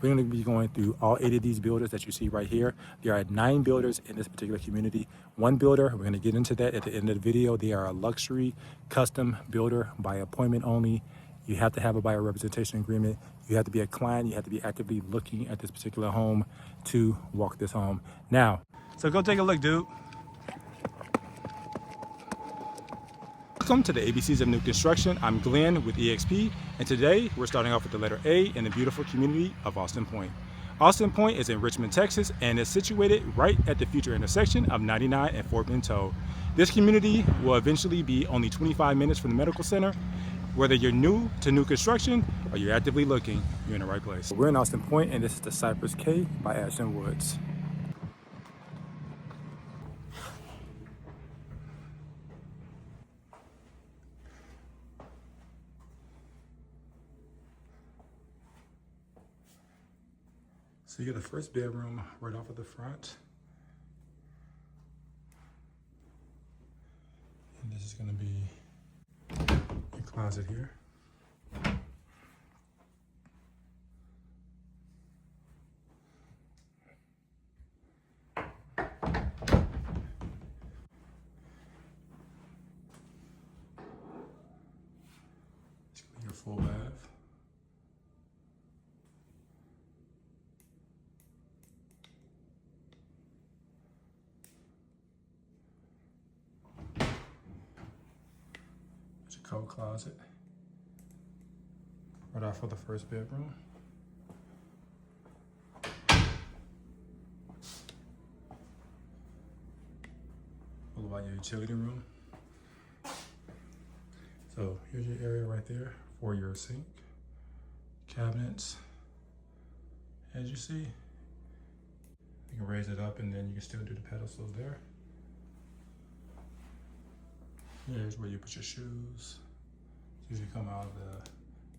We're going to be going through all 8 of these builders that you see right here. There are 9 builders in this particular community. One builder, we're going to get into that at the end of the video. They are a luxury custom builder by appointment only. You have to have a buyer representation agreement. You have to be a client. You have to be actively looking at this particular home to walk this home. Now, so go take a look, dude. Welcome to the ABCs of New Construction. I'm Glenn with EXP, and today we're starting off with the letter A in the beautiful community of Austin Point. Austin Point is in Richmond, Texas, and is situated right at the future intersection of 99 and Fort Bend Toll. This community will eventually be only 25 minutes from the medical center. Whether you're new to new construction or you're actively looking, you're in the right place. We're in Austin Point, and this is the Cypress K by Ashton Woods. So you get the first bedroom right off of the front. And this is going to be your closet here. It's going to be your full bath. Coat closet right off of the first bedroom. Followed by your utility room. So here's your area right there for your sink, cabinets. As you see, you can raise it up and then you can still do the pedestals there. Here's where you put your shoes. As you come out of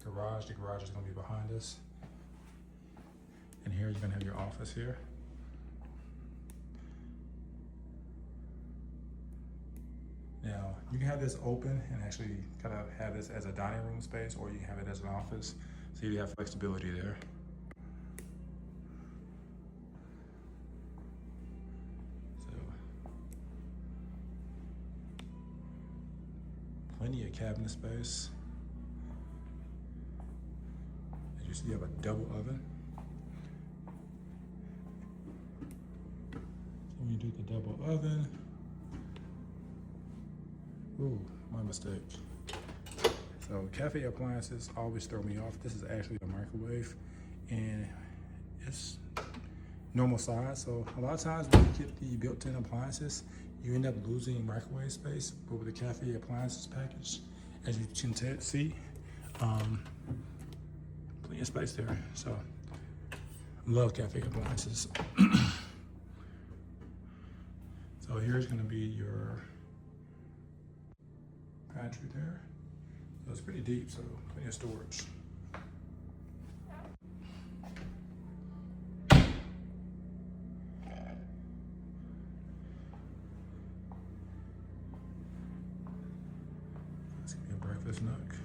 the garage is going to be behind us. And here you're going to have your office here. Now, you can have this open and actually kind of have this as a dining room space, or you can have it as an office. So you have flexibility there. Plenty of cabinet space. As you see, you have a double oven. So when you do the double oven, ooh, my mistake. So cafe appliances always throw me off. This is actually a microwave, and it's normal size. So a lot of times when you get the built-in appliances, you end up losing microwave space. But with the cafe appliances package, as you can see, plenty of space there. So love cafe appliances. So here's gonna be your pantry there. So it's pretty deep, so plenty of storage. It's gonna be a breakfast nook.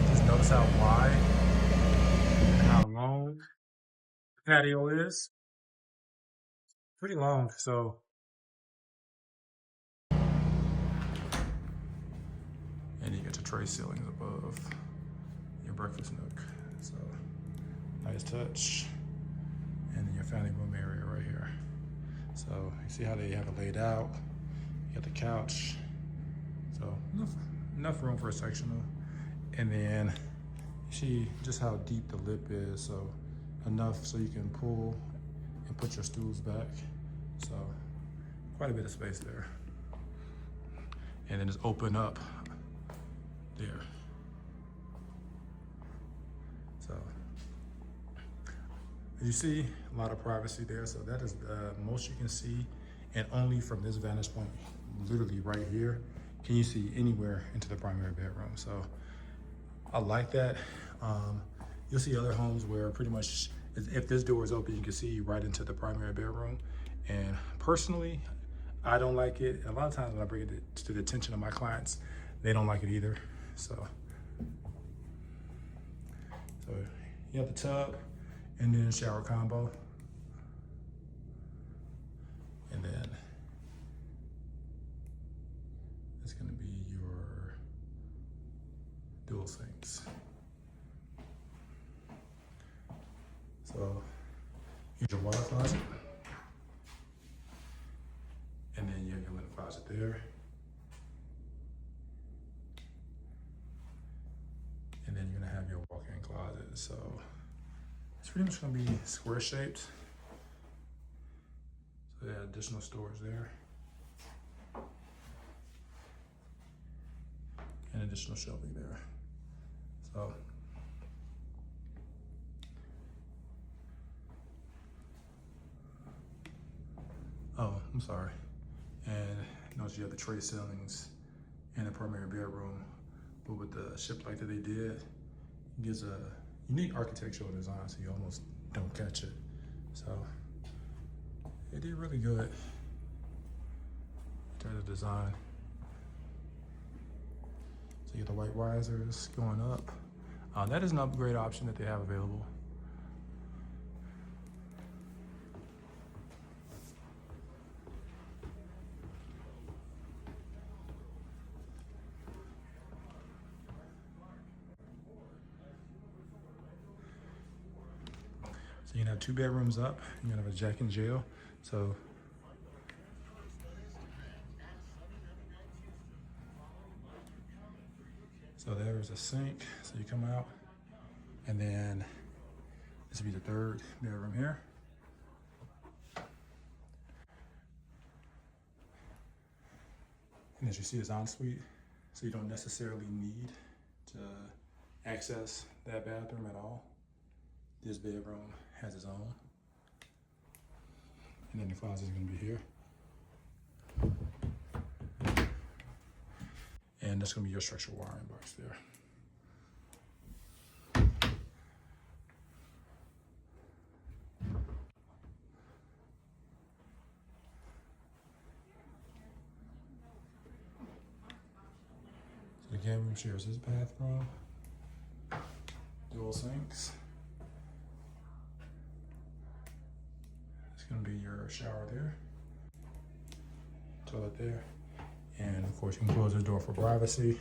Just notice how wide and how long the patio is. Pretty long, so and you get your tray ceilings above your breakfast nook. So nice touch. And then your family room area right here. So you see how they have it laid out. You got the couch. So enough room for a sectional. And then you see just how deep the lip is. So enough so you can pull and put your stools back. So quite a bit of space there. And then just open up there. So as you see, a lot of privacy there. So that is the most you can see, and only from this vantage point, literally right here, can you see anywhere into the primary bedroom. So I like that. You'll see other homes where pretty much if this door is open, you can see right into the primary bedroom. And personally, I don't like it. A lot of times when I bring it to the attention of my clients, they don't like it either. So you have the tub and then shower combo. And then it's gonna be your dual sinks. So here's your water closet. And then you have your linen closet there. And then you're gonna have your walk-in closet. So it's pretty much gonna be square shaped. So they have additional storage there. And additional shelving there. So oh, I'm sorry. And notice you have the tray ceilings and the primary bedroom, but with the ship light that they did, it gives a unique architectural design, so you almost don't catch it. So they did really good in terms of design. So you get the white risers going up. That is an upgrade option that they have available. So you're gonna have 2 bedrooms up. You're gonna have a jack and jill. So there's a sink. So you come out, and then this will be the 3rd bedroom here. And as you see, it's ensuite, so you don't necessarily need to access that bathroom at all. This bedroom has its own. And then the closet is gonna be here. And that's gonna be your structural wiring box there. So the game room shares this bathroom, dual sinks. It's gonna be your shower there, toilet there. And of course, you can close the door for privacy.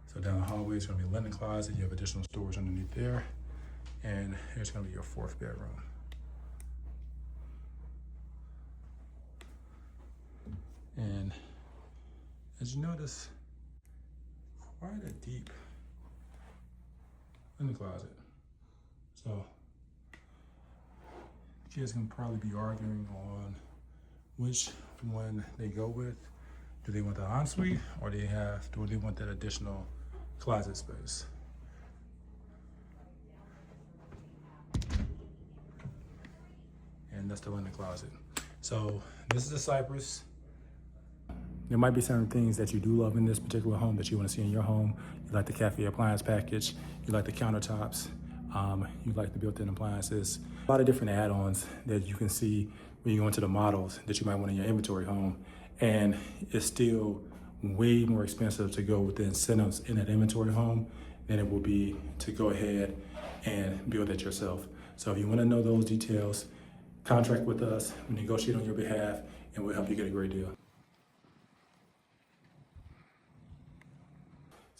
So down the hallway is gonna be a linen closet. You have additional storage underneath there. And here's gonna be your 4th bedroom. And as you notice, quite a deep linen closet. So kids can probably be arguing on which one they go with. Do they want the ensuite, or do they want that additional closet space? And that's the linen closet. So this is a cypress. There might be certain things that you do love in this particular home that you want to see in your home. You like the cafe appliance package. You like the countertops. You like the built-in appliances. A lot of different add-ons that you can see when you go into the models that you might want in your inventory home. And it's still way more expensive to go with the incentives in that inventory home than it will be to go ahead and build it yourself. So if you want to know those details, contract with us, we negotiate on your behalf, and we'll help you get a great deal.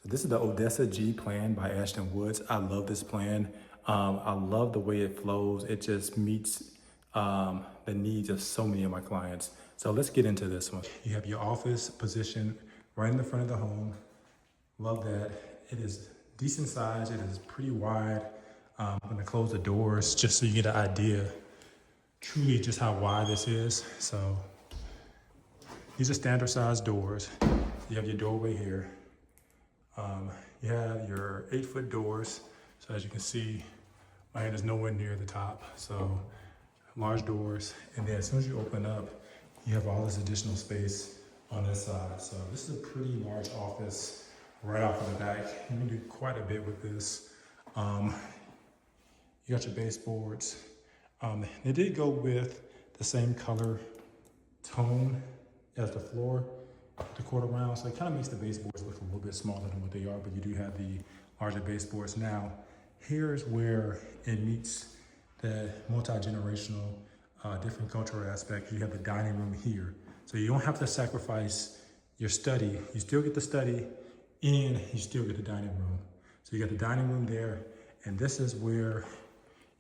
So this is the Odessa G plan by Ashton Woods. I love this plan. I love the way it flows. It just meets the needs of so many of my clients. So let's get into this one. You have your office positioned right in the front of the home. Love that. It is decent size. It is pretty wide. I'm gonna close the doors just so you get an idea truly just how wide this is. So these are standard size doors. You have your doorway here. You have your 8-foot doors. So as you can see, my hand is nowhere near the top. So large doors. And then as soon as you open up, you have all this additional space on this side. So this is a pretty large office right off of the back. You can do quite a bit with this. You got your baseboards. They did go with the same color tone as the floor, the quarter round, so it kind of makes the baseboards look a little bit smaller than what they are, but you do have the larger baseboards. Now, here's where it meets the multi-generational, different cultural aspect. You have the dining room here. So you don't have to sacrifice your study. You still get the study and you still get the dining room. So you got the dining room there, and this is where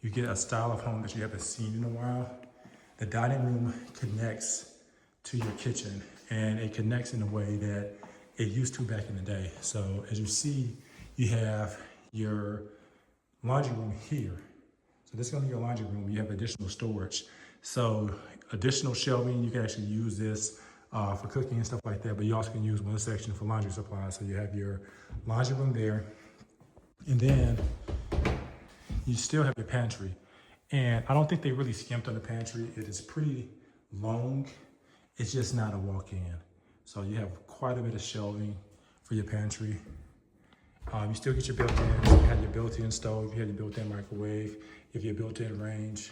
you get a style of home that you haven't seen in a while. The dining room connects to your kitchen, and it connects in a way that it used to back in the day. So as you see, you have your laundry room here. So this is gonna be your laundry room. You have additional storage. So additional shelving, you can actually use this for cooking and stuff like that, but you also can use one section for laundry supplies. So you have your laundry room there, and then you still have your pantry. And I don't think they really skimped on the pantry. It is pretty long. It's just not a walk-in. So you have quite a bit of shelving for your pantry. You still get your built-ins. You have your built-in stove, you have your built-in microwave, you have your built-in range.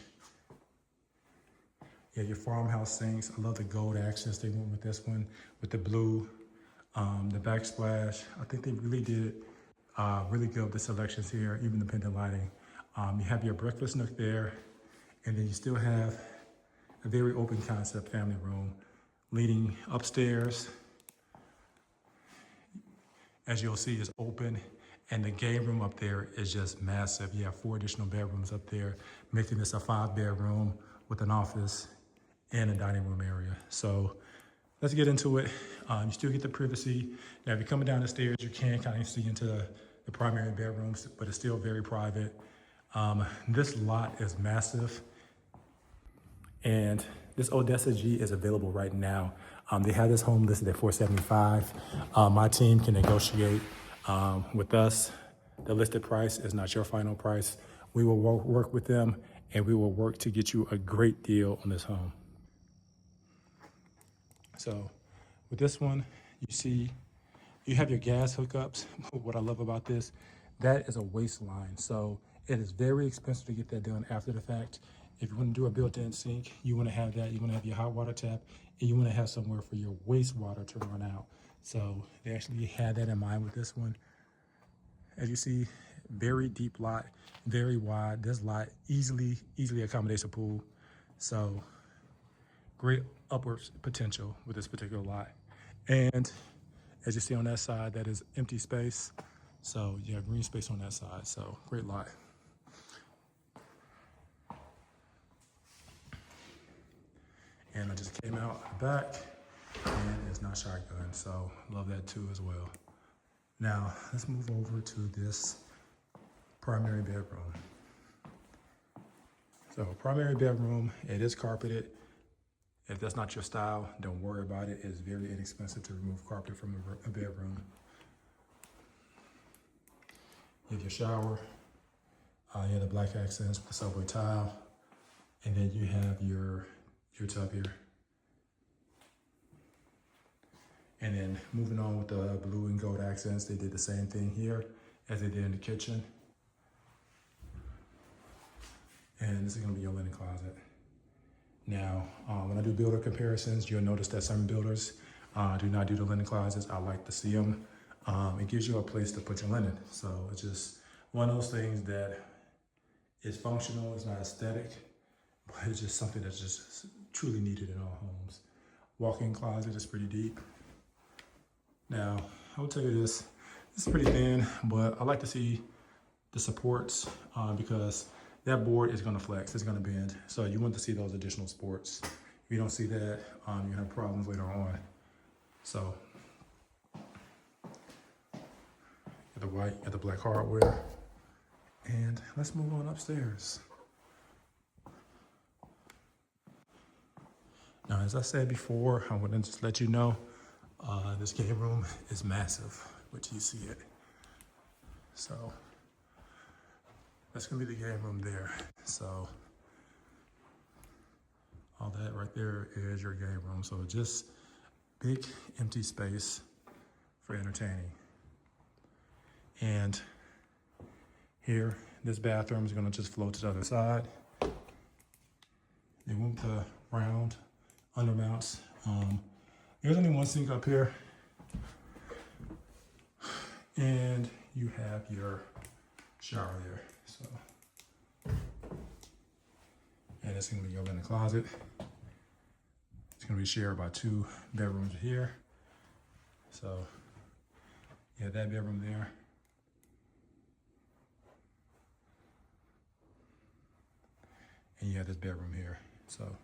You have your farmhouse sinks. I love the gold accents they went with this one, with the blue, the backsplash. I think they really did really good with the selections here, even the pendant lighting. You have your breakfast nook there, and then you still have a very open concept family room leading upstairs. As you'll see, is open, and the game room up there is just massive. You have 4 additional bedrooms up there, making this a 5-bedroom with an office and a dining room area. So let's get into it. You still get the privacy. Now, if you're coming down the stairs, you can kind of see into the primary bedrooms, but it's still very private. This lot is massive, and this Odessa G is available right now. They have this home listed at $475,000. My team can negotiate with us. The listed price is not your final price. We will work with them, and we will work to get you a great deal on this home. So with this one, you see you have your gas hookups. What I love about this, that is a waistline. So it is very expensive to get that done after the fact. If you want to do a built-in sink, you want to have that. You want to have your hot water tap, and you want to have somewhere for your wastewater to run out. So they actually had that in mind with this one. As you see, very deep lot, very wide. This lot easily accommodates a pool. So great upwards potential with this particular lot. And as you see on that side, that is empty space. So you have green space on that side. So great lot. And I just came out the back, and it's not shotgun, so love that too as well. Now, let's move over to this primary bedroom. So primary bedroom, it is carpeted. If that's not your style, don't worry about it. It's very inexpensive to remove carpet from a bedroom. You have your shower, you have the black accents with the subway tile, and then you have your tub here. And then moving on with the blue and gold accents, they did the same thing here as they did in the kitchen. And this is gonna be your linen closet. Now, when I do builder comparisons, you'll notice that some builders do not do the linen closets. I like to see them. It gives you a place to put your linen. So it's just one of those things that is functional, it's not aesthetic, but it's just something that's just truly needed in all homes. Walk-in closet is pretty deep. Now, I will tell you this is pretty thin, but I like to see the supports because that board is gonna flex, it's gonna bend. So you want to see those additional supports. If you don't see that, you have problems later on. So, the white and the black hardware. And let's move on upstairs. Now, as I said before, I want to just let you know, this game room is massive, which you see it. So that's gonna be the game room there. So all that right there is your game room. So just big empty space for entertaining. And here, this bathroom is gonna just flow to the other side. They went with the round undermounts. There's only one sink up here. And you have your shower there. So, and it's gonna be your linen closet. It's gonna be shared by 2 bedrooms here. So, you have that bedroom there. And you have this bedroom here. So,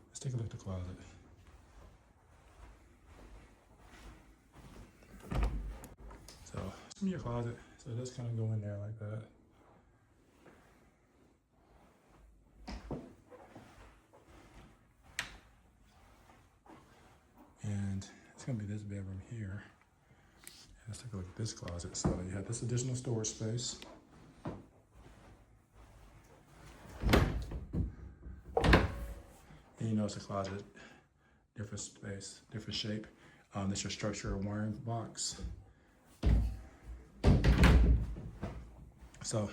let's take a look at the closet. So, it's gonna be your closet. So just kind of go in there like that. And it's gonna be this bedroom here. Let's take a look at this closet. So you have this additional storage space. And you notice the closet, different space, different shape. This is your structure wiring box. So,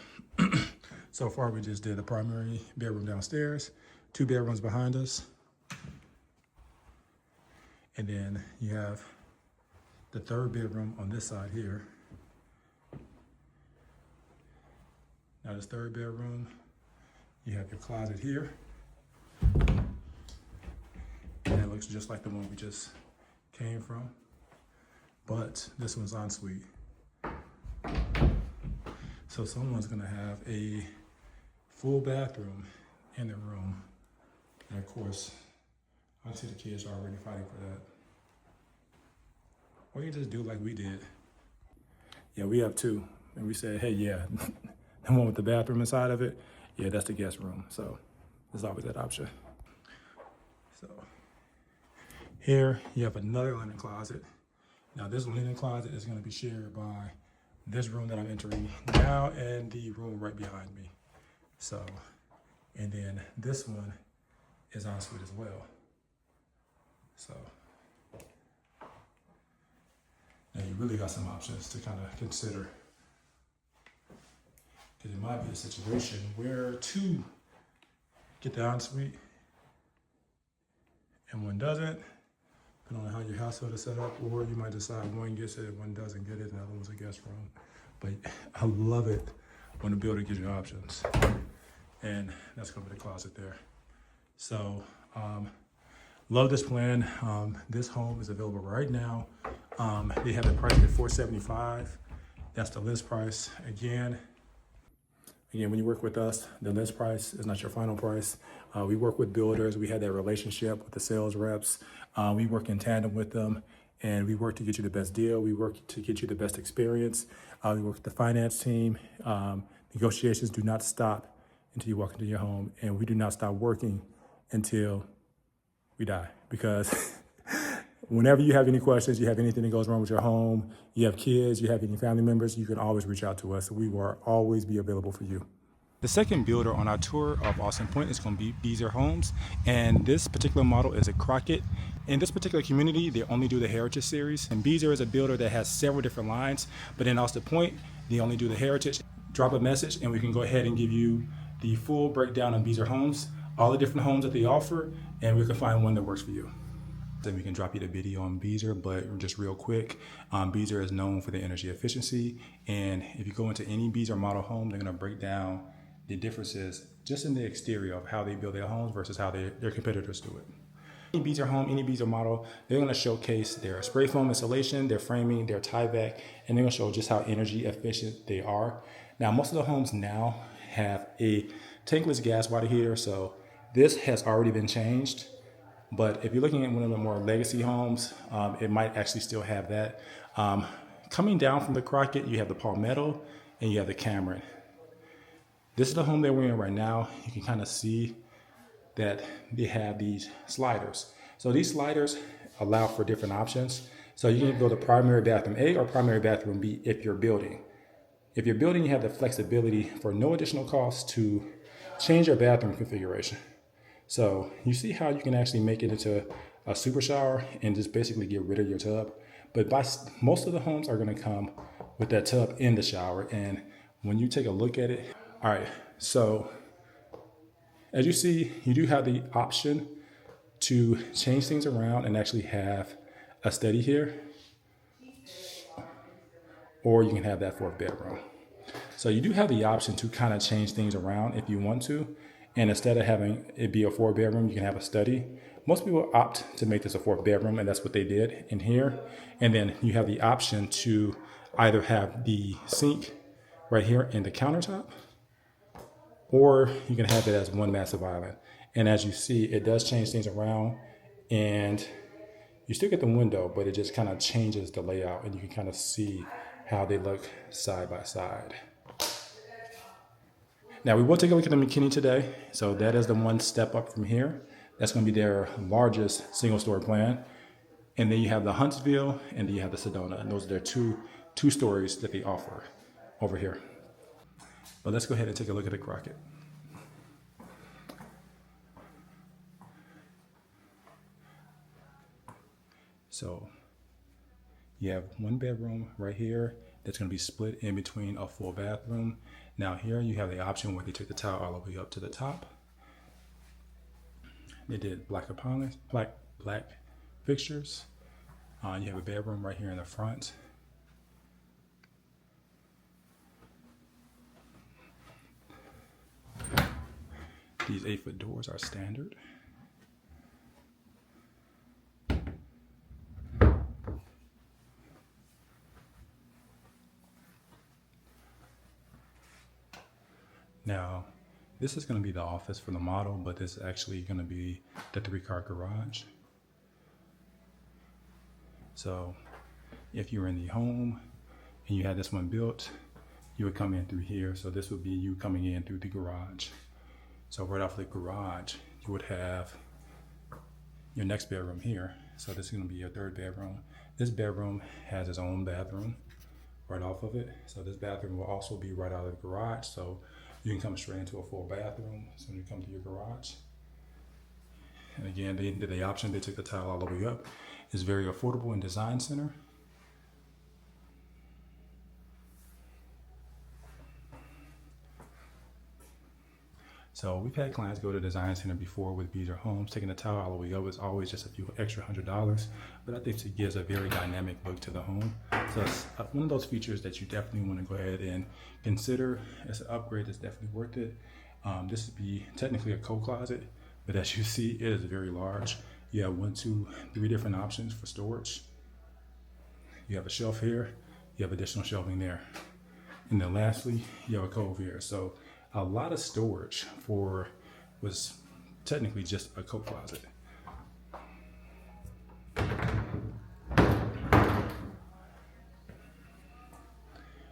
so far we just did the primary bedroom downstairs, 2 bedrooms behind us. And then you have the 3rd bedroom on this side here. Now this 3rd bedroom, you have your closet here. And it looks just like the one we just came from, but this one's ensuite. So someone's gonna have a full bathroom in their room. And of course, I see the kids are already fighting for that. Or you just do like we did. Yeah, we have 2. And we said, hey, yeah, the one with the bathroom inside of it, yeah, that's the guest room. So there's always that option. So here you have another linen closet. Now this linen closet is gonna be shared by this room that I'm entering now and the room right behind me. So, and then this one is ensuite as well. So, now you really got some options to kind of consider. Because it might be a situation where 2 get the ensuite and 1 doesn't, depending on how your household is set up, or you might decide 1 gets it, 1 doesn't get it, and the other one's a guest room. But I love it when the builder gives you options. And that's gonna be the closet there. So, love this plan. This home is available right now. They have it priced at $475. That's the list price. Again, when you work with us, the list price is not your final price. We work with builders. We have that relationship with the sales reps. We work in tandem with them, and we work to get you the best deal. We work to get you the best experience. We work with the finance team. Negotiations do not stop until you walk into your home, and we do not stop working until we die. Because whenever you have any questions, you have anything that goes wrong with your home, you have kids, you have any family members, you can always reach out to us. We will always be available for you. The second builder on our tour of Austin Point is going to be Beazer Homes, and this particular model is a Crockett. In this particular community, they only do the Heritage Series, and Beazer is a builder that has several different lines, but in Austin Point, they only do the Heritage. Drop a message and we can go ahead and give you the full breakdown on Beazer Homes, all the different homes that they offer, and we can find one that works for you. Then we can drop you the video on Beazer, but just real quick, Beazer is known for their energy efficiency, and if you go into any Beazer model home, they're going to break down the differences just in the exterior of how they build their homes versus how their competitors do it. Any Beazer home, any Beazer model, they're going to showcase their spray foam insulation, their framing, their tie back, and they're going to show just how energy efficient they are. Now, most of the homes now have a tankless gas water heater, so this has already been changed. But if you're looking at one of the more legacy homes, it might actually still have that. Coming down from the Crockett, you have the Palmetto and you have the Cameron. This is the home that we're in right now. You can kind of see that they have these sliders. So these sliders allow for different options. So you can build a primary bathroom A or primary bathroom B if you're building. If you're building, you have the flexibility for no additional cost to change your bathroom configuration. So you see how you can actually make it into a super shower and just basically get rid of your tub. But most of the homes are going to come with that tub in the shower. And when you take a look at it, all right, so As you see, you do have the option to change things around and actually have a study here, or you can have that fourth bedroom. So you do have the option to kind of change things around if you want to. And instead of having it be a 4-bedroom, you can have a study. Most people opt to make this a 4th bedroom, and that's what they did in here. And then you have the option to either have the sink right here in the countertop, or you can have it as one massive island. And as you see, it does change things around, and you still get the window, but it just kind of changes the layout, and you can kind of see how they look side by side. Now we will take a look at the McKinney today. So that is the one step up from here. That's going to be their largest single story plan. And then you have the Huntsville, and then you have the Sedona. And those are their two stories that they offer over here. But let's go ahead and take a look at the Crockett. So you have 1 bedroom right here that's going to be split in between a full bathroom. Now here you have the option where they took the tile all the way up to the top. They did black fixtures. You have a bedroom right here in the front. These 8-foot doors are standard. Now, this is going to be the office for the model, but this is actually going to be the 3-car garage. So if you were in the home and you had this one built, you would come in through here. So this would be you coming in through the garage. So right off the garage, you would have your next bedroom here. So this is going to be your 3rd bedroom. This bedroom has its own bathroom right off of it. So this bathroom will also be right out of the garage. So you can come straight into a full bathroom as soon as you come to your garage. And again, they did the option, they took the tile all the way up. It's very affordable and design center. So we've had clients go to Design Center before with Beazer Homes. Taking the tile all the way up is always just a few extra $100, but I think it gives a very dynamic look to the home. So it's one of those features that you definitely want to go ahead and consider as an upgrade. That's definitely worth it. This would be technically a coat closet, but as you see, it is very large. You have 1, 2, 3 different options for storage. You have a shelf here, you have additional shelving there. And then lastly, you have a cove here. So a lot of storage for was technically just a coat closet.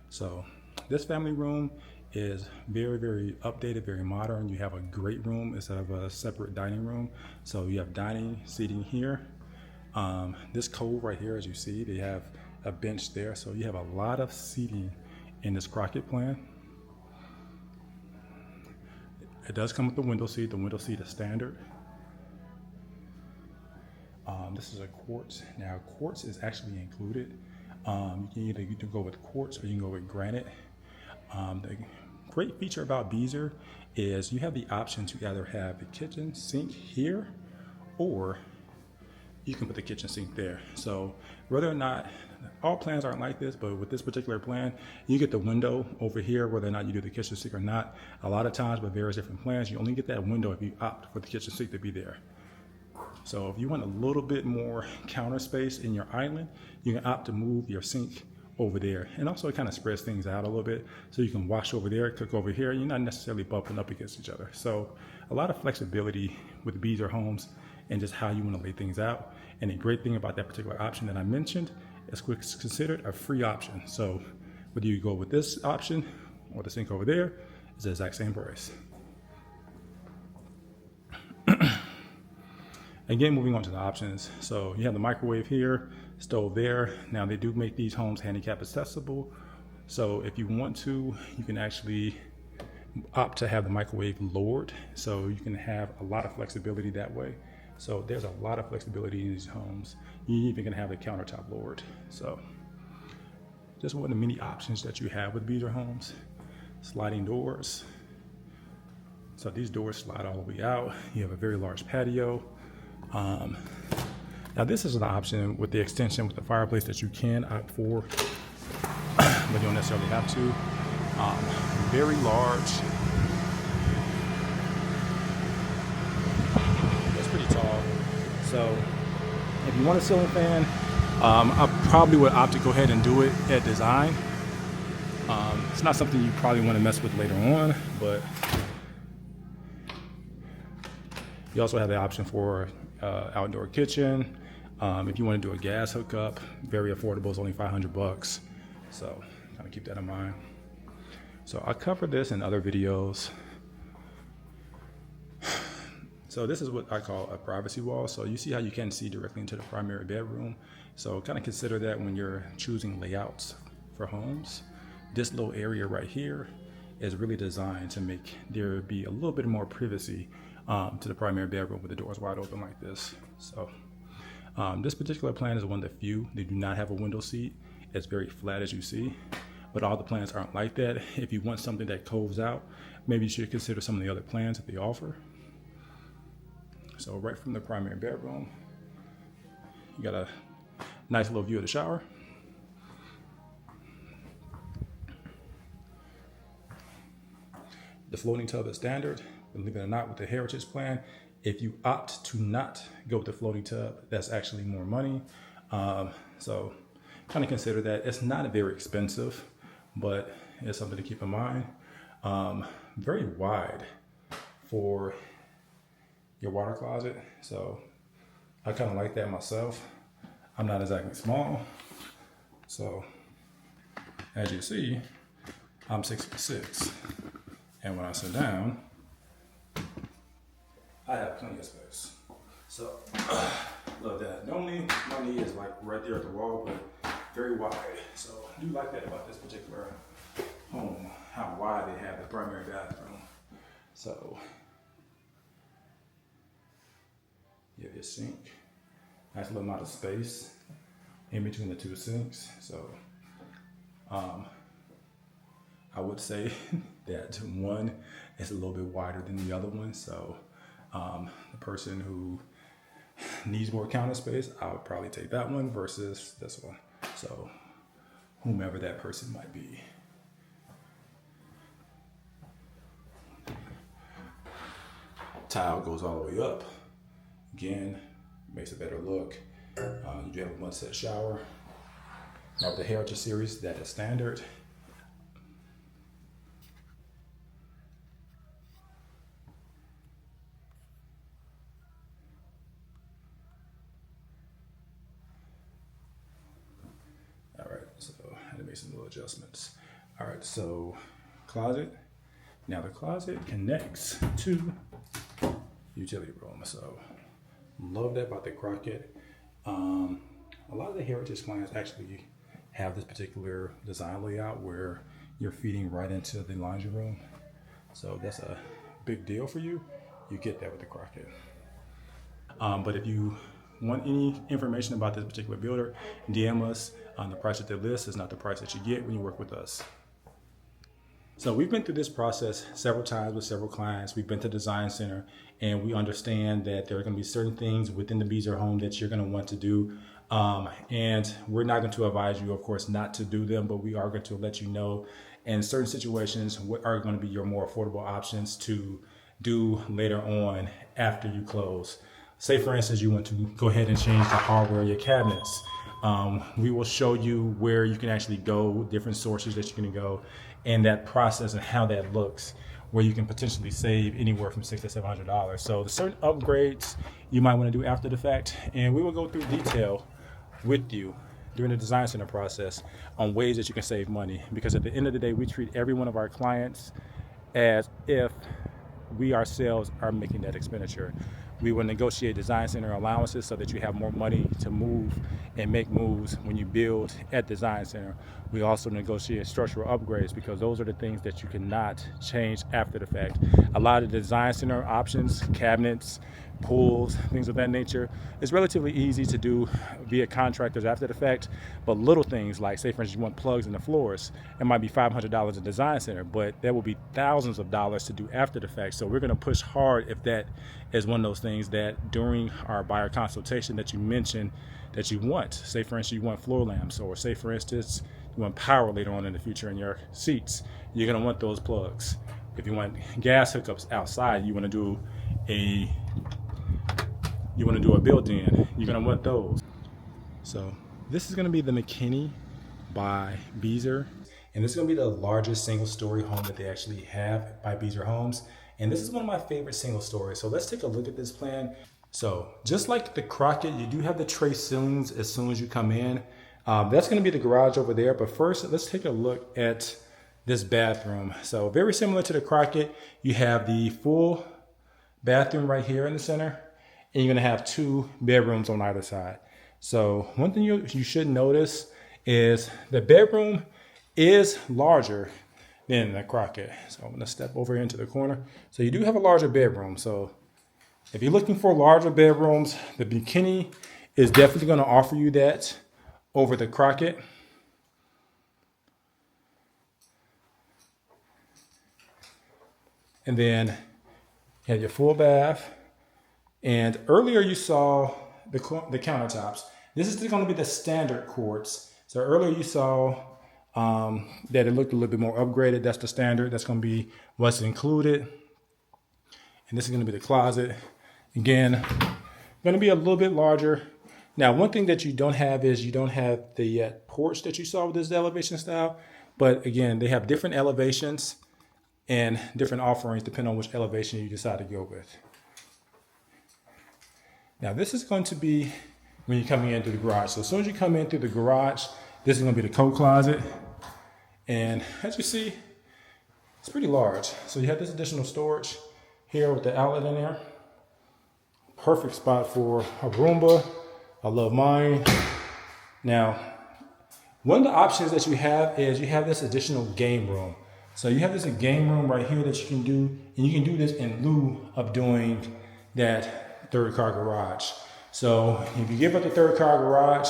So this family room is very, very updated, very modern. You have a great room instead of a separate dining room. So you have dining, seating here. This cove right here, as you see, they have a bench there. So you have a lot of seating in this Crockett plan. It does come with the window seat. The window seat is standard. This is a quartz. Now, quartz is actually included. You can go with quartz or you can go with granite. The great feature about Beazer is you have the option to either have the kitchen sink here, or you can put the kitchen sink there. So whether or not, all plans aren't like this, but with this particular plan, you get the window over here, whether or not you do the kitchen sink or not. A lot of times with various different plans, you only get that window if you opt for the kitchen sink to be there. So if you want a little bit more counter space in your island, you can opt to move your sink over there. And also it kind of spreads things out a little bit. So you can wash over there, cook over here. You're not necessarily bumping up against each other. So a lot of flexibility with Beazer Homes and just how you want to lay things out. And the great thing about that particular option that I mentioned is it's considered a free option. So whether you go with this option or the sink over there, it's the exact same price. Again, moving on to the options. So you have the microwave here, stove there. Now they do make these homes handicap accessible. So if you want to, you can actually opt to have the microwave lowered. So you can have a lot of flexibility that way. So there's a lot of flexibility in these homes. You even can have the countertop lowered. So just one of the many options that you have with Beazer Homes. Sliding doors. So these doors slide all the way out. You have a very large patio. Now this is an option with the extension with the fireplace that you can opt for, but you don't necessarily have to. Very large. It's pretty tall. So if you want a ceiling fan, I probably would opt to go ahead and do it at design. It's not something you probably want to mess with later on, but you also have the option for outdoor kitchen. If you want to do a gas hookup, very affordable, it's only $500. So kind of keep that in mind. So I covered this in other videos. So this is what I call a privacy wall. So you see how you can see directly into the primary bedroom. So kind of consider that when you're choosing layouts for homes. This little area right here is really designed to make there be a little bit more privacy to the primary bedroom with the doors wide open like this. So this particular plan is one of the few that do not have a window seat. It's very flat, as you see, but all the plans aren't like that. If you want something that coves out, maybe you should consider some of the other plans that they offer. So right from the primary bedroom, you got a nice little view of the shower. The floating tub is standard. Believe it or not, with the Heritage plan, if you opt to not go with the floating tub, that's actually more money. So kind of consider that. It's not very expensive, but it's something to keep in mind. Very wide for your water closet. So I kind of like that myself. I'm not exactly small. So as you see, I'm 6'6". And when I sit down, I have plenty of space. So, love that. Normally, my knee is like right there at the wall, but very wide. So, I do like that about this particular home, how wide they have the primary bathroom. So, you have your sink. Nice little amount of space in between the two sinks. So, I would say that one is a little bit wider than the other one. So the person who needs more counter space, I would probably take that one versus this one. So whomever that person might be. Tile goes all the way up. Again, makes a better look. You do have a one-set shower. Now with the Heritage series, that is standard. So I had to make some little adjustments. All right, so closet. Now the closet connects to utility room. So love that about the Crockett. A lot of the Heritage plans actually have this particular design layout where you're feeding right into the laundry room. So that's a big deal for you. You get that with the Crockett. But if you want any information about this particular builder, DM us. The price that they list is not the price that you get when you work with us. So we've been through this process several times with several clients. We've been to Design Center, and we understand that there are going to be certain things within the Beazer home that you're going to want to do. And we're not going to advise you, of course, not to do them, but we are going to let you know in certain situations what are going to be your more affordable options to do later on after you close. Say, for instance, you want to go ahead and change the hardware of your cabinets. We will show you where you can actually go, different sources that you can go, and that process and how that looks, where you can potentially save anywhere from $600 to $700. So the certain upgrades you might want to do after the fact, and we will go through detail with you during the Design Center process on ways that you can save money. Because at the end of the day, we treat every one of our clients as if we ourselves are making that expenditure. We will negotiate Design Center allowances so that you have more money to move and make moves when you build at Design Center. We also negotiate structural upgrades because those are the things that you cannot change after the fact. A lot of Design Center options, cabinets, pools, things of that nature. It's relatively easy to do via contractors after the fact, but little things like, say for instance, you want plugs in the floors, it might be $500 in design center, but that will be thousands of dollars to do after the fact. So we're going to push hard if that is one of those things that during our buyer consultation that you mentioned that you want. Say for instance, you want floor lamps, or say for instance, you want power later on in the future in your seats. You're going to want those plugs. If you want gas hookups outside, you want to do a built-in, you're going to want those. So this is going to be the McKinney by Beazer, and this is going to be the largest single-story home that they actually have by Beazer Homes, and this is one of my favorite single stories. So let's take a look at this plan. So just like the Crockett, you do have the tray ceilings as soon as you come in. That's going to be the garage over there, but first let's take a look at this bathroom. So very similar to the Crockett, you have the full bathroom right here in the center, and you're going to have 2 bedrooms on either side. So one thing you should notice is the bedroom is larger than the Crockett. So I'm going to step over into the corner. So you do have a larger bedroom. So if you're looking for larger bedrooms, the McKinney is definitely going to offer you that over the Crockett. And then you have your full bath. And earlier you saw the countertops. This is going to be the standard quartz. So earlier you saw that it looked a little bit more upgraded. That's the standard. That's going to be what's included. And this is going to be the closet. Again, going to be a little bit larger. Now, one thing that you don't have is you don't have the porch that you saw with this elevation style. But again, they have different elevations and different offerings depending on which elevation you decide to go with. Now, this is going to be when you're coming in through the garage. So as soon as you come in through the garage, this is going to be the coat closet. And as you see, it's pretty large. So you have this additional storage here with the outlet in there. Perfect spot for a Roomba. I love mine. Now, one of the options that you have is you have this additional game room. So you have this game room right here that you can do, and you can do this in lieu of doing that 3rd car garage. So if you give up the 3rd car garage,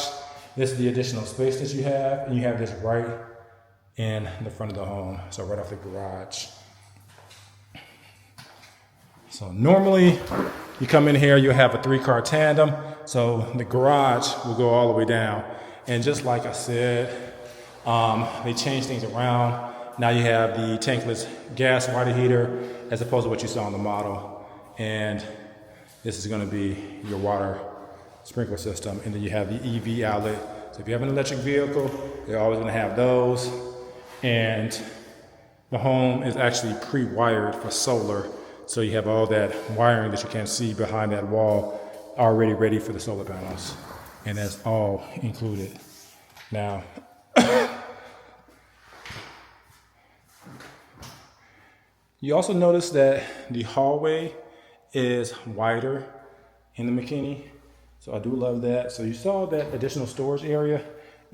this is the additional space that you have, and you have this right in the front of the home. So right off the garage. So normally you come in here, you'll have a 3-car tandem. So the garage will go all the way down. And just like I said, they changed things around. Now you have the tankless gas water heater as opposed to what you saw on the model. And this is going to be your water sprinkler system. And then you have the EV outlet. So if you have an electric vehicle, you're always going to have those. And the home is actually pre-wired for solar. So you have all that wiring that you can't see behind that wall already ready for the solar panels. And that's all included. Now, you also notice that the hallway is wider in the McKinney. So I do love that. So you saw that additional storage area.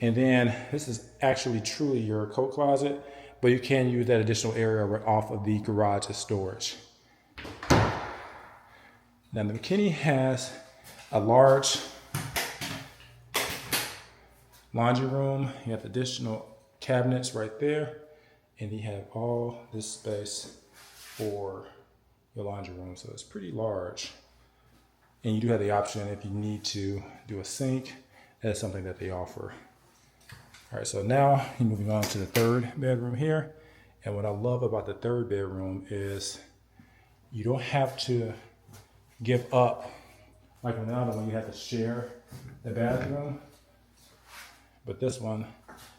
And then this is actually truly your coat closet, but you can use that additional area right off of the garage as storage. Now the McKinney has a large laundry room. You have additional cabinets right there, and you have all this space for your laundry room. So it's pretty large. And you do have the option if you need to do a sink. That's something that they offer. All right, so now you're moving on to the 3rd bedroom here. And what I love about the 3rd bedroom is you don't have to give up, like another one, you have to share the bathroom. But this one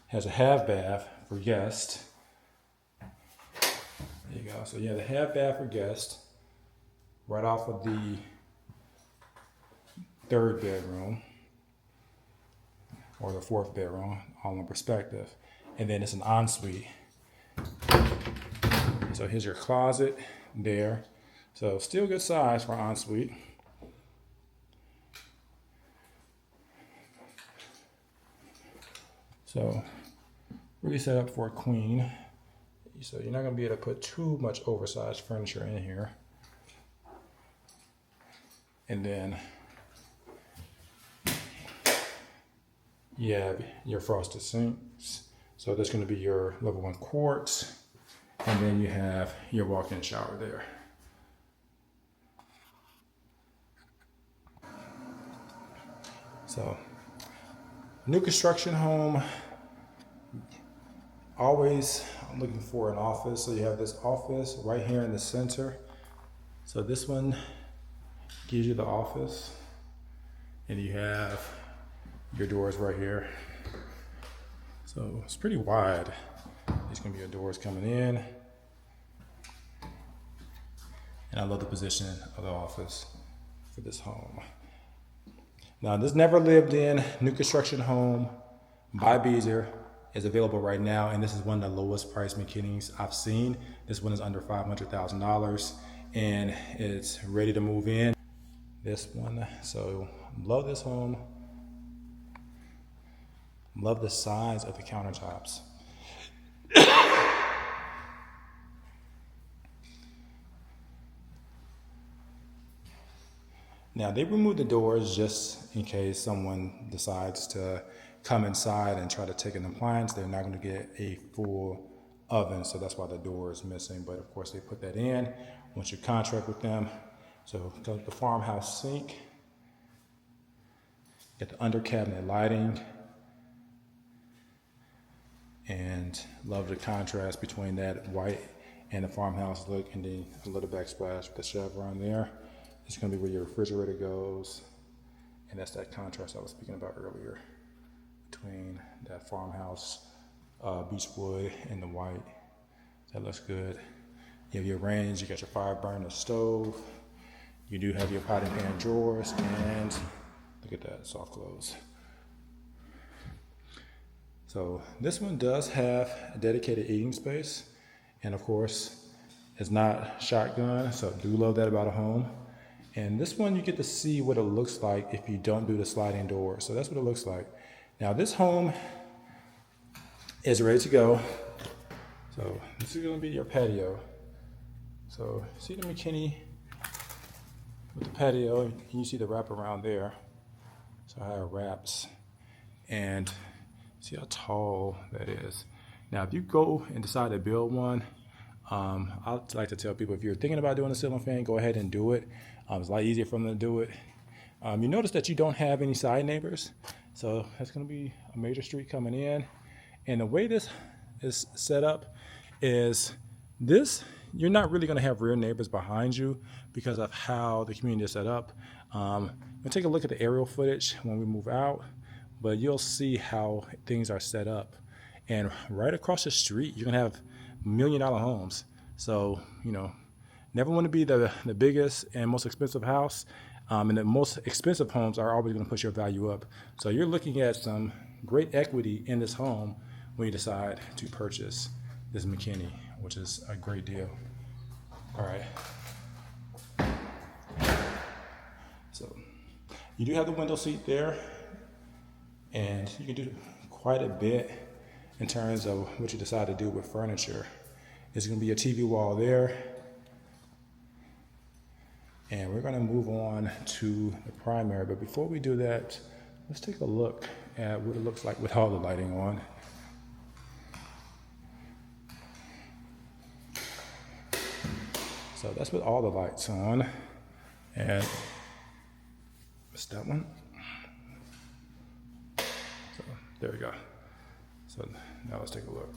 has a half bath for guests. There you go. So you have the half bath for guests right off of the 3rd bedroom or the 4th bedroom, all in perspective. And then it's an ensuite. So here's your closet there. So still good size for ensuite. So really set up for a queen. So you're not going to be able to put too much oversized furniture in here. And then you have your frosted sinks. So that's going to be your level 1 quartz. And then you have your walk-in shower there. So, new construction home, always I'm looking for an office. So you have this office right here in the center. So this one gives you the office, and you have your doors right here. So it's pretty wide. There's gonna be your doors coming in. And I love the position of the office for this home. Now, this never lived in new construction home by Beazer is available right now, and this is one of the lowest price McKinney's I've seen. This one is under $500,000, and it's ready to move in. This one, so love this home. Love the size of the countertops. Now, they removed the doors just in case someone decides to come inside and try to take an appliance. They're not going to get a full oven, so that's why the door is missing. But of course, they put that in once you contract with them. So got the farmhouse sink, got the under cabinet lighting, and love the contrast between that white and the farmhouse look, and then a little backsplash with the chevron there. It's going to be where your refrigerator goes, and that's that contrast I was speaking about earlier between that farmhouse beech wood and the white. That looks good. You have your range, you got your fire burner stove, you do have your pot and pan drawers, and look at that, soft close. So this one does have a dedicated eating space, and of course it's not shotgun, so do love that about a home. And this one, you get to see what it looks like if you don't do the sliding door. So that's what it looks like. Now this home is ready to go. So this is gonna be your patio. So see the McKinney with the patio, and you see the wraparound there. So how it wraps, and see how tall that is. Now if you go and decide to build one, I like to tell people, if you're thinking about doing a ceiling fan, go ahead and do it. It's a lot easier for them to do it. You notice that you don't have any side neighbors. So that's going to be a major street coming in. And the way this is set up is this, you're not really going to have rear neighbors behind you because of how the community is set up. We'll take a look at the aerial footage when we move out, but you'll see how things are set up. And right across the street, you're going to have $1 million homes. So, you know, never want to be the biggest and most expensive house. And the most expensive homes are always going to push your value up. So you're looking at some great equity in this home when you decide to purchase this McKinney, which is a great deal. All right. So you do have the window seat there, and you can do quite a bit in terms of what you decide to do with furniture. There's going to be a TV wall there. And we're going to move on to the primary. But before we do that, let's take a look at what it looks like with all the lighting on. So that's with all the lights on. And missed that one. So there we go. So now let's take a look.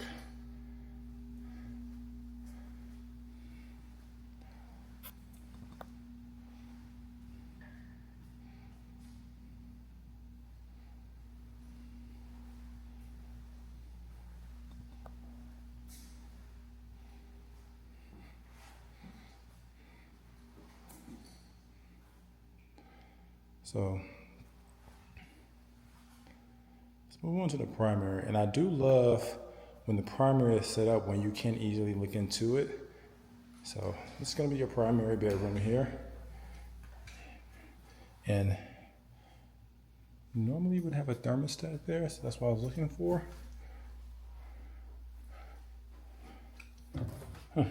So let's move on to the primary. And I do love when the primary is set up when you can easily look into it. So this is going to be your primary bedroom here. And normally you would have a thermostat there, so that's what I was looking for. Put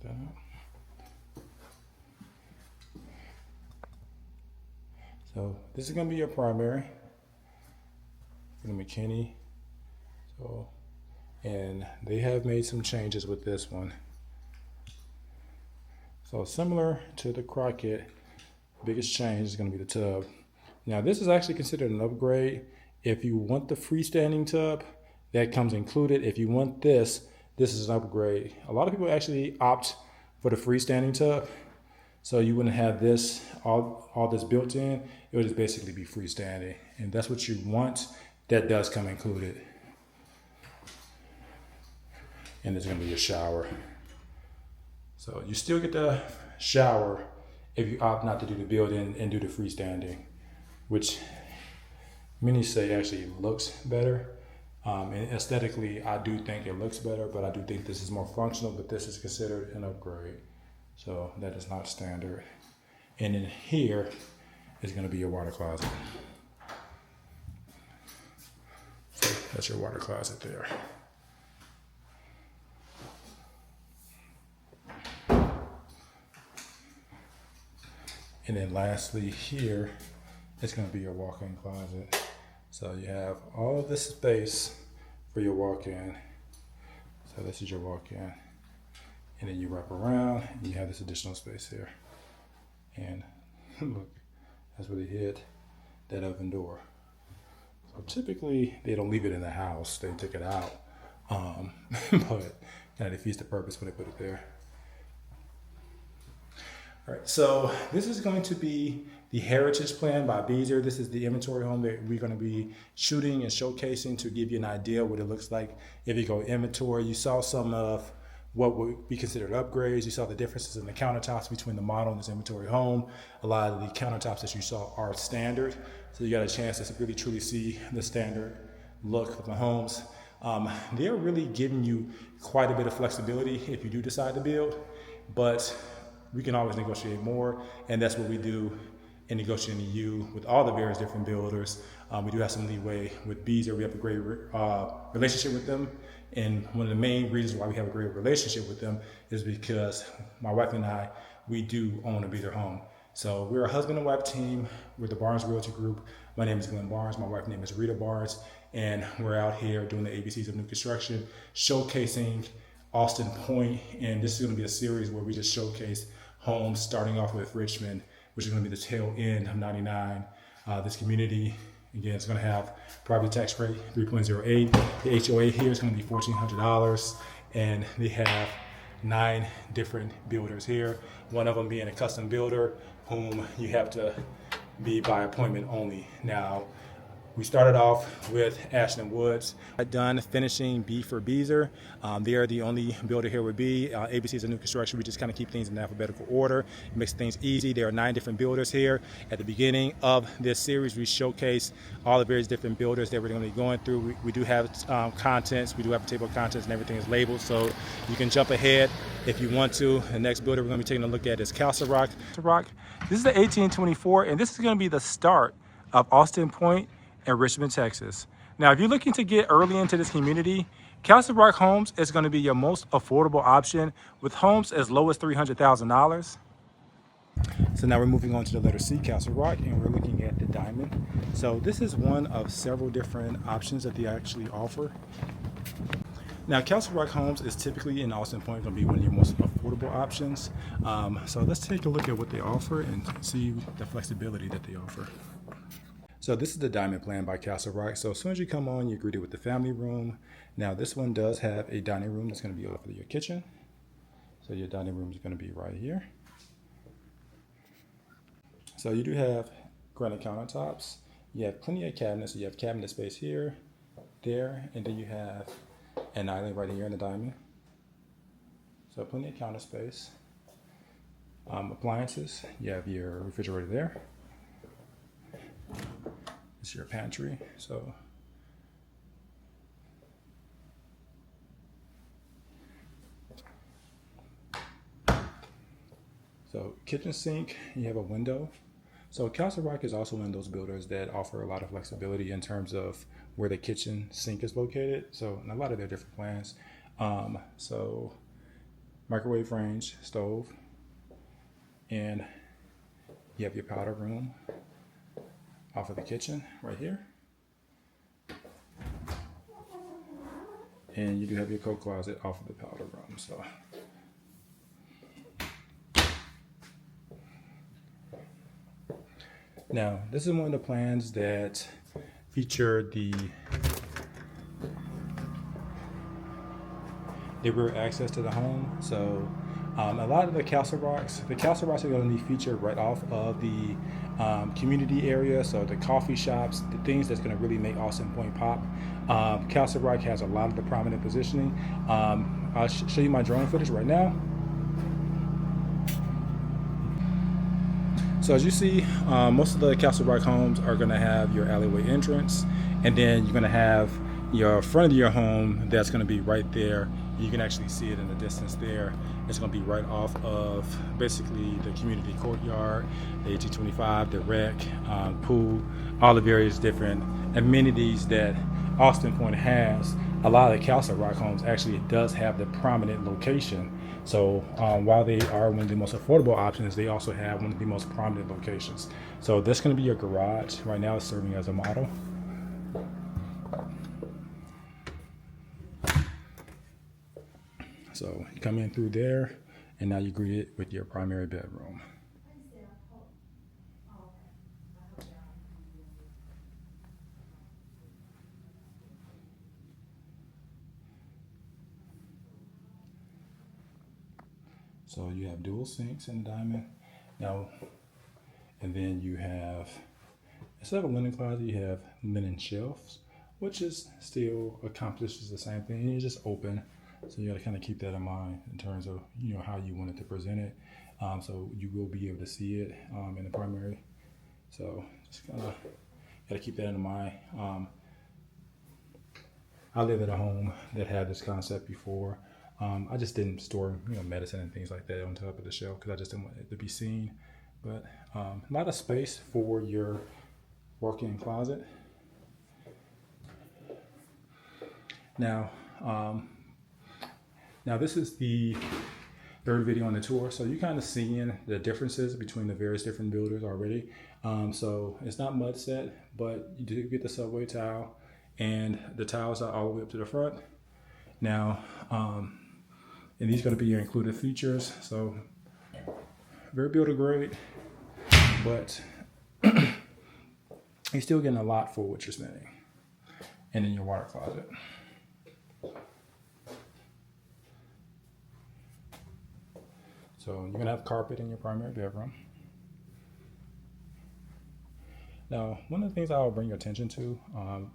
that out. So this is gonna be your primary for the McKinney. So, and they have made some changes with this one. So similar to the Crockett, biggest change is gonna be the tub. Now this is actually considered an upgrade. If you want the freestanding tub, that comes included. If you want this is an upgrade. A lot of people actually opt for the freestanding tub. So you wouldn't have this, all this built in. It would just basically be freestanding. And that's what you want. That does come included. And there's gonna be a shower. So you still get the shower if you opt not to do the built-in and do the freestanding, which many say actually looks better. And aesthetically, I do think it looks better, but I do think this is more functional, but this is considered an upgrade. So that is not standard. And then here is gonna be your water closet. So that's your water closet there. And then lastly here, it's gonna be your walk-in closet. So you have all of this space for your walk-in. So this is your walk-in. And then you wrap around and you have this additional space here. And look, that's where they hid that oven door. So typically they don't leave it in the house, they take it out. But kind of defeats the purpose when they put it there. All right, so this is going to be the Heritage Plan by Beazer. This is the inventory home that we're going to be shooting and showcasing to give you an idea what it looks like if you go inventory. You saw some of what would be considered upgrades. You saw the differences in the countertops between the model and this inventory home. A lot of the countertops that you saw are standard, so you got a chance to really truly see the standard look of the homes. They're really giving you quite a bit of flexibility if you do decide to build, but we can always negotiate more, and that's what we do in negotiating you with all the various different builders. We do have some leeway with Beazer. We have a great relationship with them, and one of the main reasons why we have a great relationship with them is because my wife and I, we do own a Beazer home. So we're a husband and wife team. We're the Barnes Realty Group. My name is Glenn Barnes. My wife's name is Rita Barnes, and we're out here doing the ABCs of new construction, showcasing Austin Point, and this is going to be a series where we just showcase homes, starting off with Richmond, which is going to be the tail end of 99. This community, again, is going to have property tax rate 3.08. The HOA here is going to be $1,400, and they have 9 different builders here. One of them being a custom builder, whom you have to be by appointment only. Now, we started off with Ashton Woods. Done finishing B for Beazer. They are the only builder here with B. ABC is a new construction. We just kind of keep things in alphabetical order. It makes things easy. There are 9 different builders here. At the beginning of this series, we showcase all the various different builders that we're going to be going through. We do have contents. We do have a table of contents, and everything is labeled, so you can jump ahead if you want to. The next builder we're going to be taking a look at is Castle Rock. This is the 1824, and this is going to be the start of Austin Point in Richmond, Texas. Now, if you're looking to get early into this community, Castle Rock Homes is going to be your most affordable option with homes as low as $300,000. So now we're moving on to the letter C, Castle Rock, and we're looking at the Diamond. So this is one of several different options that they actually offer. Now, Castle Rock Homes is typically in Austin Point going to be one of your most affordable options. So let's take a look at what they offer and see the flexibility that they offer. So this is the Diamond Plan by Castle Rock. So as soon as you come on, you're greeted with the family room. Now this one does have a dining room that's going to be over your kitchen. So your dining room is going to be right here. So you do have granite countertops. You have plenty of cabinets. So you have cabinet space here, there, and then you have an island right here in the diamond. So plenty of counter space. Appliances. You have your refrigerator there. It's your pantry. So kitchen sink, you have a window. So Castle Rock is also one of those builders that offer a lot of flexibility in terms of where the kitchen sink is located. So in a lot of their different plans. So microwave range, stove, and you have your powder room. off of the kitchen right here. And you do have your coat closet off of the powder room. So now this is one of the plans that feature the rear access to the home. So a lot of the castle rocks are going to be featured right off of the community area. So the coffee shops, the things that's going to really make Austin Point pop. Castle Rock has a lot of the prominent positioning. I'll show you my drone footage right now. So as you see, most of the Castle Rock homes are going to have your alleyway entrance, and then you're going to have your front of your home that's going to be right there. You can actually see it in the distance there. It's going to be right off of basically the community courtyard, the AT25, the rec, pool, all the various different amenities that Austin Point has. A lot of the Castle Rock homes actually does have the prominent location. So while they are one of the most affordable options, they also have one of the most prominent locations. So this is going to be your garage. Right now it's serving as a model. So you come in through there, and now you greet it with your primary bedroom. So you have dual sinks in the diamond now, and then you have, instead of a linen closet, you have linen shelves, which is still accomplishes the same thing. You just open. So you got to kind of keep that in mind in terms of, you know, how you want it to present it. So you will be able to see it in the primary. So just kind of got to keep that in mind. I lived at a home that had this concept before. I just didn't store, you know, medicine and things like that on top of the shelf because I just didn't want it to be seen. But a lot of space for your walk-in closet. Now this is the third video on the tour, so you're kind of seeing the differences between the various different builders already. So it's not mud set, but you do get the subway tile, and the tiles are all the way up to the front. Now, and these are going to be your included features. So very builder grade, but you're still getting a lot for what you're spending. And then your water closet. So you're gonna have carpet in your primary bedroom. Now, one of the things I'll bring your attention to,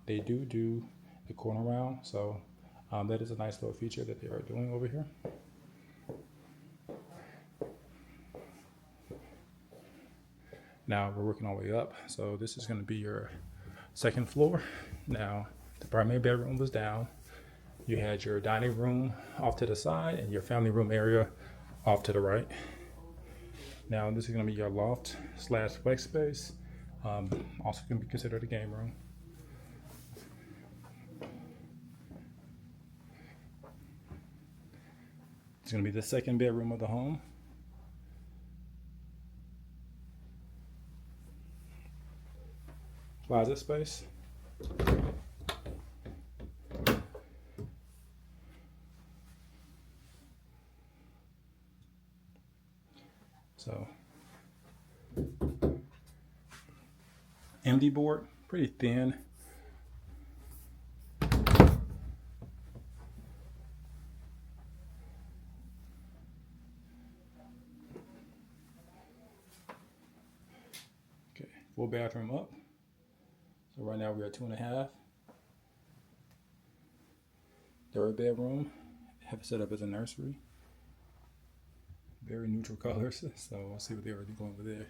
they do the corner round. So that is a nice little feature that they are doing over here. Now we're working our way up. So this is gonna be your second floor. Now the primary bedroom was down. You had your dining room off to the side and your family room area off to the right. Now this is going to be your loft slash flex space. Also can be considered a game room. It's going to be the second bedroom of the home. Closet space. So, MD board, pretty thin. Okay, full bathroom up. So right now we're at 2.5. Third bedroom, have it set up as a nursery. Very neutral colors, so I'll see what they're already going with there,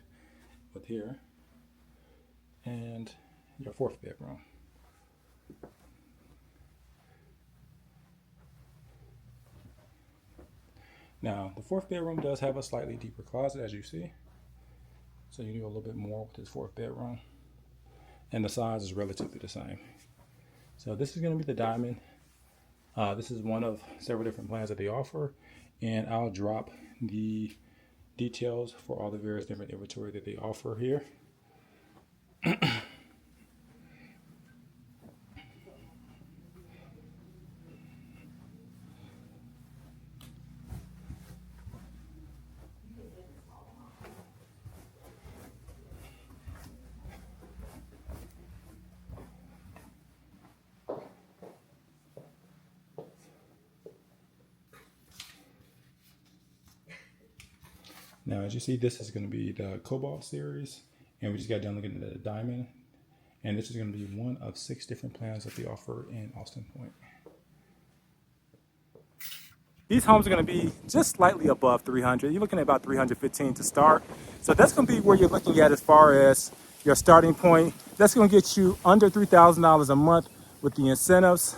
with here. And your fourth bedroom. Now, the fourth bedroom does have a slightly deeper closet, as you see. So you do a little bit more with this fourth bedroom. And the size is relatively the same. So this is going to be the diamond. This is one of several different plans that they offer. And I'll drop the details for all the various different inventory that they offer here. Now, as you see, this is going to be the Cobalt series, and we just got done looking at the Diamond, and this is going to be one of 6 different plans that they offer in Austin Point. These homes are going to be just slightly above 300. You're looking at about 315 to start. So that's going to be where you're looking at as far as your starting point. That's going to get you under $3,000 a month with the incentives.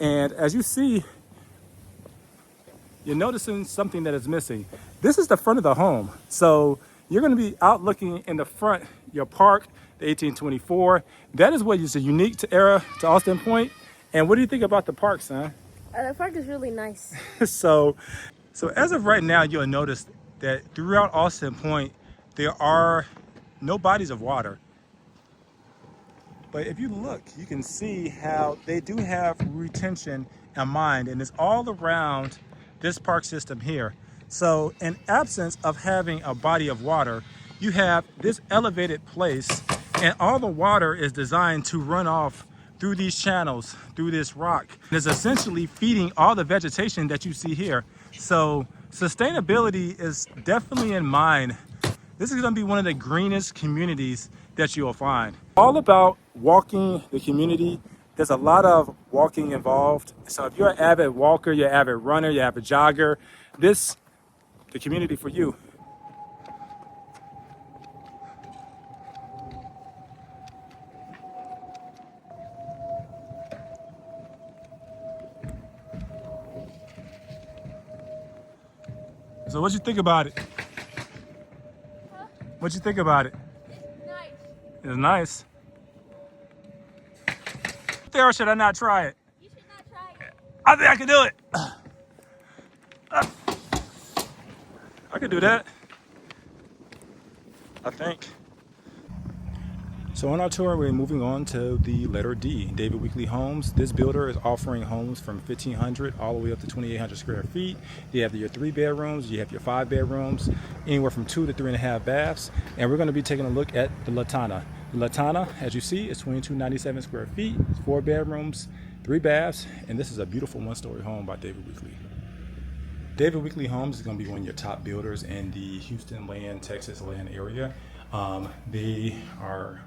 And as you see, you're noticing something that is missing. This is the front of the home. So you're going to be out looking in the front, your park, the 1824. That is what is unique to Austin Point. And what do you think about the park, son? The park is really nice. So as of right now, you'll notice that throughout Austin Point, there are no bodies of water. But if you look, you can see how they do have retention in mind, and it's all around this park system here. So in absence of having a body of water, you have this elevated place, and all the water is designed to run off through these channels, through this rock. And it's essentially feeding all the vegetation that you see here. So sustainability is definitely in mind. This is gonna be one of the greenest communities that you'll find. All about walking the community. There's a lot of walking involved. So if you're an avid walker, you're an avid runner, you're an avid jogger, this, the community for you. So what'd you think about it? Huh? What'd you think about it? Nice. It's nice. Or should I not try it? You should not try it. I think I can do it. I can do that. I think. So on our tour, we're moving on to the letter D, David Weekley Homes. This builder is offering homes from 1,500 all the way up to 2,800 square feet. You have your 3 bedrooms, you have your 5 bedrooms, anywhere from 2 to 3.5 baths. And we're going to be taking a look at the Latana. The Latana, as you see, is 2,297 square feet, 4 bedrooms, 3 baths, and this is a beautiful 1-story home by David Weekley. David Weekley Homes is going to be one of your top builders in the Houston land, Texas land area. They are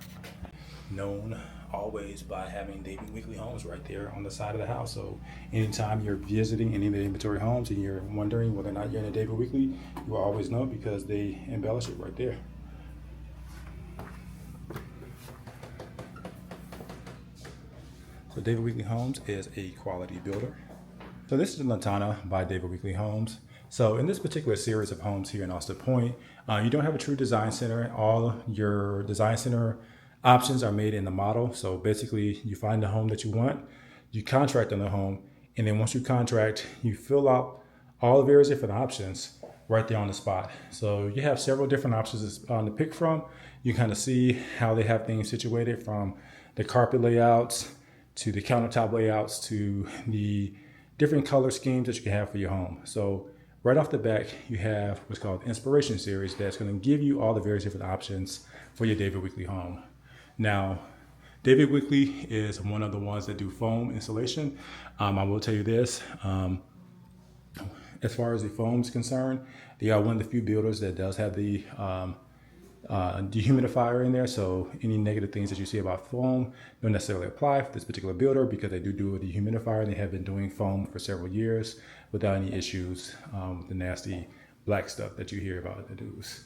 known always by having David Weekley Homes right there on the side of the house. So anytime you're visiting any of the inventory homes and you're wondering whether or not you're in a David Weekley, you will always know because they embellish it right there. So David Weekley Homes is a quality builder. So this is the Latana by David Weekley Homes. So in this particular series of homes here in Austin Point, you don't have a true design center. All your design center options are made in the model. So basically you find the home that you want, you contract on the home, and then once you contract, you fill out all the various different options right there on the spot. So you have several different options to pick from. You kind of see how they have things situated, from the carpet layouts to the countertop layouts to the different color schemes that you can have for your home. So right off the back, you have what's called the Inspiration Series that's going to give you all the various different options for your David Weekley home. Now, David Weekley is one of the ones that do foam insulation. I will tell you this, as far as the foam is concerned, they are one of the few builders that does have the dehumidifier in there, so any negative things that you see about foam don't necessarily apply for this particular builder because they do a dehumidifier. They have been doing foam for several years without any issues with the nasty black stuff that you hear about the news.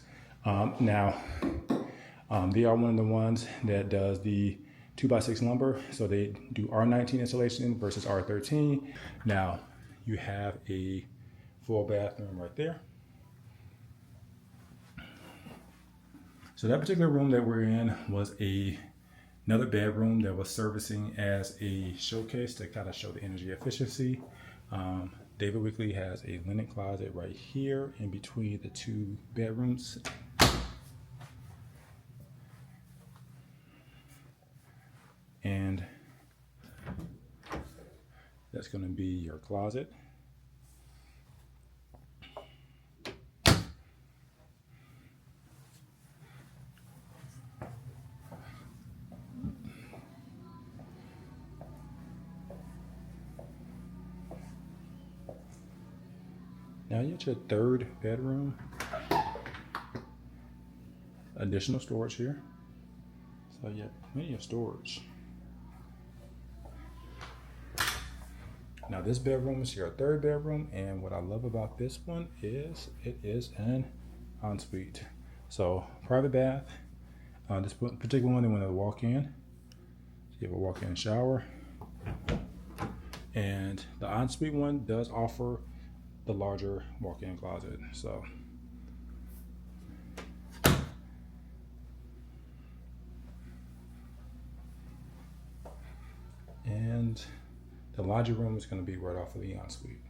They are one of the ones that does the 2x6 lumber, so they do R19 insulation versus R13. Now you have a full bathroom right there. So that particular room that we're in was another bedroom that was servicing as a showcase to kind of show the energy efficiency. David Weekley has a linen closet right here in between the 2 bedrooms. And that's going to be your closet. Now you're at your 3rd bedroom. additional storage here. So yeah, plenty of storage. Now this bedroom is your third bedroom, and what I love about this one is it is an ensuite. So private bath. This particular one, they want to walk in. So you have a walk-in shower. And the ensuite one does offer the larger walk-in closet. So and the laundry room is going to be right off of the ensuite.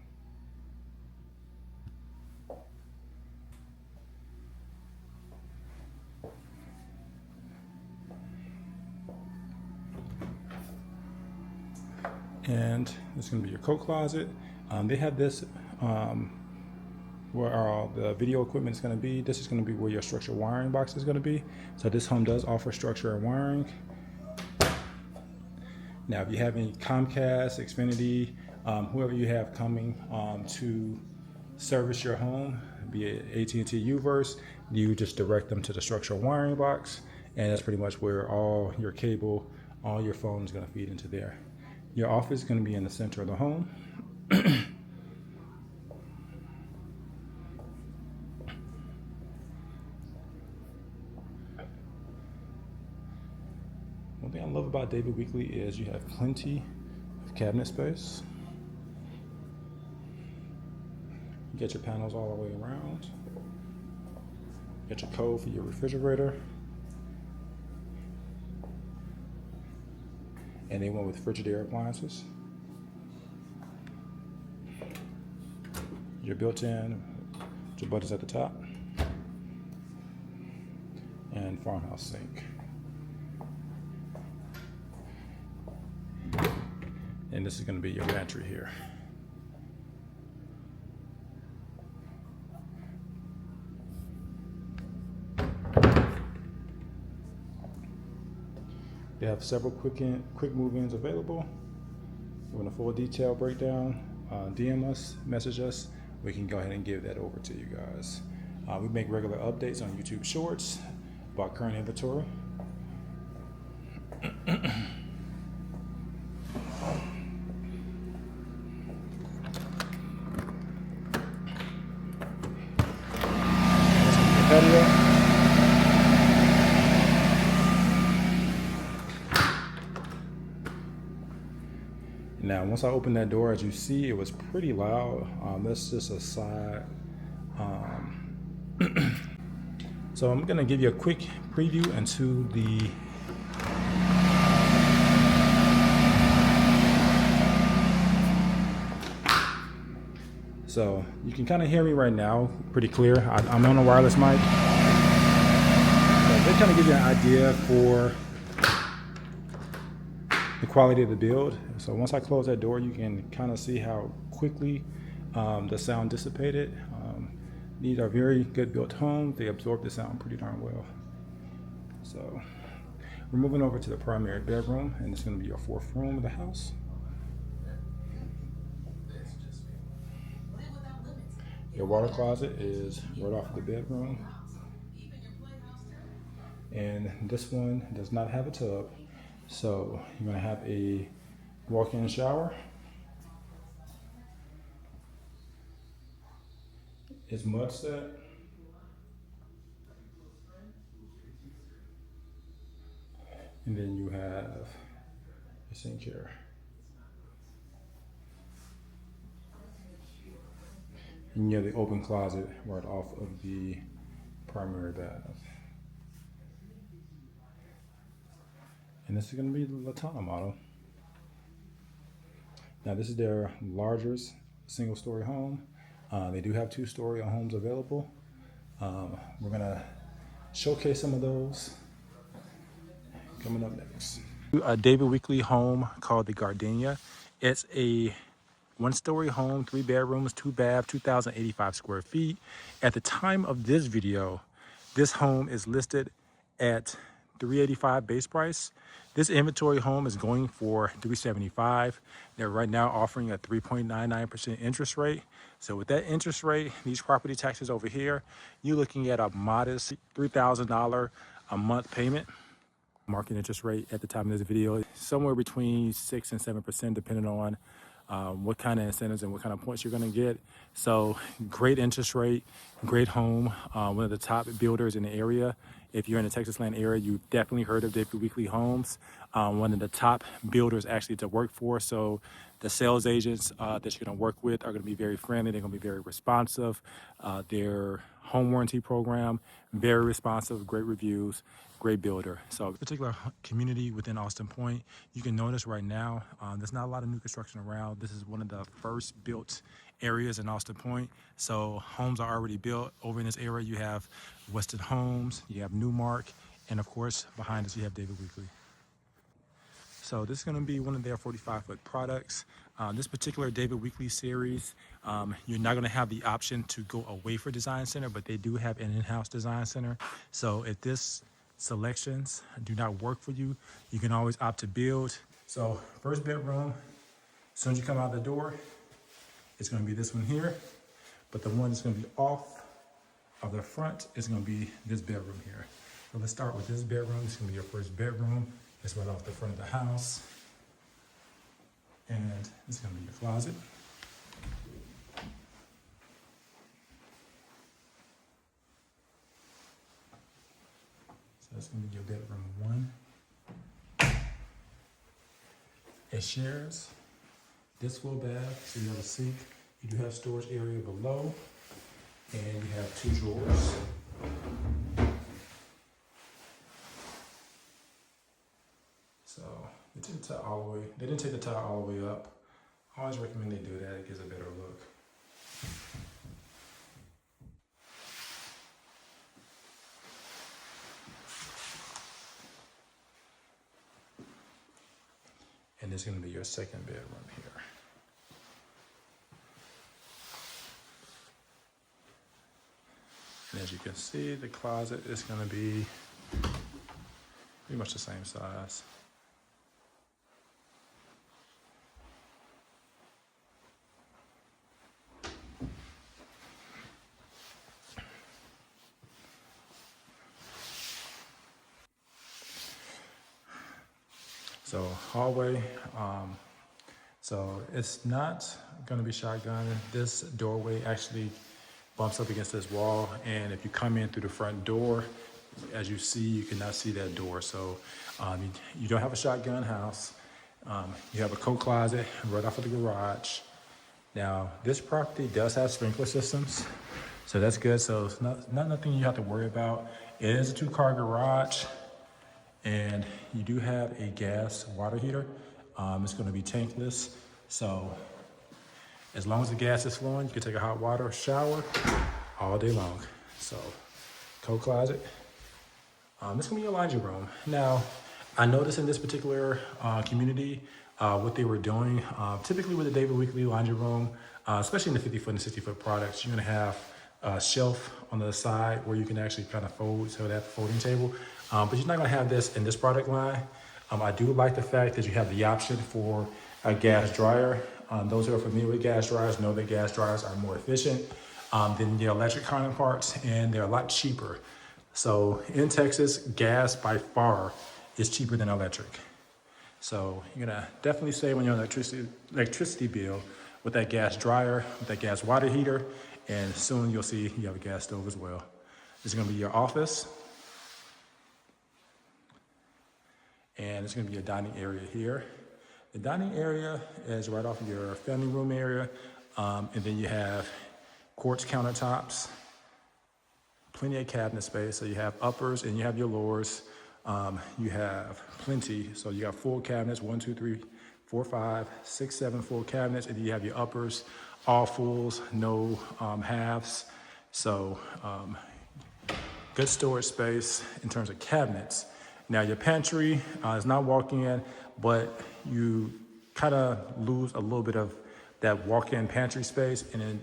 And this is going to be your coat closet. They have this where all the video equipment is going to be. This is going to be where your structured wiring box is going to be. So this home does offer structured wiring. Now, if you have any Comcast, Xfinity, whoever you have coming to service your home, be it AT&T Uverse, you just direct them to the structural wiring box, and that's pretty much where all your cable, all your phone is going to feed into there. Your office is going to be in the center of the home. One thing I love about David Weekley is you have plenty of cabinet space. You get your panels all the way around. Get your code for your refrigerator. And they went with Frigidaire appliances. Your built-in, your buttons at the top, and farmhouse sink. And this is going to be your pantry here. They have several quick move-ins available. If you want a full detail breakdown, DM us, message us. We can go ahead and give that over to you guys. We make regular updates on YouTube Shorts about current inventory. Patio. Now, once I opened that door, as you see, it was pretty loud. That's just a side. So I'm gonna give you a quick preview into the So you can kind of hear me right now, pretty clear. I'm on a wireless mic. So they kind of give you an idea for the quality of the build. So once I close that door, you can kind of see how quickly the sound dissipated. These are very good built homes. They absorb the sound pretty darn well. So we're moving over to the primary bedroom, and it's going to be your fourth room of the house. Your water closet is right off the bedroom. And this one does not have a tub. So you're going to have a walk-in shower. It's mud set. And then you have a sink here. And you have the open closet right off of the primary bath. And this is going to be the Latana model. Now this is their largest single-story home. They do have two-story homes available. We're going to showcase some of those coming up next. A David Weekley home called the Gardenia. It's a one-story home, 3 bedrooms, 2 baths, 2,085 square feet. At the time of this video, this home is listed at $385 base price. This inventory home is going for $375. They're right now offering a 3.99% interest rate. So with that interest rate, these property taxes over here, you're looking at a modest $3,000 a month payment. Market interest rate at the time of this video, somewhere between 6 and 7%, depending on what kind of incentives and what kind of points you're going to get. So great interest rate, great home, one of the top builders in the area. If you're in the Texas land area, you've definitely heard of Weekley Homes, one of the top builders actually to work for. So the sales agents that you're going to work with are going to be very friendly. They're going to be very responsive. Their home warranty program, very responsive, great reviews, great builder. So particular community within Austin Point, you can notice right now, there's not a lot of new construction around. This is one of the first built areas in Austin Point. So homes are already built over in this area. You have Weston Homes, you have Newmark, and of course, behind us, you have David Weekley. So this is going to be one of their 45-foot products. This particular David Weekley series, you're not going to have the option to go away for design center, but they do have an in-house design center. So if this selections do not work for you, you can always opt to build. So first bedroom, as soon as you come out the door, it's going to be this one here, but the one that's going to be off of the front is going to be this bedroom here. So let's start with this bedroom. It's going to be your first bedroom. It's right off the front of the house, and this is going to be your closet. So that's going to be your bedroom one. It shares this full bath, so you have a sink. You do have storage area below, and you have 2 drawers. So they didn't take the tile all the way up. I always recommend they do that. It gives a better look. And this is going to be your second bedroom here. And as you can see, the closet is going to be pretty much the same size. So hallway, so it's not going to be shotgun. This doorway actually bumps up against this wall, and if you come in through the front door, as you see, you cannot see that door. So you don't have a shotgun house. You have a coat closet right off of the garage. Now this property does have sprinkler systems, so that's good. So it's not nothing you have to worry about. It is a 2-car garage. And you do have a gas water heater. It's going to be tankless. So as long as the gas is flowing, you can take a hot water shower all day long. So coat closet. This is going to be your laundry room. Now, I noticed in this particular community, what they were doing, typically with the David Weekley laundry room, especially in the 50-foot and 60-foot products, you're going to have a shelf on the side where you can actually kind of fold, so that folding table. But you're not going to have this in this product line. I do like the fact that you have the option for a gas dryer. Those who are familiar with gas dryers know that gas dryers are more efficient than the electric counterparts, and they're a lot cheaper. So in Texas, gas by far is cheaper than electric. So you're going to definitely save on your electricity bill with that gas dryer, with that gas water heater, and soon you'll see you have a gas stove as well. This is going to be your office. And it's going to be a dining area here. The dining area is right off of your family room area. And then you have quartz countertops, plenty of cabinet space. So you have uppers and you have your lowers. You have plenty. So you got full cabinets, 1, 2, 3, 4, 5, 6, 7 full cabinets. And then you have your uppers, all fulls, no halves. So good storage space in terms of cabinets. Now your pantry is not walk-in, but you kind of lose a little bit of that walk-in pantry space, and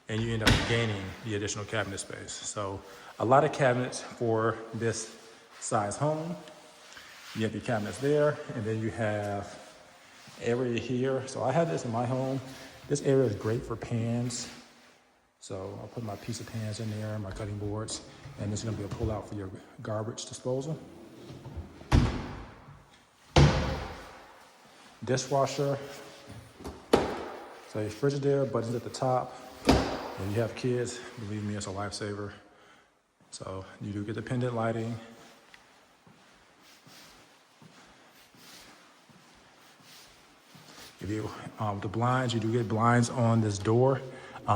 you end up gaining the additional cabinet space. So a lot of cabinets for this size home. You have your cabinets there, and then you have area here. So I have this in my home. This area is great for pans. So I'll put my piece of pans in there, my cutting boards, and this is gonna be a pull out for your garbage disposal. Dishwasher. So your Frigidaire, buttons at the top. When you have kids, believe me, it's a lifesaver. So you do get the pendant lighting. If you, the blinds, you do get blinds on this door.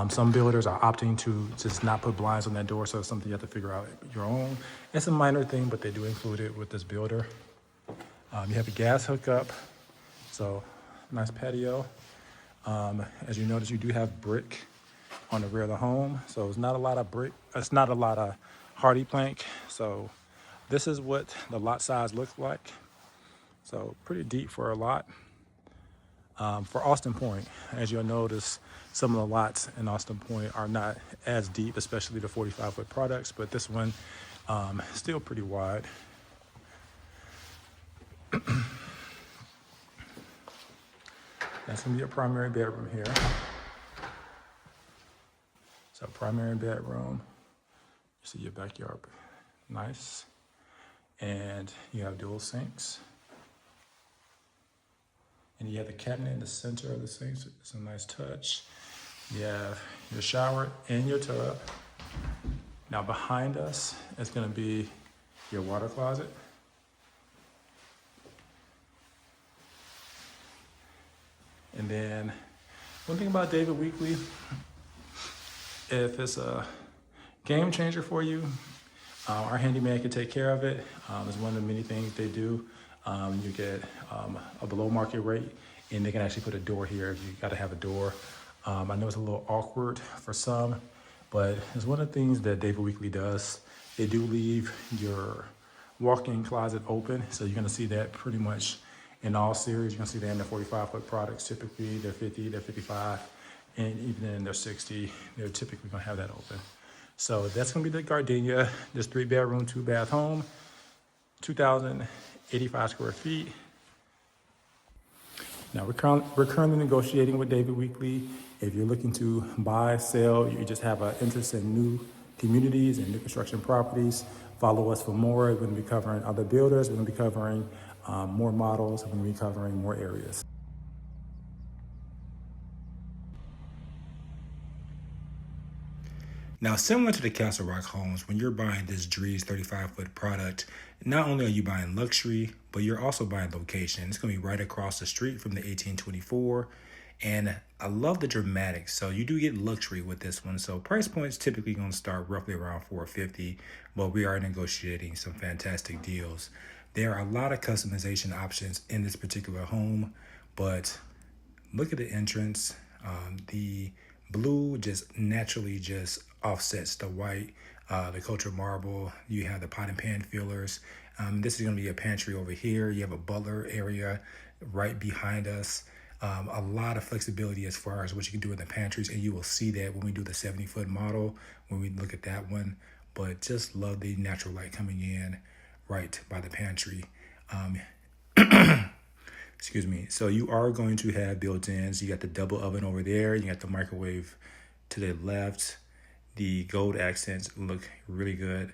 Some builders are opting to just not put blinds on that door, so it's something you have to figure out your own. It's a minor thing, but they do include it with this builder. You have a gas hookup, so nice patio. As you notice, you do have brick on the rear of the home, so it's not a lot of brick. It's not a lot of hardy plank. So this is what the lot size looks like. So pretty deep for a lot. For Austin Point, as you'll notice, some of the lots in Austin Point are not as deep, especially the 45-foot products, but this one is still pretty wide. That's gonna be a primary bedroom here. So primary bedroom, you see your backyard, nice. And you have dual sinks. And you have the cabinet in the center of the sink, so it's a nice touch. You have your shower and your tub. Now behind us is gonna be your water closet. And then one thing about David Weekley, if it's a game changer for you, our handyman can take care of it. It's one of the many things they do. You get a below market rate, and they can actually put a door here if you gotta have a door. I know it's a little awkward for some, but it's one of the things that David Weekley does. They do leave your walk-in closet open, so you're gonna see that pretty much in all series. You're gonna see that in the 45-foot products. Typically, they're 50, they're 55, and even in their 60, they're typically gonna have that open. So that's gonna be the Gardenia, this 3-bedroom, 2-bath home, 2,085 square feet. Now we're currently negotiating with David Weekley. If you're looking to buy, sell, you just have an interest in new communities and new construction properties, follow us for more. We're gonna be covering other builders. We're gonna be covering more models. We're gonna be covering more areas. Now, similar to the Castle Rock homes, when you're buying this Drees 35-foot product, not only are you buying luxury, but you're also buying location. It's going to be right across the street from the 1824. And I love the dramatics. So you do get luxury with this one. So price points typically going to start roughly around $450, but we are negotiating some fantastic deals. There are a lot of customization options in this particular home, but look at the entrance. The blue just naturally just offsets the white, the cultured marble. You have the pot and pan fillers. This is going to be a pantry over here. You have a butler area right behind us. A lot of flexibility as far as what you can do in the pantries, and you will see that when we do the 70-foot model, when we look at that one. But just love the natural light coming in right by the pantry. Excuse me. So you are going to have built-ins. You got the double oven over there. You got the microwave to the left. The gold accents look really good.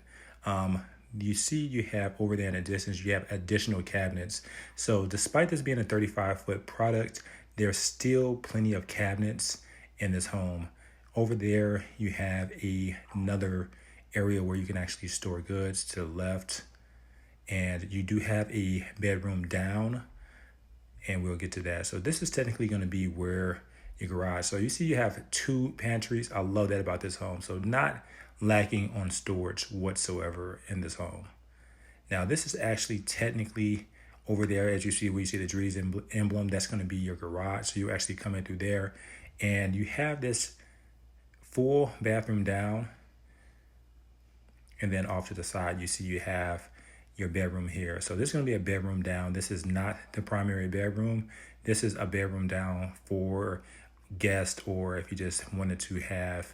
You see you have over there in the distance, you have additional cabinets. So despite this being a 35-foot product, there's still plenty of cabinets in this home. Over there, you have another area where you can actually store goods to the left. And you do have a bedroom down, and we'll get to that. So this is technically going to be where your garage. So you see you have 2 pantries. I love that about this home. So not lacking on storage whatsoever in this home. Now this is actually technically over there, as you see, where you see the Drees emblem, that's going to be your garage. So you actually come in through there, and you have this full bathroom down, and then off to the side you see you have your bedroom here. So this is going to be a bedroom down. This is not the primary bedroom. This is a bedroom down for guests, or if you just wanted to have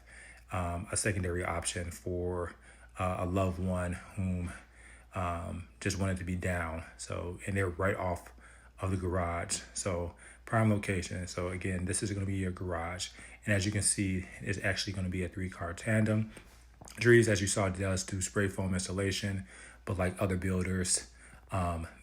a secondary option for a loved one whom just wanted to be down. So, and they're right off of the garage. So prime location. So again, this is going to be your garage. And as you can see, it's actually going to be a 3-car tandem. Drees, as you saw, does do spray foam installation, but like other builders,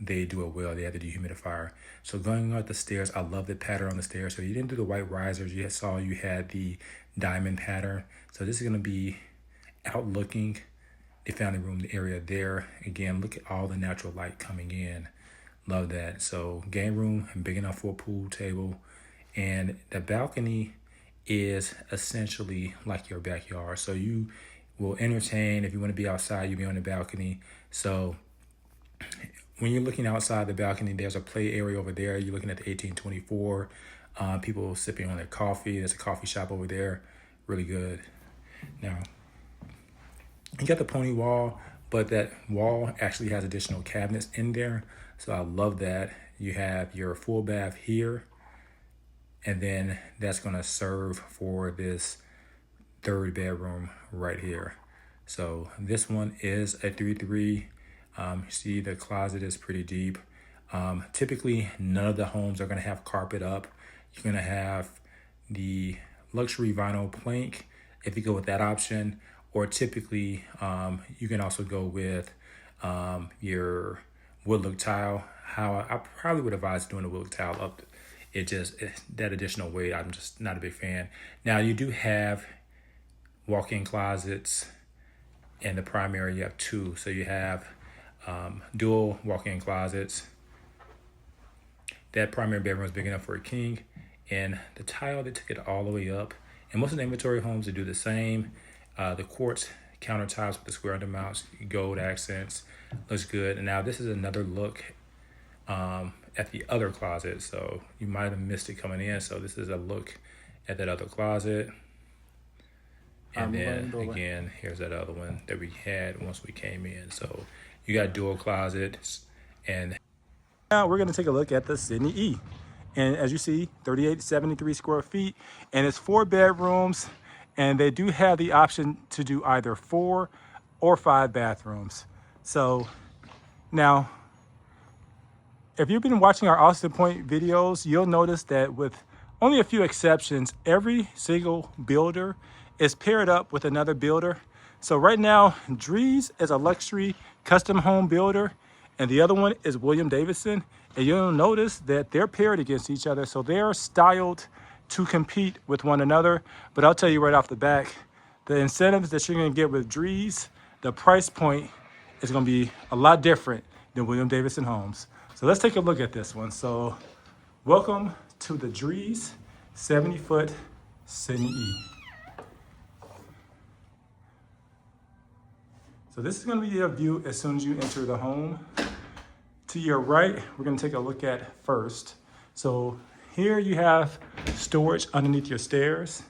they do it well. They have the dehumidifier. So going up the stairs, I love the pattern on the stairs. So you didn't do the white risers. You saw you had the diamond pattern. So this is going to be outlooking the family room area there. Again, look at all the natural light coming in. Love that. So game room, big enough for a pool table. And the balcony is essentially like your backyard. So you will entertain. If you want to be outside, you'll be on the balcony. So when you're looking outside the balcony, there's a play area over there. You're looking at the 1824. People sipping on their coffee. There's a coffee shop over there. Really good. Now, you got the pony wall, but that wall actually has additional cabinets in there. So I love that. You have your full bath here, and then that's going to serve for this 3rd bedroom right here. So this one is a 3-3. See, the closet is pretty deep. Typically, none of the homes are going to have carpet up. You're going to have the luxury vinyl plank if you go with that option, or typically you can also go with your wood look tile. How I probably would advise doing a wood look tile up. That additional weight, I'm just not a big fan. Now you do have walk-in closets. In the primary, you have 2. So you have dual walk-in closets. That primary bedroom is big enough for a king. And the tile, they took it all the way up. And most of the inventory homes, they do the same. The quartz countertops with the square undermounts, gold accents, looks good. And now this is another look at the other closet. So you might have missed it coming in. So this is a look at that other closet. And then again, here's that other one that we had once we came in. So you got dual closets. And now we're going to take a look at the Sydney E. And as you see, 3,873 square feet, and it's 4 bedrooms. And they do have the option to do either 4 or 5 bathrooms. So now, if you've been watching our Austin Point videos, you'll notice that with only a few exceptions, every single builder is paired up with another builder. So right now, Drees is a luxury custom home builder, and the other one is William Davidson. And you'll notice that they're paired against each other. So they're styled to compete with one another. But I'll tell you right off the back, the incentives that you're gonna get with Drees, the price point is gonna be a lot different than William Davidson Homes. So let's take a look at this one. So welcome to the Drees 70-foot Sydney E. So this is gonna be your view as soon as you enter the home. To your right, we're gonna take a look at first. So here you have storage underneath your stairs.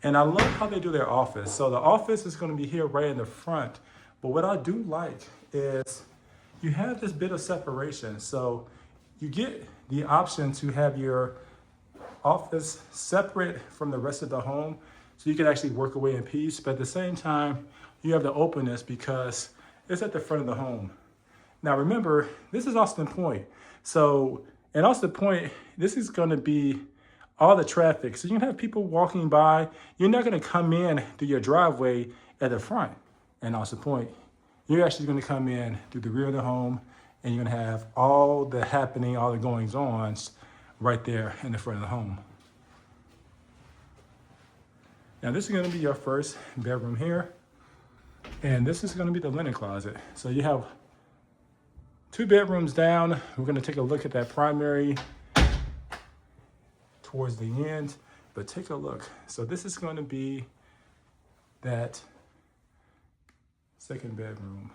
And I love how they do their office. So the office is gonna be here right in the front. But what I do like is you have this bit of separation. So you get the option to have your office separate from the rest of the home, so you can actually work away in peace. But at the same time, you have the openness because it's at the front of the home. Now remember, this is Austin Point. So in Austin Point, this is gonna be all the traffic. So you can have people walking by. You're not gonna come in through your driveway at the front in Austin Point. You're actually gonna come in through the rear of the home, and you're gonna have all the happening, all the goings-ons right there in the front of the home. Now this is gonna be your first bedroom here. And this is gonna be the linen closet. So you have 2 bedrooms down. We're gonna take a look at that primary towards the end, but take a look. So this is gonna be that 2nd bedroom.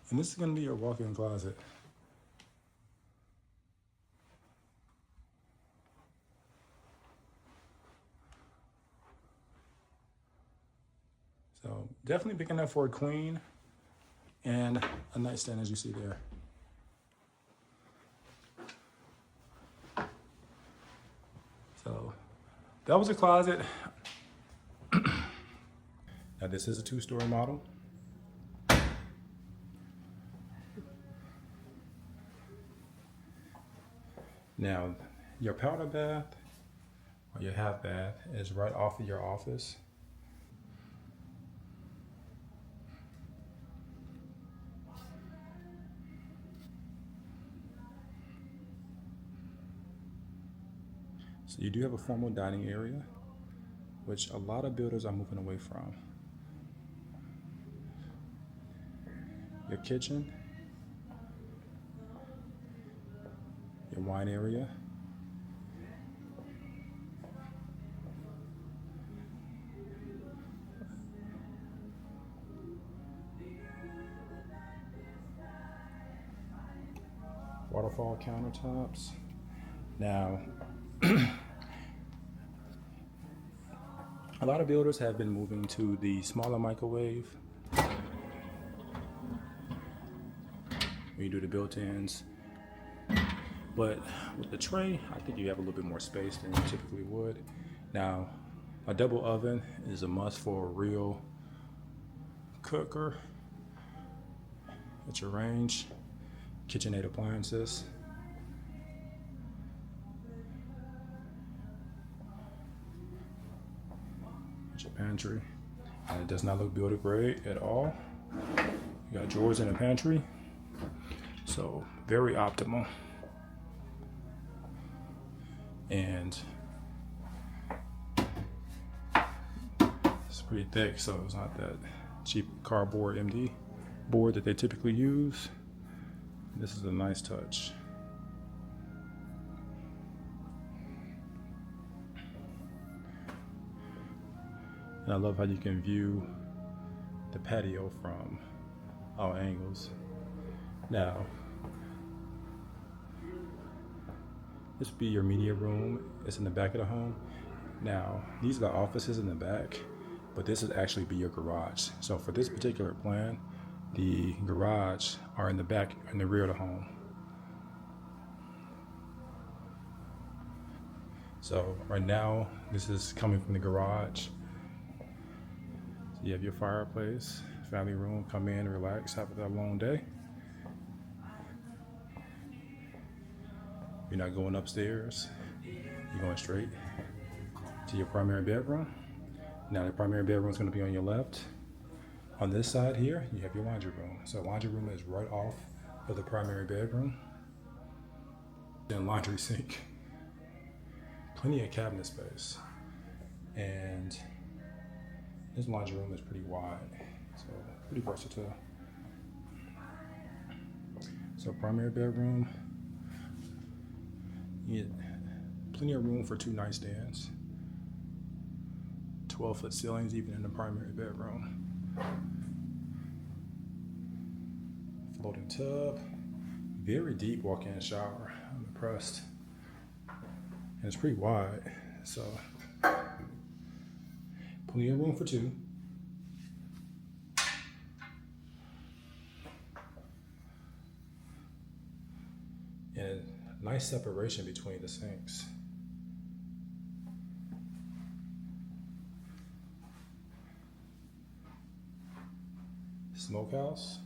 And this is gonna be your walk-in closet. So definitely big enough for a queen and a nightstand, as you see there. that was a closet. Now this is a 2-story model. Now your powder bath or your half bath is right off of your office. So you do have a formal dining area, which a lot of builders are moving away from. Your kitchen, your wine area, waterfall countertops. Now, a lot of builders have been moving to the smaller microwave. When you do the built-ins. But with the tray, I think you have a little bit more space than you typically would. Now, a double oven is a must for a real cooker at your range. KitchenAid appliances. At your pantry. And it does not look builder grade at all. You got drawers in the pantry. So very optimal. And it's pretty thick, so it's not that cheap cardboard MD board that they typically use. This is a nice touch. And I love how you can view the patio from all angles. Now, this would be your media room. It's in the back of the home. Now, these are the offices in the back, but this would actually be your garage. So for this particular plan, the garage are in the back, in the rear of the home. So right now, this is coming from the garage. So you have your fireplace, family room, come in, relax, have a long day. You're not going upstairs, you're going straight to your primary bedroom. Now the primary bedroom is going to be on your left. On this side here, you have your laundry room. So laundry room is right off of the primary bedroom. Then laundry sink. Plenty of cabinet space. And this laundry room is pretty wide, so pretty versatile. So primary bedroom. You get plenty of room for 2 nightstands. 12-foot ceilings even in the primary bedroom. Floating tub. Very deep walk-in shower. I'm impressed. And it's pretty wide, so plenty of room for 2. And nice separation between the sinks. Smokehouse.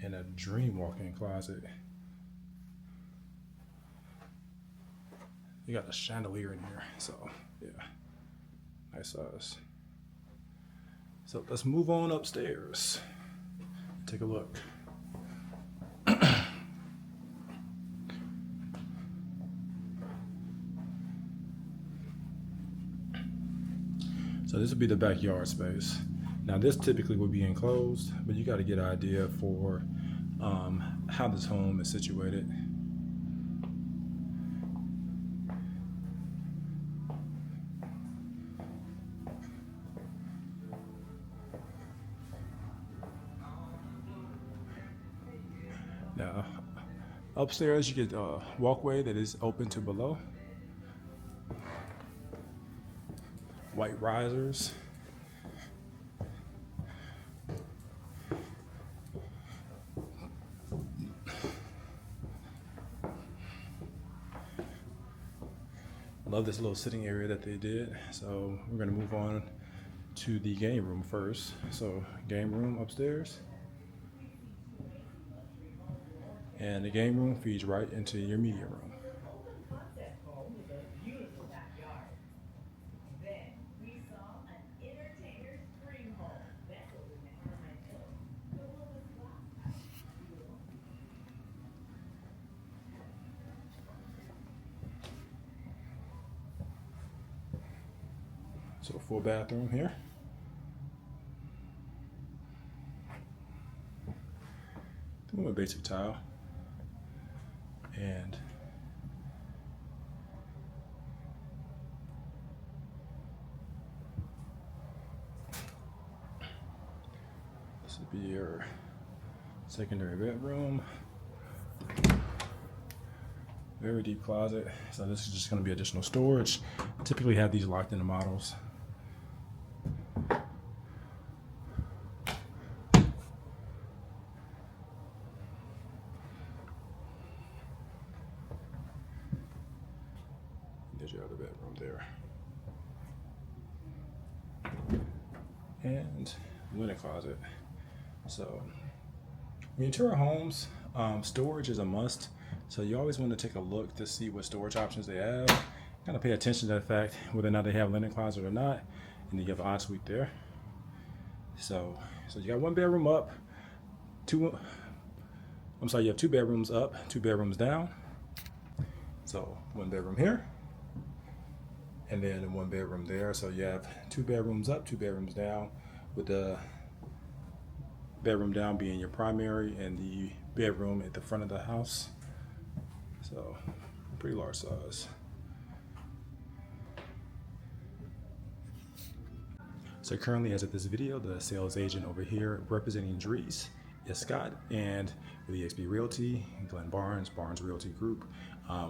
And a dream walk-in closet. You got a chandelier in here, so yeah, nice size. So let's move on upstairs. Take a look. So this would be the backyard space. Now this typically would be enclosed, but you got to get an idea for how this home is situated. Now, upstairs you get a walkway that is open to below. White risers. Love this little sitting area that they did. So we're gonna move on to the game room first. So game room upstairs. And the game room feeds right into your media room. So full bathroom here. Doing a basic tile. And this would be your secondary bedroom. Very deep closet. So this is just going to be additional storage. Typically have these locked in the models. There's your other bedroom there. And linen closet. So when you tour homes, storage is a must. So you always want to take a look to see what storage options they have. Kind of pay attention to the fact whether or not they have linen closet or not. And then you have an ensuite there. So you got one bedroom up, you have two bedrooms up, two bedrooms down. So one bedroom here, and then one bedroom there. So you have two bedrooms up, two bedrooms down, with the bedroom down being your primary and the bedroom at the front of the house. So pretty large size. So currently, as of this video, the sales agent over here representing Drees is Scott, and with eXp Realty, Glenn Barnes Realty Group.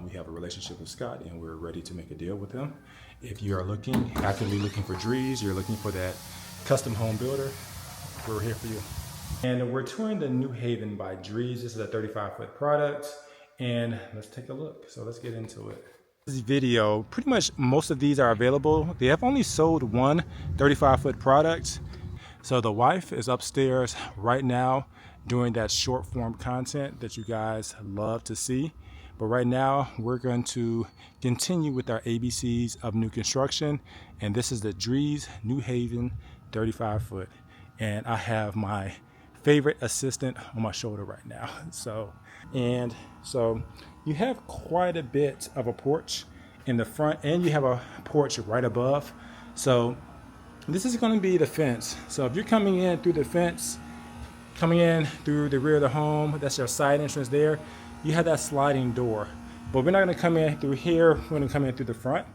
We have a relationship with Scott, and we're ready to make a deal with him. If you are actively looking for Drees, you're looking for that custom home builder, we're here for you. And we're touring the New Haven by Drees. This is a 35-foot product, and let's take a look. So let's get into it. This video, pretty much most of these are available. They have only sold one 35-foot product. So the wife is upstairs right now doing that short form content that you guys love to see. But right now we're going to continue with our ABCs of new construction. And this is the Drees New Haven 35-foot. And I have my favorite assistant on my shoulder right now. So you have quite a bit of a porch in the front, and you have a porch right above. So this is going to be the fence. So if you're coming in through the fence, coming in through the rear of the home, that's your side entrance there, you have that sliding door. But we're not going to come in through here, we're going to come in through the front.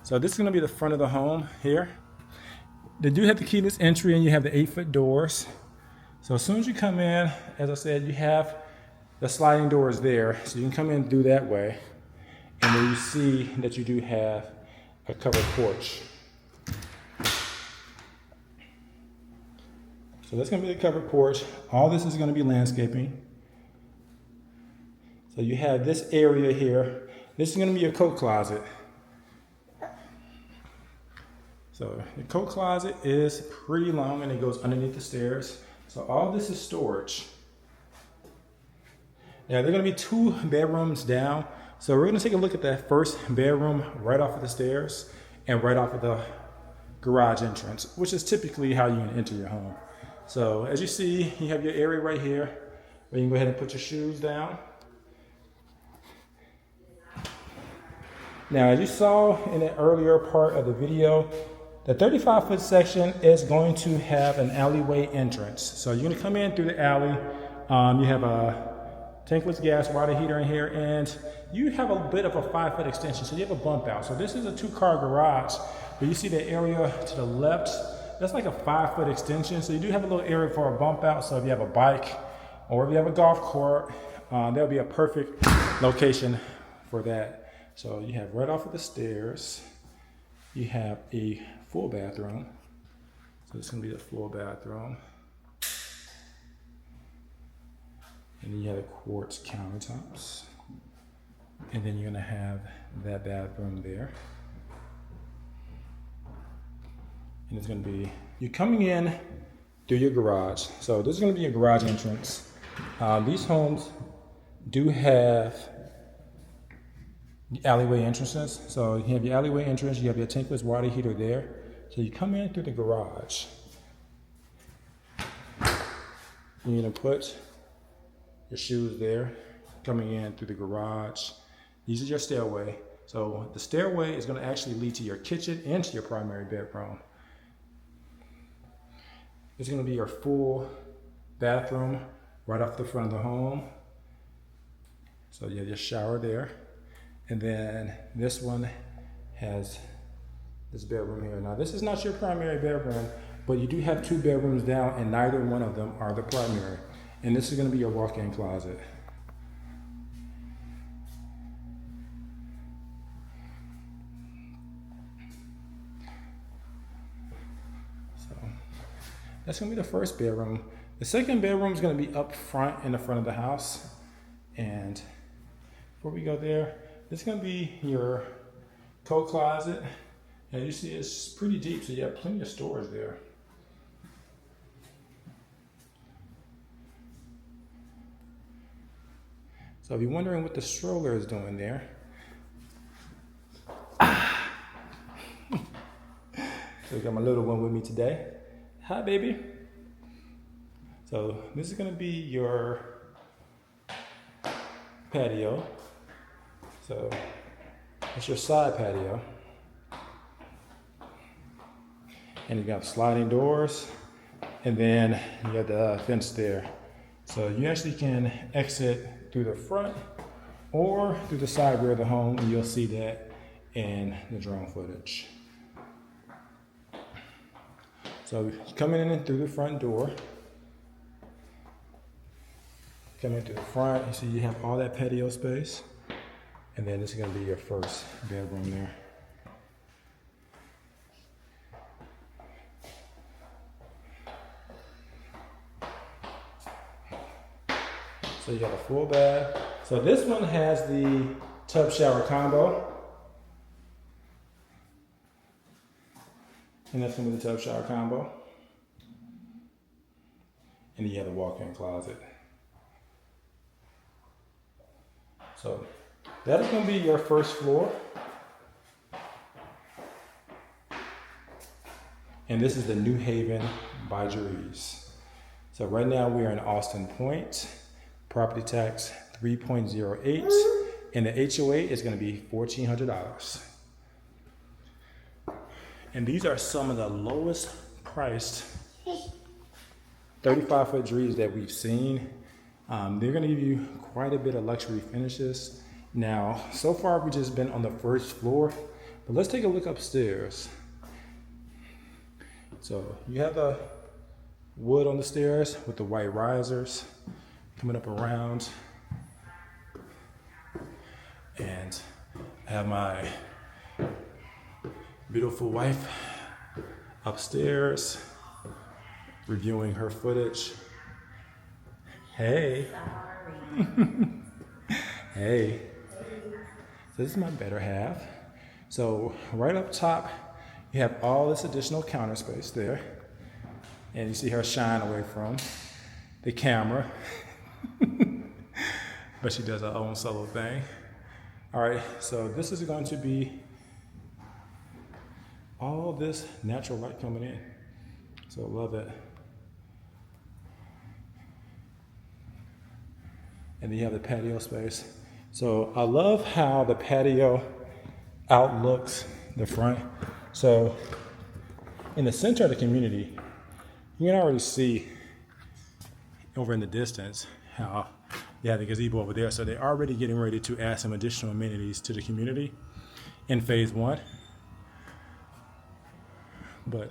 So this is going to be the front of the home here. They do have the keyless entry, and you have the 8-foot doors. So as soon as you come in, as I said, you have the sliding doors there. So you can come in through that way. And then you see that you do have a covered porch. So that's going to be the covered porch. All this is going to be landscaping. So you have this area here. This is going to be your coat closet. So the coat closet is pretty long, and it goes underneath the stairs. So all this is storage. Now there are going to be two bedrooms down. So we're going to take a look at that first bedroom right off of the stairs and right off of the garage entrance, which is typically how you enter your home. So as you see, you have your area right here where you can go ahead and put your shoes down. Now, as you saw in the earlier part of the video, the 35-foot section is going to have an alleyway entrance. So you're going to come in through the alley. You have a tankless gas water heater in here, and you have a bit of a 5-foot extension, so you have a bump out. So this is a 2-car garage, but you see the area to the left, that's like a 5-foot extension. So you do have a little area for a bump out. So if you have a bike or if you have a golf court, that'll be a perfect location for that. So you have right off of the stairs, you have a full bathroom. So it's gonna be the full bathroom. And then you have the quartz countertops. And then you're gonna have that bathroom there. And it's gonna be, you're coming in through your garage. So this is gonna be your garage entrance. These homes do have alleyway entrances. So you have your alleyway entrance, you have your tankless water heater there. So you come in through the garage. You're gonna put your shoes there, coming in through the garage. These are your stairway. So the stairway is gonna actually lead to your kitchen and to your primary bedroom. It's gonna be your full bathroom right off the front of the home. So you have your shower there. And then this one has this bedroom here. Now this is not your primary bedroom, but you do have 2 bedrooms down and neither one of them are the primary. And this is gonna be your walk-in closet. So that's gonna be the first bedroom. The second bedroom is gonna be up front in the front of the house. And before we go there, this is gonna be your coat closet. And you see it's pretty deep, so you have plenty of storage there. So if you're wondering what the stroller is doing there, so I got my little one with me today. Hi, baby. So this is gonna be your patio. So it's your side patio. And you got sliding doors, and then you have the fence there. So you actually can exit through the front or through the side rear of the home, and you'll see that in the drone footage. So coming in through the front door, coming through the front, you see you have all that patio space, and then this is gonna be your first bedroom there. So you got a full bath. So this one has the tub shower combo. And that's gonna be the tub shower combo. And then you have the walk-in closet. So that's gonna be your first floor. And this is the New Haven by Drees. So right now we are in Austin Point. Property tax 3.08, and the HOA is going to be $1,400. And these are some of the lowest priced 35-foot Drees that we've seen. They're going to give you quite a bit of luxury finishes. Now, so far we've just been on the first floor, but let's take a look upstairs. So you have the wood on the stairs with the white risers coming up around, and I have my beautiful wife upstairs reviewing her footage. Hey. Hey. So this is my better half. So right up top, you have all this additional counter space there, and you see her shine away from the camera. But she does her own solo thing. All right, so this is going to be all this natural light coming in. So I love it. And then you have the patio space. So I love how the patio outlooks the front. So in the center of the community, you can already see over in the distance how they have the gazebo over there. So they're already getting ready to add some additional amenities to the community in phase 1. But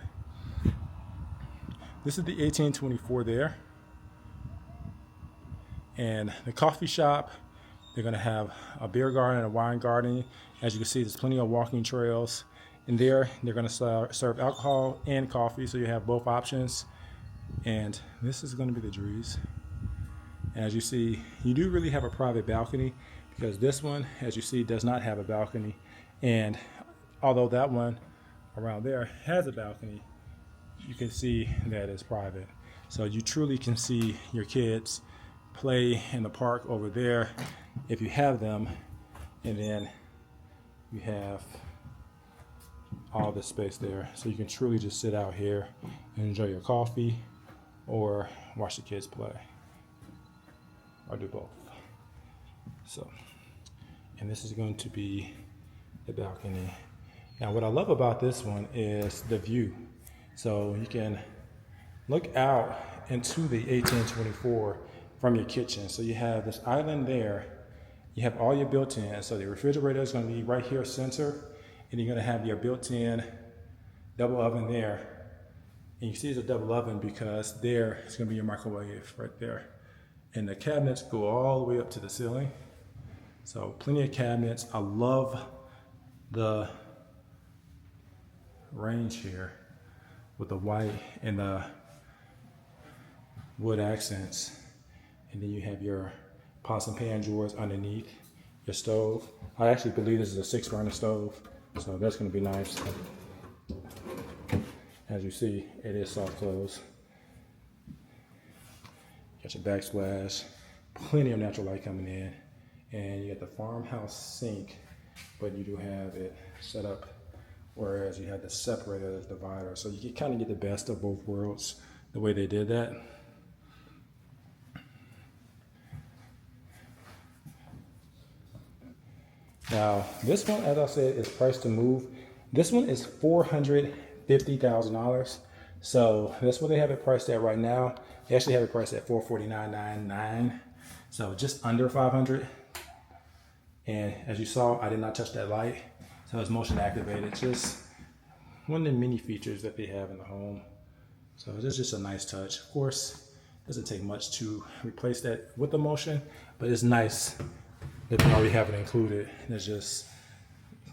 this is the 1824 there. And the coffee shop, they're gonna have a beer garden and a wine garden. As you can see, there's plenty of walking trails. In there, they're gonna serve alcohol and coffee, so you have both options. And this is gonna be the Drees. As you see, you do really have a private balcony, because this one, as you see, does not have a balcony. And although that one around there has a balcony, you can see that it's private. So you truly can see your kids play in the park over there if you have them, and then you have all this space there. So you can truly just sit out here and enjoy your coffee or watch the kids play, or do both. So, and this is going to be the balcony. Now what I love about this one is the view. So you can look out into the 1824 from your kitchen. So you have this island there, you have all your built-in. So the refrigerator is going to be right here center, and you're going to have your built-in double oven there. And you see it's a double oven because there is going to be your microwave right there. And the cabinets go all the way up to the ceiling. So plenty of cabinets. I love the range here with the white and the wood accents. And then you have your pots and pan drawers underneath your stove. I actually believe this is a 6-burner stove, so that's going to be nice. As you see, it is soft close. Got your backsplash, plenty of natural light coming in, and you got the farmhouse sink, but you do have it set up whereas you have the separator, the divider, so you can kind of get the best of both worlds the way they did that. Now this one, as I said, is priced to move. This one is $450,000. So that's what they have it priced at right now. They actually have it priced at $449,999. So just under 500. And as you saw, I did not touch that light. So it's motion activated. Just one of the many features that they have in the home. So it's just a nice touch. Of course, it doesn't take much to replace that with the motion, but it's nice that they already have it included. And it just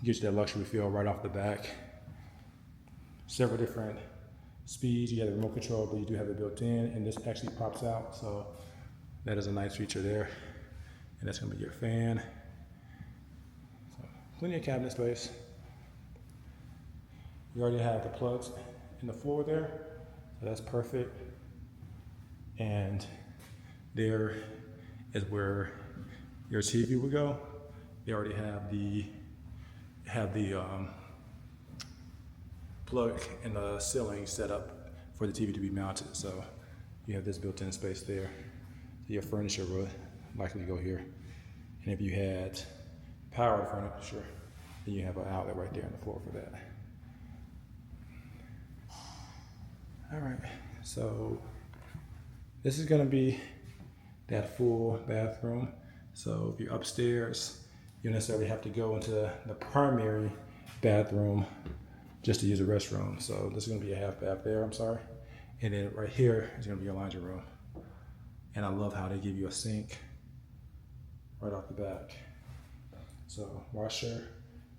gives you that luxury feel right off the back. Several different speeds. You have the remote control, but you do have it built in, and this actually pops out. So that is a nice feature there. And that's gonna be your fan. So plenty of cabinet space. You already have the plugs in the floor there, so that's perfect. And there is where your TV would go. They already have the plug in the ceiling set up for the TV to be mounted. So you have this built-in space there. Your furniture would likely go here. And if you had power furniture, then you have an outlet right there on the floor for that. All right, so this is gonna be that full bathroom. So if you're upstairs, you don't necessarily have to go into the primary bathroom just to use the restroom. So this is gonna be a half bath there, I'm sorry. And then right here is gonna be your laundry room. And I love how they give you a sink right off the back. So washer,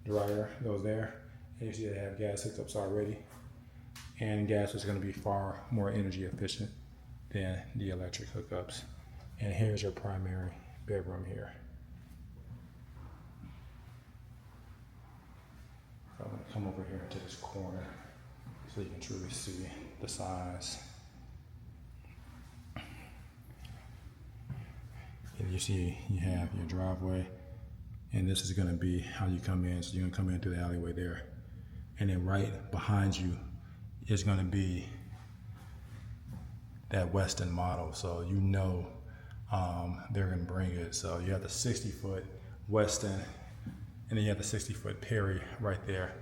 dryer goes there. And you see they have gas hookups already. And gas is gonna be far more energy efficient than the electric hookups. And here's your primary bedroom here. I'm gonna come over here to this corner so you can truly see the size. And you see you have your driveway, and this is gonna be how you come in. So you're gonna come in through the alleyway there. And then right behind you is gonna be that Weston model. So you know they're gonna bring it. So you have the 60-foot Weston, and then you have the 60-foot Perry right there.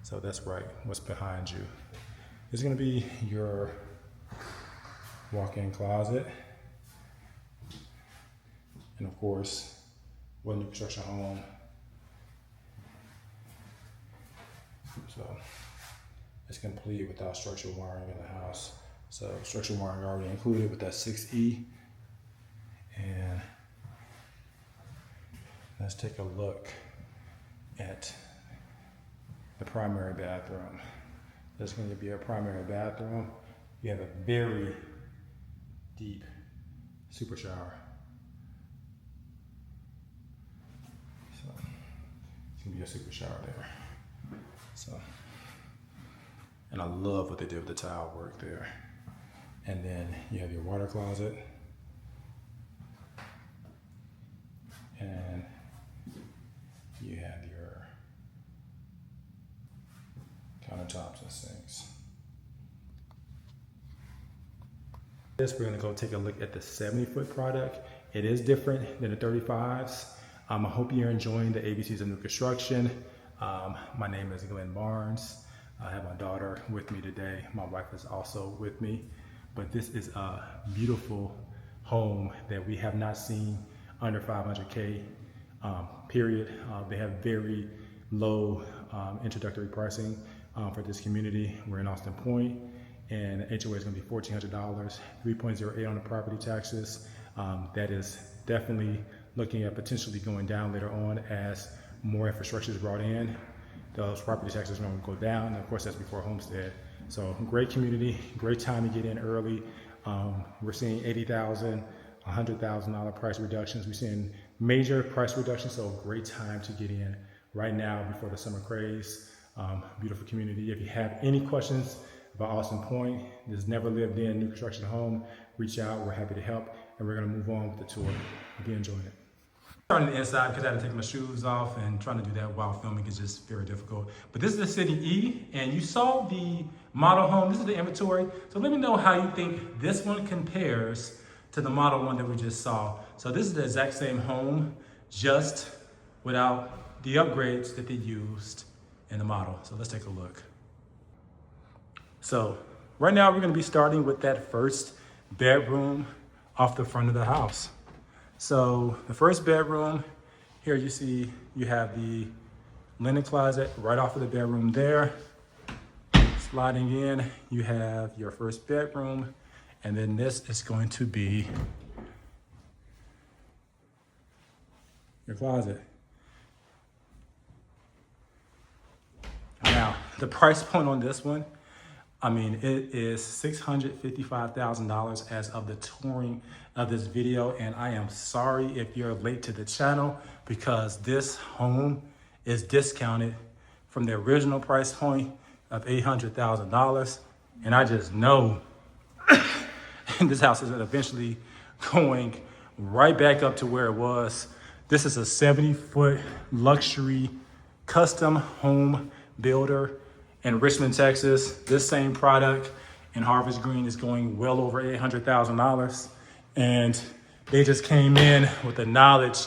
So that's right, what's behind you. It's gonna be your walk-in closet. And of course, with new construction home. So it's complete without structural wiring in the house. So structural wiring already included with that 6E. And let's take a look at the primary bathroom. There's going to be a primary bathroom. You have a very deep super shower. So it's going to be a super shower there. So And I love what they did with the tile work there. And then you have your water closet. And you have your countertops and sinks. We're gonna go take a look at the 70-foot product. It is different than the 35s. I hope you're enjoying the ABCs of new construction. My name is Glenn Barnes. I have my daughter with me today. My wife is also with me. But this is a beautiful home that we have not seen under 500K, period. They have very low introductory pricing for this community. We're in Austin Point, and HOA is gonna be $1,400, 3.08 on the property taxes. That is definitely looking at potentially going down later on as more infrastructure is brought in. Those property taxes are gonna go down, and of course that's before homestead. So great community, great time to get in early. We're seeing $80,000, $100,000 price reductions. We're seeing major price reductions, so great time to get in right now before the summer craze. Beautiful community. If you have any questions about Austin Point, this never lived in new construction home, reach out, we're happy to help, and we're gonna move on with the tour. I'll be enjoying it. Starting the inside because I had to take my shoes off, and trying to do that while filming is just very difficult. But this is the City E, and you saw the model home. This is the inventory. So let me know how you think this one compares to the model one that we just saw. So this is the exact same home, just without the upgrades that they used in the model. So let's take a look. So right now we're gonna be starting with that first bedroom off the front of the house. So the first bedroom, here you see you have the linen closet right off of the bedroom there. Sliding in, you have your first bedroom, and then this is going to be your closet. Now, the price point on this one, I mean, it is $655,000 as of the touring of this video. And I am sorry if you're late to the channel, because this home is discounted from the original price point of $800,000. And I just know this house is eventually going right back up to where it was. This is a 70-foot luxury custom home builder in Richmond, Texas. This same product in Harvest Green is going well over $800,000. And they just came in with the knowledge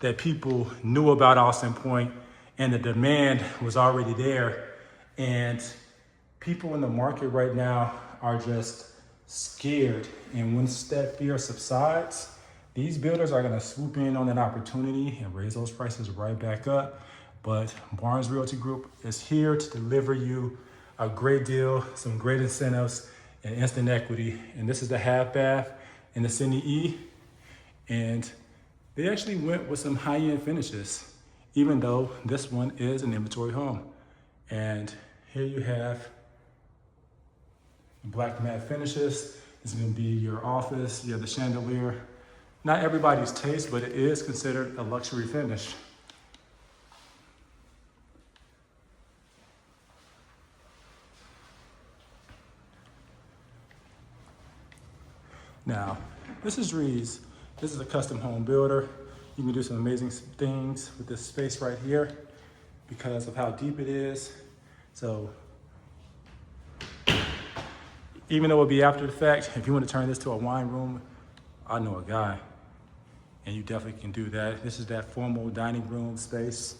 that people knew about Austin Point, and the demand was already there. And people in the market right now are just scared. And once that fear subsides, these builders are gonna swoop in on that opportunity and raise those prices right back up. But Barnes Realty Group is here to deliver you a great deal, some great incentives, and instant equity. And this is the half bath in the City E. And they actually went with some high-end finishes, even though this one is an inventory home. And here you have black matte finishes. This is gonna be your office. You have the chandelier. Not everybody's taste, but it is considered a luxury finish. Now, this is Drees. This is a custom home builder. You can do some amazing things with this space right here because of how deep it is. So, even though it'll be after the fact, if you want to turn this to a wine room, I know a guy, and you definitely can do that. This is that formal dining room space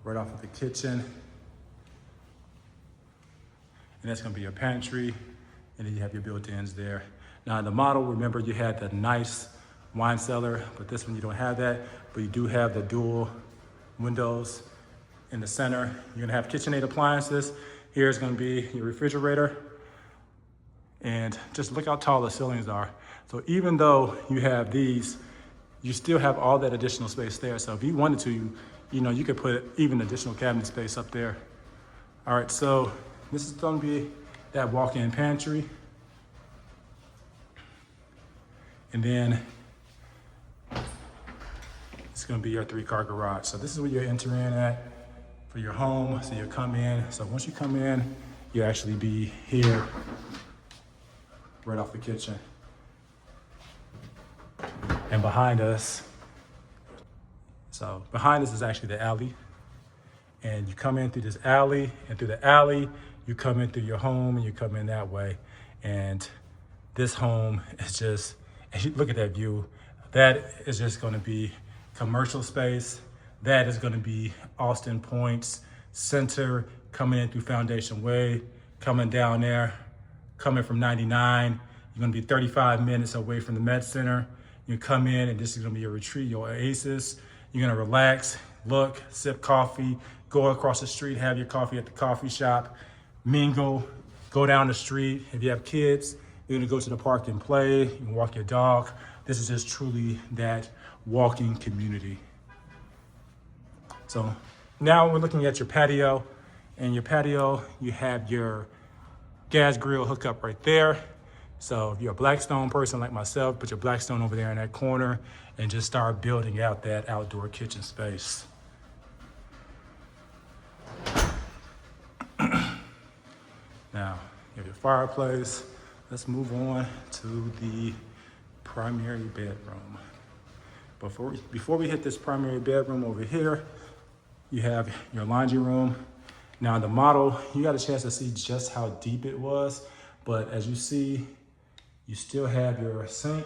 right off of the kitchen. And that's gonna be your pantry, and then you have your built-ins there. Now in the model, remember you had the nice wine cellar, but this one you don't have that, but you do have the dual windows in the center. You're gonna have KitchenAid appliances. Here's gonna be your refrigerator. And just look how tall the ceilings are. So even though you have these, you still have all that additional space there. So if you wanted to, you could put even additional cabinet space up there. All right, so this is gonna be that walk-in pantry. And then it's gonna be your 3-car garage. So this is where you enter in at for your home. So you come in. So once you come in, you actually be here right off the kitchen. And behind us, so behind us is actually the alley. And you come in through this alley, and through the alley, you come in through your home, and you come in that way. And this home is just, and you look at that view, that is just gonna be commercial space. That is gonna be Austin Point's center, coming in through Foundation Way, coming down there, coming from 99. You're gonna be 35 minutes away from the Med Center. You come in and this is gonna be your retreat, your oasis. You're gonna relax, look, sip coffee, go across the street, have your coffee at the coffee shop, mingle, go down the street. If you have kids, you're gonna go to the park and play, you can walk your dog. This is just truly that walking community. So now we're looking at your patio, and your patio, you have your gas grill hookup right there. So if you're a Blackstone person like myself, put your Blackstone over there in that corner and just start building out that outdoor kitchen space. Now, you have your fireplace. Let's move on to the primary bedroom. Before we hit this primary bedroom over here, you have your laundry room. Now the model, you got a chance to see just how deep it was, but as you see, you still have your sink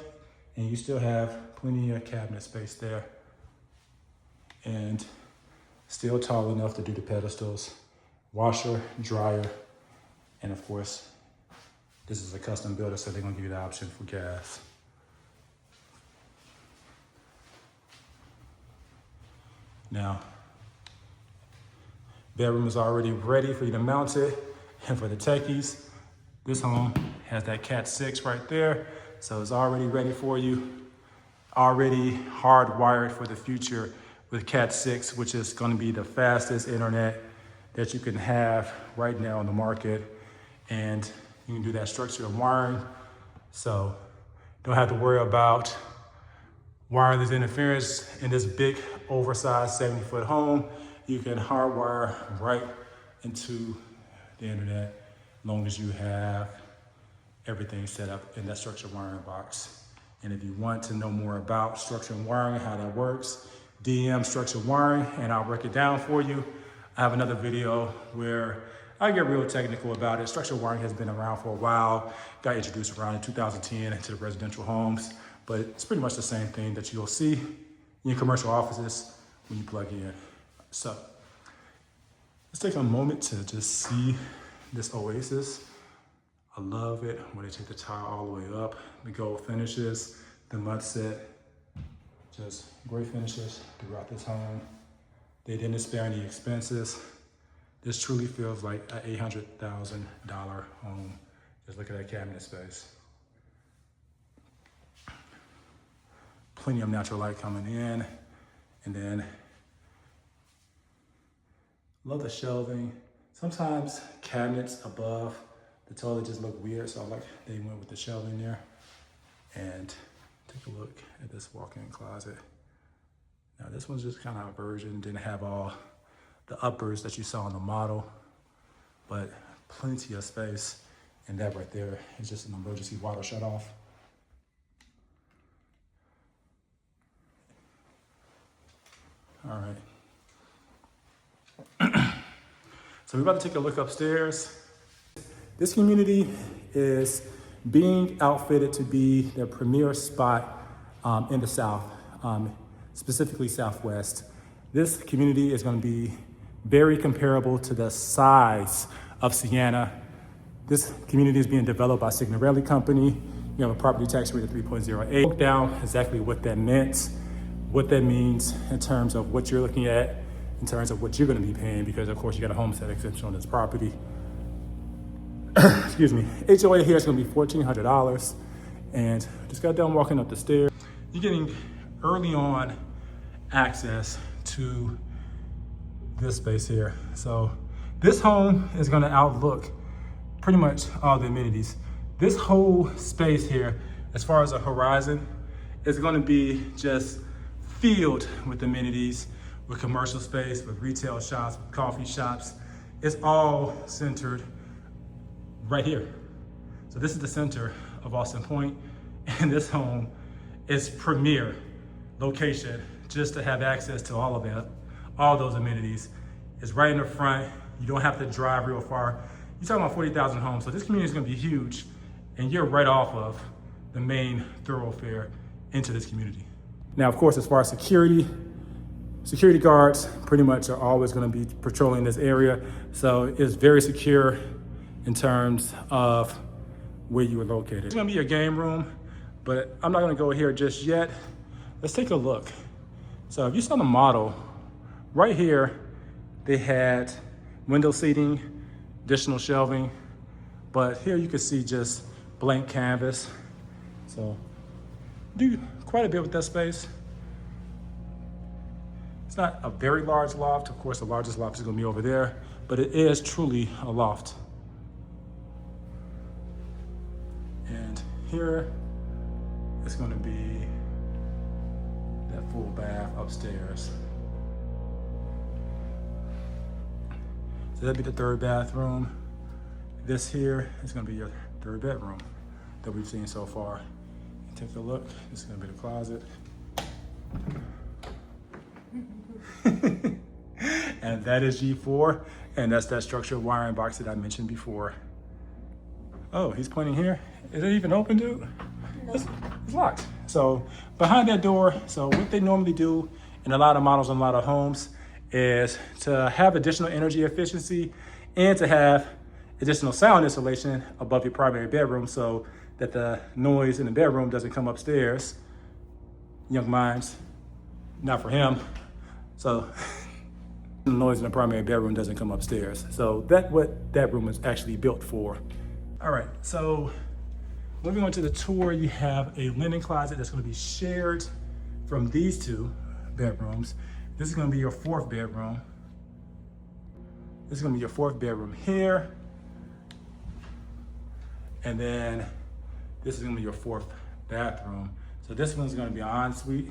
and you still have plenty of cabinet space there. And still tall enough to do the pedestals, washer, dryer, and of course, this is a custom builder, so they're gonna give you the option for gas. Now, bedroom is already ready for you to mount it. And for the techies, this home has that Cat 6 right there. So it's already ready for you. Already hardwired for the future with Cat 6, which is gonna be the fastest internet that you can have right now on the market. And you can do that structured wiring. So don't have to worry about wireless interference in this big oversized 70-foot home. You can hardwire right into the internet as long as you have everything set up in that structured wiring box. And if you want to know more about structured wiring, how that works, DM structured wiring and I'll break it down for you. I have another video where I get real technical about it. Structured wiring has been around for a while. Got introduced around in 2010 into the residential homes, but it's pretty much the same thing that you'll see in your commercial offices when you plug in. So let's take a moment to just see this oasis. I love it when they take the tile all the way up, the gold finishes, the mud set, just great finishes throughout this home. They didn't spare any expenses. This truly feels like an $800,000 home. Just look at that cabinet space. Plenty of natural light coming in. And then, love the shelving. Sometimes cabinets above the toilet just look weird, so I like they went with the shelving there. And take a look at this walk-in closet. Now this one's just kind of a version, didn't have all the uppers that you saw on the model, but plenty of space. And that right there is just an emergency water shut off. All right. So we're about to take a look upstairs. This community is being outfitted to be the premier spot in the South, specifically Southwest. This community is going to be very comparable to the size of Sienna. This community is being developed by Signorelli Company. You have a property tax rate of 3.08. Broke down exactly what that meant, what that means in terms of what you're looking at, in terms of what you're going to be paying, because of course you got a homestead exemption on this property. Excuse me. HOA here is going to be $1,400, and just got done walking up the stairs. You're getting early on access to this space here. So this home is going to outlook pretty much all the amenities. This whole space here, as far as a horizon, is going to be just filled with amenities, with commercial space, with retail shops, with coffee shops. It's all centered right here. So this is the center of Austin Point, and this home is premier location just to have access to all of that, all those amenities. It's right in the front. You don't have to drive real far. You're talking about 40,000 homes, so this community is gonna be huge, and you're right off of the main thoroughfare into this community. Now, of course, as far as security guards pretty much are always gonna be patrolling this area, so it's very secure in terms of where you are located. It's gonna be your game room, but I'm not gonna go here just yet. Let's take a look. So if you saw the model, right here, they had window seating, additional shelving, but here you can see just blank canvas. So do quite a bit with that space. It's not a very large loft. Of course, the largest loft is gonna be over there, but it is truly a loft. And here it's gonna be that full bath upstairs. So that'd be the third bathroom. This here is gonna be your third bedroom that we've seen so far. Take a look, this is gonna be the closet. And that is G4, and that's that structural wiring box that I mentioned before. Oh, he's pointing here. Is it even open, dude? No. It's locked. So behind that door, so what they normally do in a lot of models and a lot of homes is to have additional energy efficiency and to have additional sound insulation above your primary bedroom so that the noise in the bedroom doesn't come upstairs. Young minds, not for him. So the noise in the primary bedroom doesn't come upstairs. So that's what that room is actually built for. All right, so moving on to the tour, you have a linen closet that's gonna be shared from these two bedrooms. This is gonna be your fourth bedroom. This is gonna be your fourth bedroom here. And then this is gonna be your fourth bathroom. So this one's gonna be an ensuite.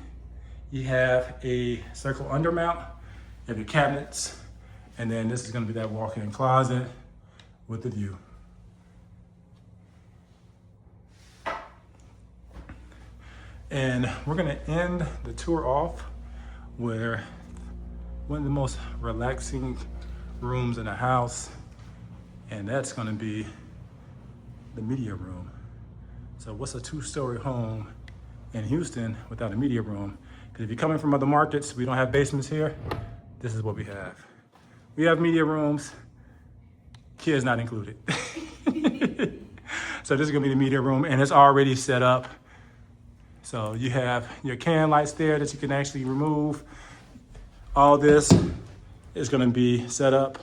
You have a circle undermount, you have your cabinets, and then this is gonna be that walk-in closet with the view. And we're gonna end the tour off where one of the most relaxing rooms in the house, and that's gonna be the media room. So what's a two-story home in Houston without a media room? Because if you're coming from other markets, we don't have basements here. This is what we have. We have media rooms, kids not included. So this is gonna be the media room, and it's already set up. So you have your can lights there that you can actually remove. All this is gonna be set up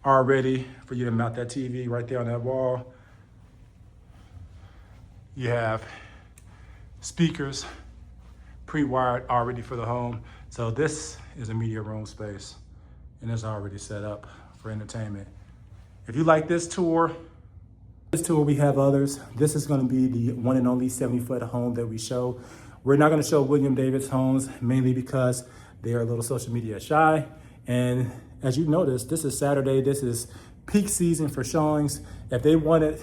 already for you to mount that TV right there on that wall. You have speakers pre-wired already for the home. So this is a media room space, and it's already set up for entertainment. If you like this tour, we have others. This is gonna be the one and only 70-foot home that we show. We're not gonna show William Davis homes, mainly because they are a little social media shy. And as you notice, this is Saturday. This is peak season for showings. If they wanted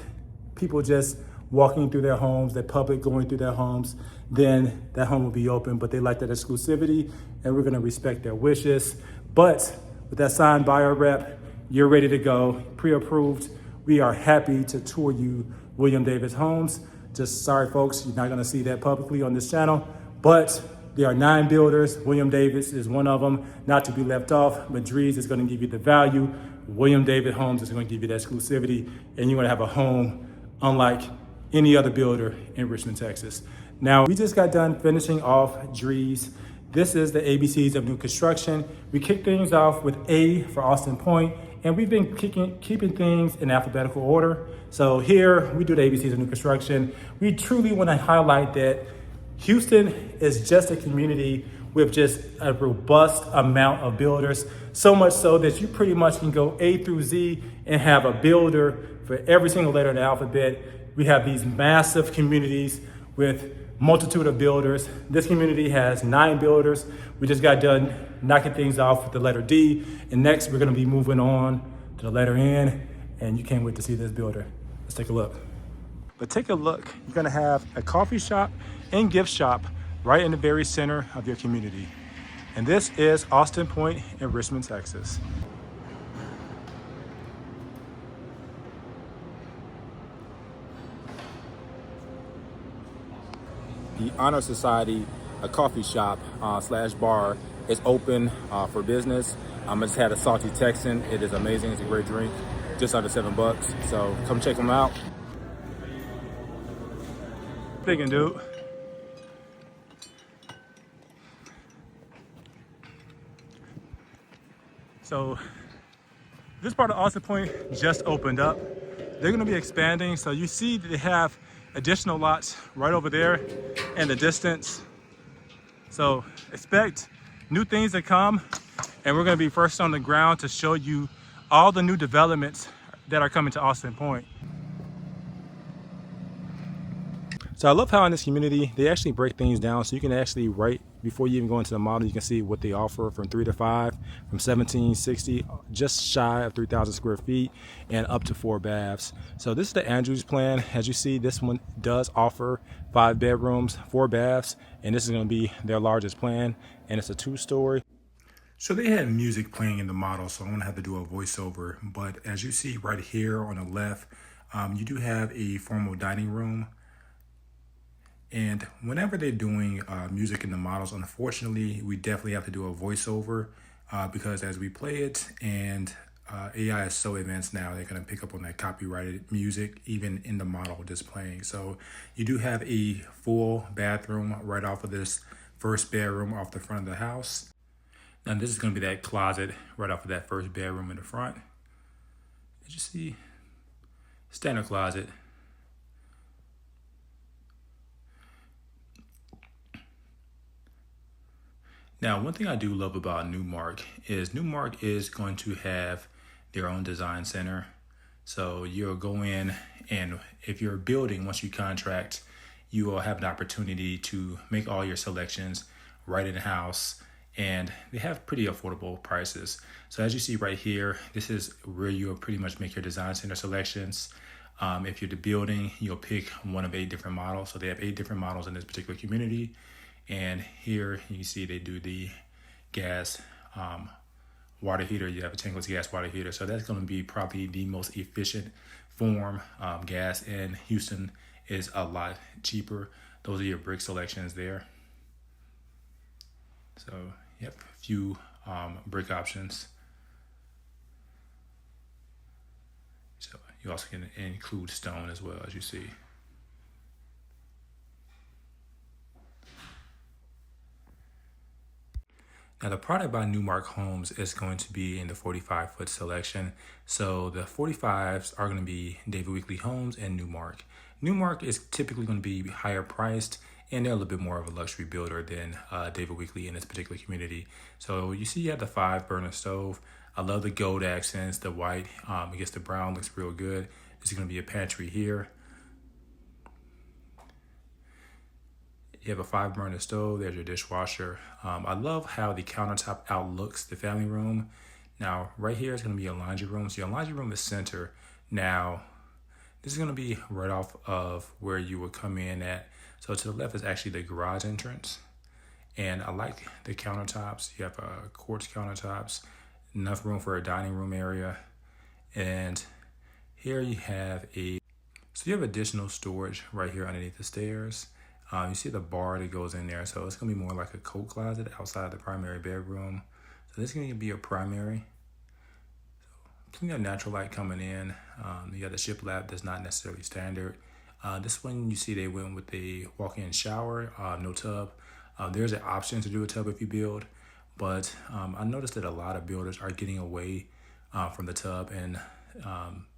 people just walking through their homes, the public going through their homes, then that home will be open, but they like that exclusivity, and we're gonna respect their wishes. But with that signed buyer rep, you're ready to go, pre-approved. We are happy to tour you William Davis homes. Just sorry, folks, you're not gonna see that publicly on this channel, but there are 9 builders. William Davis is one of them, not to be left off, but Drees is gonna give you the value. William Davis Homes is gonna give you the exclusivity, and you're gonna have a home unlike any other builder in Richmond, Texas. Now, we just got done finishing off Drees. This is the ABCs of new construction. We kicked things off with A for Austin Point, and we've been keeping things in alphabetical order. So here, we do the ABCs of new construction. We truly wanna highlight that Houston is just a community with just a robust amount of builders, so much so that you pretty much can go A through Z and have a builder for every single letter in the alphabet. We have these massive communities with multitude of builders. This community has 9 builders. We just got done knocking things off with the letter D, and next we're gonna be moving on to the letter N, and you can't wait to see this builder. Let's take a look. But take a look, you're gonna have a coffee shop and gift shop right in the very center of your community. And this is Austin Point in Richmond, Texas. The Honor Society, a coffee shop slash bar, is open for business. I just had a salty Texan. It is amazing. It's a great drink, just under $7. So come check them out. Thinking, dude. So this part of Austin Point just opened up. They're gonna be expanding. So you see they have additional lots right over there in the distance. So expect new things to come, and we're gonna be first on the ground to show you all the new developments that are coming to Austin Point. So I love how in this community, they actually break things down. So you can actually, right before you even go into the model, you can see what they offer from 3 to 5, from 1760, just shy of 3,000 square feet, and up to 4 baths. So this is the Andrews plan. As you see, this one does offer 5 bedrooms, 4 baths, and this is gonna be their largest plan, and it's a 2-story. So they had music playing in the model, so I'm gonna have to do a voiceover. But as you see right here on the left, you do have a formal dining room. And whenever they're doing music in the models, unfortunately, we definitely have to do a voiceover because as we play it, and AI is so advanced now, they're going to pick up on that copyrighted music, even in the model just playing. So you do have a full bathroom right off of this first bedroom off the front of the house. Now this is going to be that closet right off of that first bedroom in the front. As you see, standard closet. Now, one thing I do love about Newmark is Newmark is going to have their own design center. So you'll go in, and if you're building, once you contract, you will have an opportunity to make all your selections right in the house, and they have pretty affordable prices. So as you see right here, this is where you'll pretty much make your design center selections. If you're the building, you'll pick one of 8 different models. So they have 8 different models in this particular community. And here you see they do the gas water heater. You have a tankless gas water heater. So that's going to be probably the most efficient form. Gas in Houston is a lot cheaper. Those are your brick selections there. So, yep, a few brick options. So you also can include stone as well, as you see. Now the product by Newmark Homes is going to be in the 45-foot selection. So the 45s are going to be David Weekley Homes and Newmark. Newmark is typically going to be higher priced, and they're a little bit more of a luxury builder than David Weekley in this particular community. So you see you have the 5-burner stove. I love the gold accents, the white against the brown looks real good. This is going to be a pantry here. You have a 5-burner stove. There's your dishwasher. I love how the countertop outlooks the family room. Now, right here is going to be a laundry room. So your laundry room is center. Now, this is going to be right off of where you would come in at. So to the left is actually the garage entrance. And I like the countertops. You have quartz countertops, enough room for a dining room area. And here you have so you have additional storage right here underneath the stairs. You see the bar that goes in there, so it's going to be more like a coat closet outside the primary bedroom. So this is going to be a primary. So plenty of natural light coming in. You got the shiplap that's not necessarily standard. This one you see they went with a walk-in shower, no tub. There's an option to do a tub if you build, but I noticed that a lot of builders are getting away from the tub, and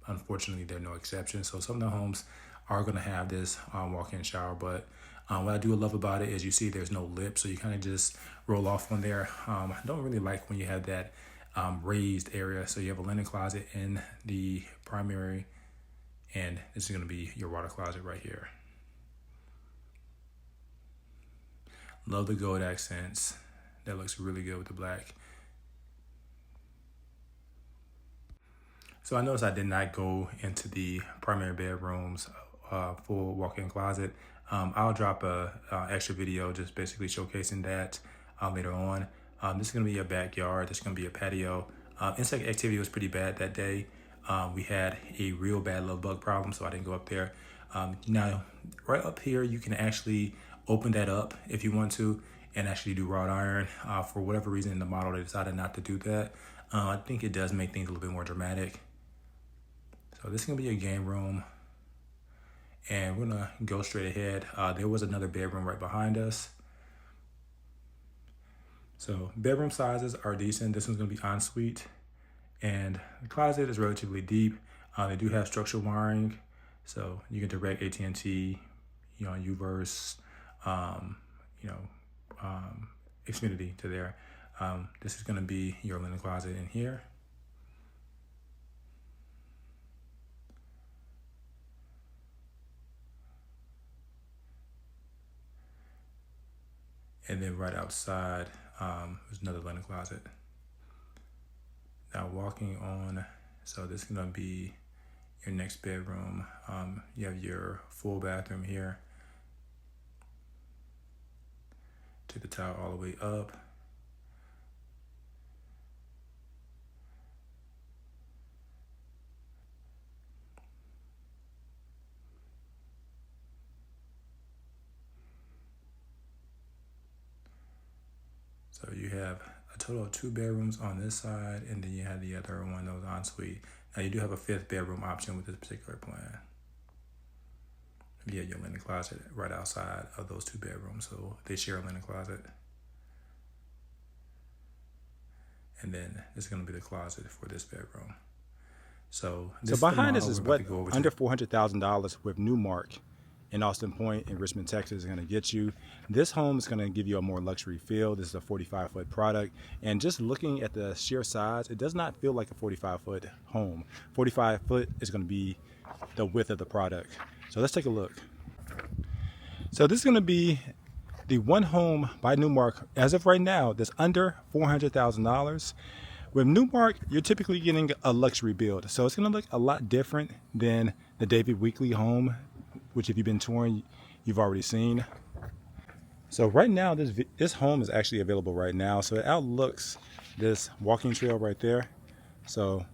unfortunately they're no exception. So some of the homes are going to have this walk-in shower, but what I do love about it is you see there's no lip, so you kind of just roll off on there. I don't really like when you have that raised area. So you have a linen closet in the primary, and this is going to be your water closet right here. Love the gold accents. That looks really good with the black. So I noticed I did not go into the primary bedrooms full walk-in closet. I'll drop a extra video just basically showcasing that later on. This is gonna be a backyard. This is gonna be a patio. Insect activity was pretty bad that day. We had a real bad love bug problem, so I didn't go up there. Now, right up here, you can actually open that up if you want to and actually do wrought iron. For whatever reason in the model, they decided not to do that. I think it does make things a little bit more dramatic. So this is gonna be a game room, and we're gonna go straight ahead. There was another bedroom right behind us. So bedroom sizes are decent. This one's gonna be ensuite, and the closet is relatively deep. They do have structural wiring, so you can direct AT&T, Uverse, Xfinity to there. This is gonna be your linen closet in here. And then right outside, there's another linen closet. Now walking on, so this is gonna be your next bedroom. You have your full bathroom here. Take the tile all the way up. So you have a total of 2 bedrooms on this side, and then you have the other one that was ensuite. Now you do have a 5th bedroom option with this particular plan. You have your linen closet right outside of those 2 bedrooms, so they share a linen closet. And then this is going to be the closet for this bedroom. So behind us is what under $400,000 with Newmark in Austin Point in Richmond, Texas is going to get you. This home is going to give you a more luxury feel. This is a 45-foot product, and just looking at the sheer size, it does not feel like a 45-foot home. 45-foot is going to be the width of the product. So let's take a look. So this is going to be the one home by Newmark as of right now that's under $400,000. With Newmark, you're typically getting a luxury build, so it's going to look a lot different than the David Weekley home, which if you've been touring, you've already seen. So right now, this home is actually available right now. So it outlooks this walking trail right there. So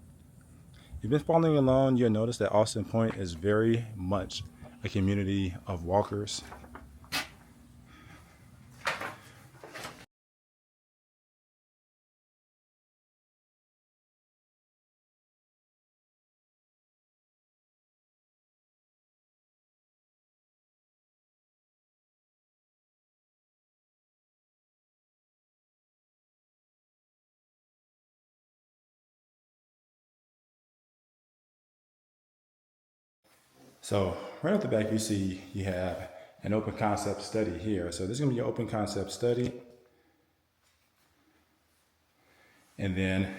if you've been following along, you'll notice that Austin Point is very much a community of walkers. So right off the back, you see you have an open concept study here. So this is gonna be your open concept study. And then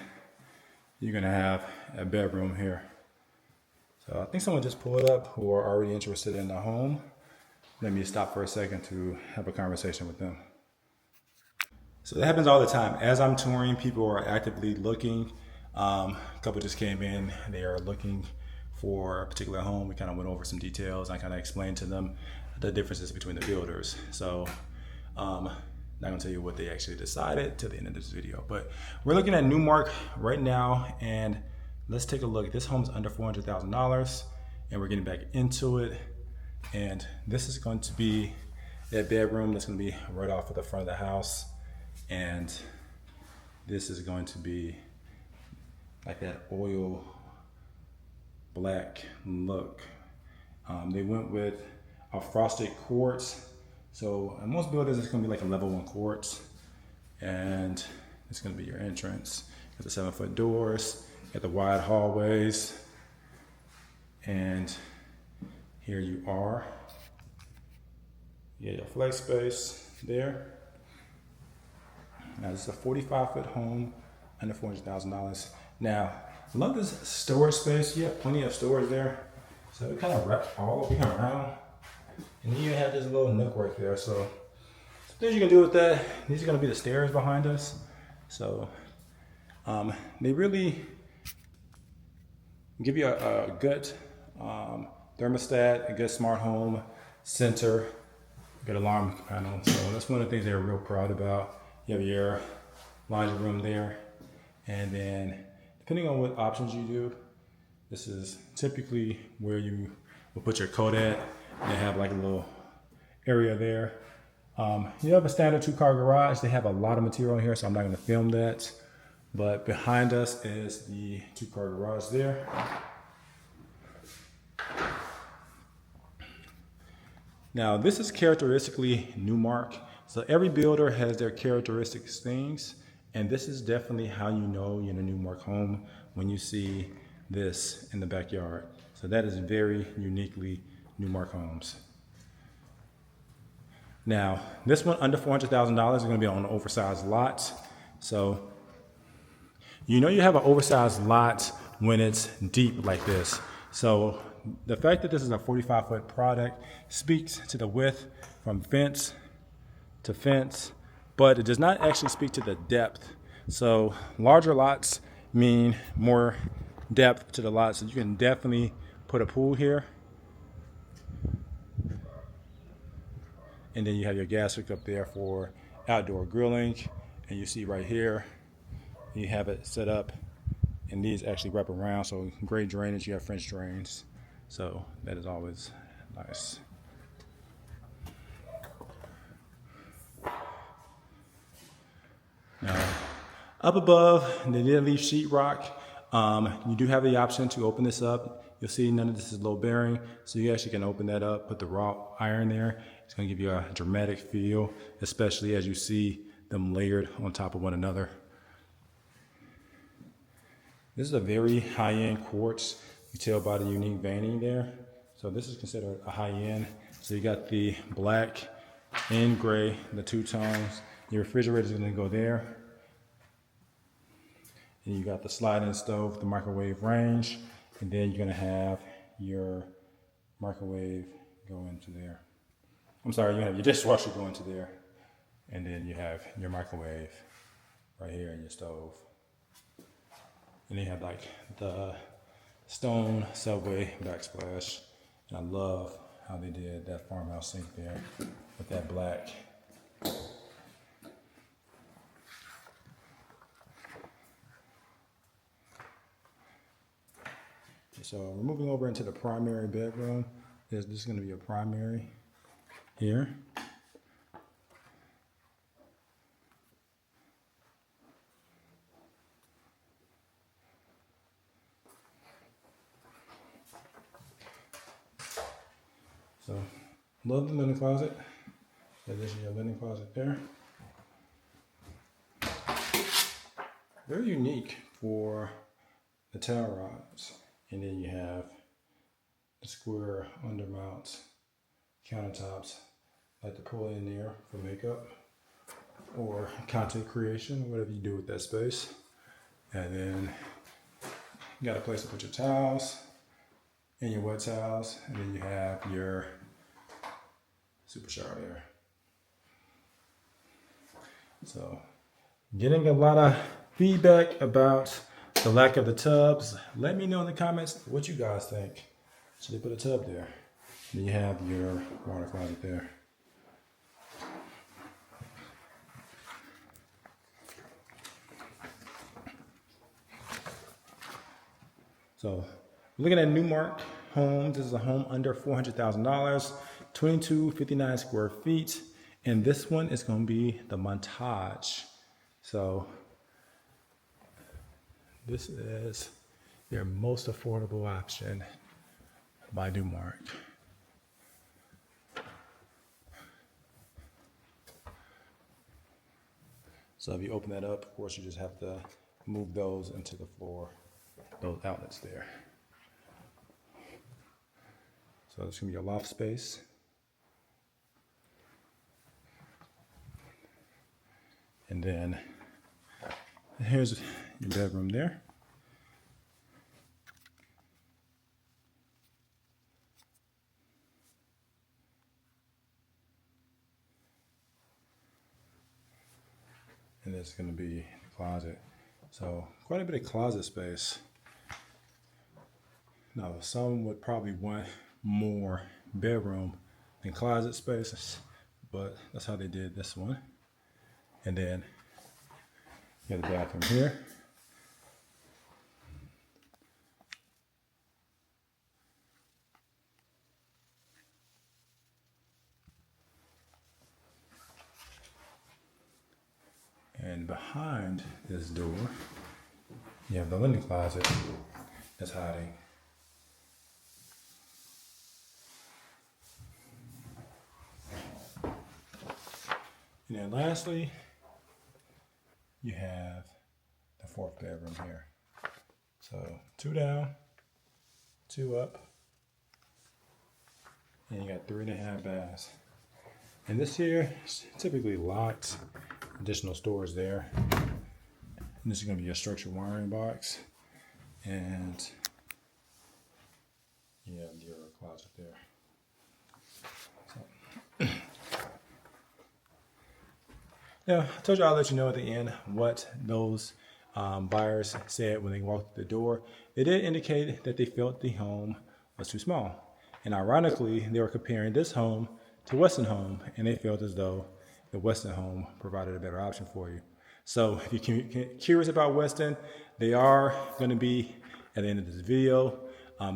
you're gonna have a bedroom here. So I think someone just pulled up who are already interested in the home. Let me stop for a second to have a conversation with them. So that happens all the time. As I'm touring, people are actively looking. A couple just came in, they are looking for a particular home. We kind of went over some details. I kind of explained to them the differences between the builders. So not gonna tell you what they actually decided till the end of this video, but we're looking at Newmark right now, and let's take a look. This home's under $400,000, and we're getting back into it. And this is going to be that bedroom that's gonna be right off of the front of the house. And this is going to be like that oil black look. They went with a frosted quartz. So in most buildings, it's gonna be like a level 1 quartz. And it's gonna be your entrance. Got the 7-foot doors, got the wide hallways. And here you are. You got your flex space there. Now this is a 45-foot home under $400,000. Now, I love this storage space. You have plenty of storage there. So it kind of wraps all the way around. And then you have this little nook right there. So things you can do with that. These are gonna be the stairs behind us. So they really give you a good thermostat, a good smart home center, good alarm panel. So that's one of the things they're real proud about. You have your laundry room there, and then depending on what options you do, this is typically where you will put your coat at. They have like a little area there. You have a standard 2-car garage. They have a lot of material in here, so I'm not going to film that. But behind us is the 2-car garage there. Now, this is characteristically Newmark. So every builder has their characteristic things, and this is definitely how you know you're in a Newmark home when you see this in the backyard. So that is very uniquely Newmark Homes. Now, this one under $400,000 is going to be on an oversized lot. So you know you have an oversized lot when it's deep like this. So the fact that this is a 45-foot product speaks to the width from fence to fence, but it does not actually speak to the depth. So larger lots mean more depth to the lot. So you can definitely put a pool here. And then you have your gas hook up there for outdoor grilling. And you see right here, you have it set up, and these actually wrap around. So great drainage, you have French drains. So that is always nice. Now, up above, they did leave sheetrock. You do have the option to open this up. You'll see none of this is low bearing, so you actually can open that up, put the wrought iron there. It's going to give you a dramatic feel, especially as you see them layered on top of one another. This is a very high-end quartz. You tell by the unique veining there. So this is considered a high-end. So you got the black and gray, the two tones. Your refrigerator is going to go there. And you got the sliding stove, the microwave range, and then you're going to have your microwave go into there. I'm sorry, you have your dishwasher go into there, and then you have your microwave right here in your stove. And then you have like the stone subway backsplash, and I love how they did that farmhouse sink there with that black. So we're moving over into the primary bedroom. This is going to be a primary here. So love the linen closet. This is your linen closet there. Very unique for the towel rods. And then you have the square undermounts, countertops, like to pull in there for makeup or content creation, whatever you do with that space. And then you got a place to put your towels and your wet towels, and then you have your super shower there. So getting a lot of feedback about the lack of the tubs. Let me know in the comments what you guys think. Should they put a tub there? Then you have your water closet there. So looking at Newmark Homes, this is a home under $400,000, 2259 square feet. And this one is going to be the Montage. So this is your most affordable option by Newmark. So if you open that up, of course, you just have to move those into the floor, those outlets there. So this is going to be your loft space. And then here's your bedroom there. And this is going to be the closet. So quite a bit of closet space. Now, some would probably want more bedroom and closet spaces, but that's how they did this one. And then you have the bathroom here. And behind this door, you have the linen closet that's hiding. And then lastly, you have the fourth bedroom here. So 2 down, 2 up, and you got 3.5 baths. And this here is typically locked, additional storage there. And this is gonna be a structured wiring box. And you have your closet there. So. Now, I told you I'll let you know at the end what those buyers said when they walked through the door. They did indicate that they felt the home was too small. And ironically, they were comparing this home to Weston home, and they felt as though the Weston home provided a better option for you. So if you're curious about Weston, they are going to be at the end of this video.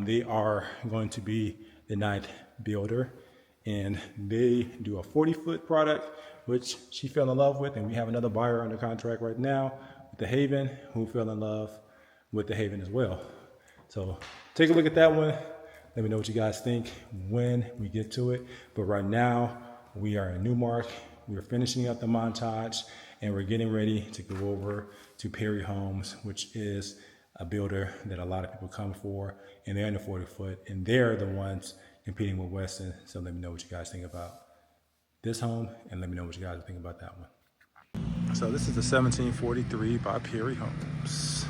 They are going to be the ninth builder, and they do a 40-foot product, which she fell in love with, and we have another buyer under contract right now with the Haven who fell in love with the Haven as well. So take a look at that one. Let me know what you guys think when we get to it. But right now, we are in Newmark. We're finishing up the montage, and we're getting ready to go over to Perry Homes, which is a builder that a lot of people come for, and they're in the 40-foot, and they're the ones competing with Weston. So let me know what you guys think about this home, and let me know what you guys think about that one. So this is the 1743 by Perry Homes.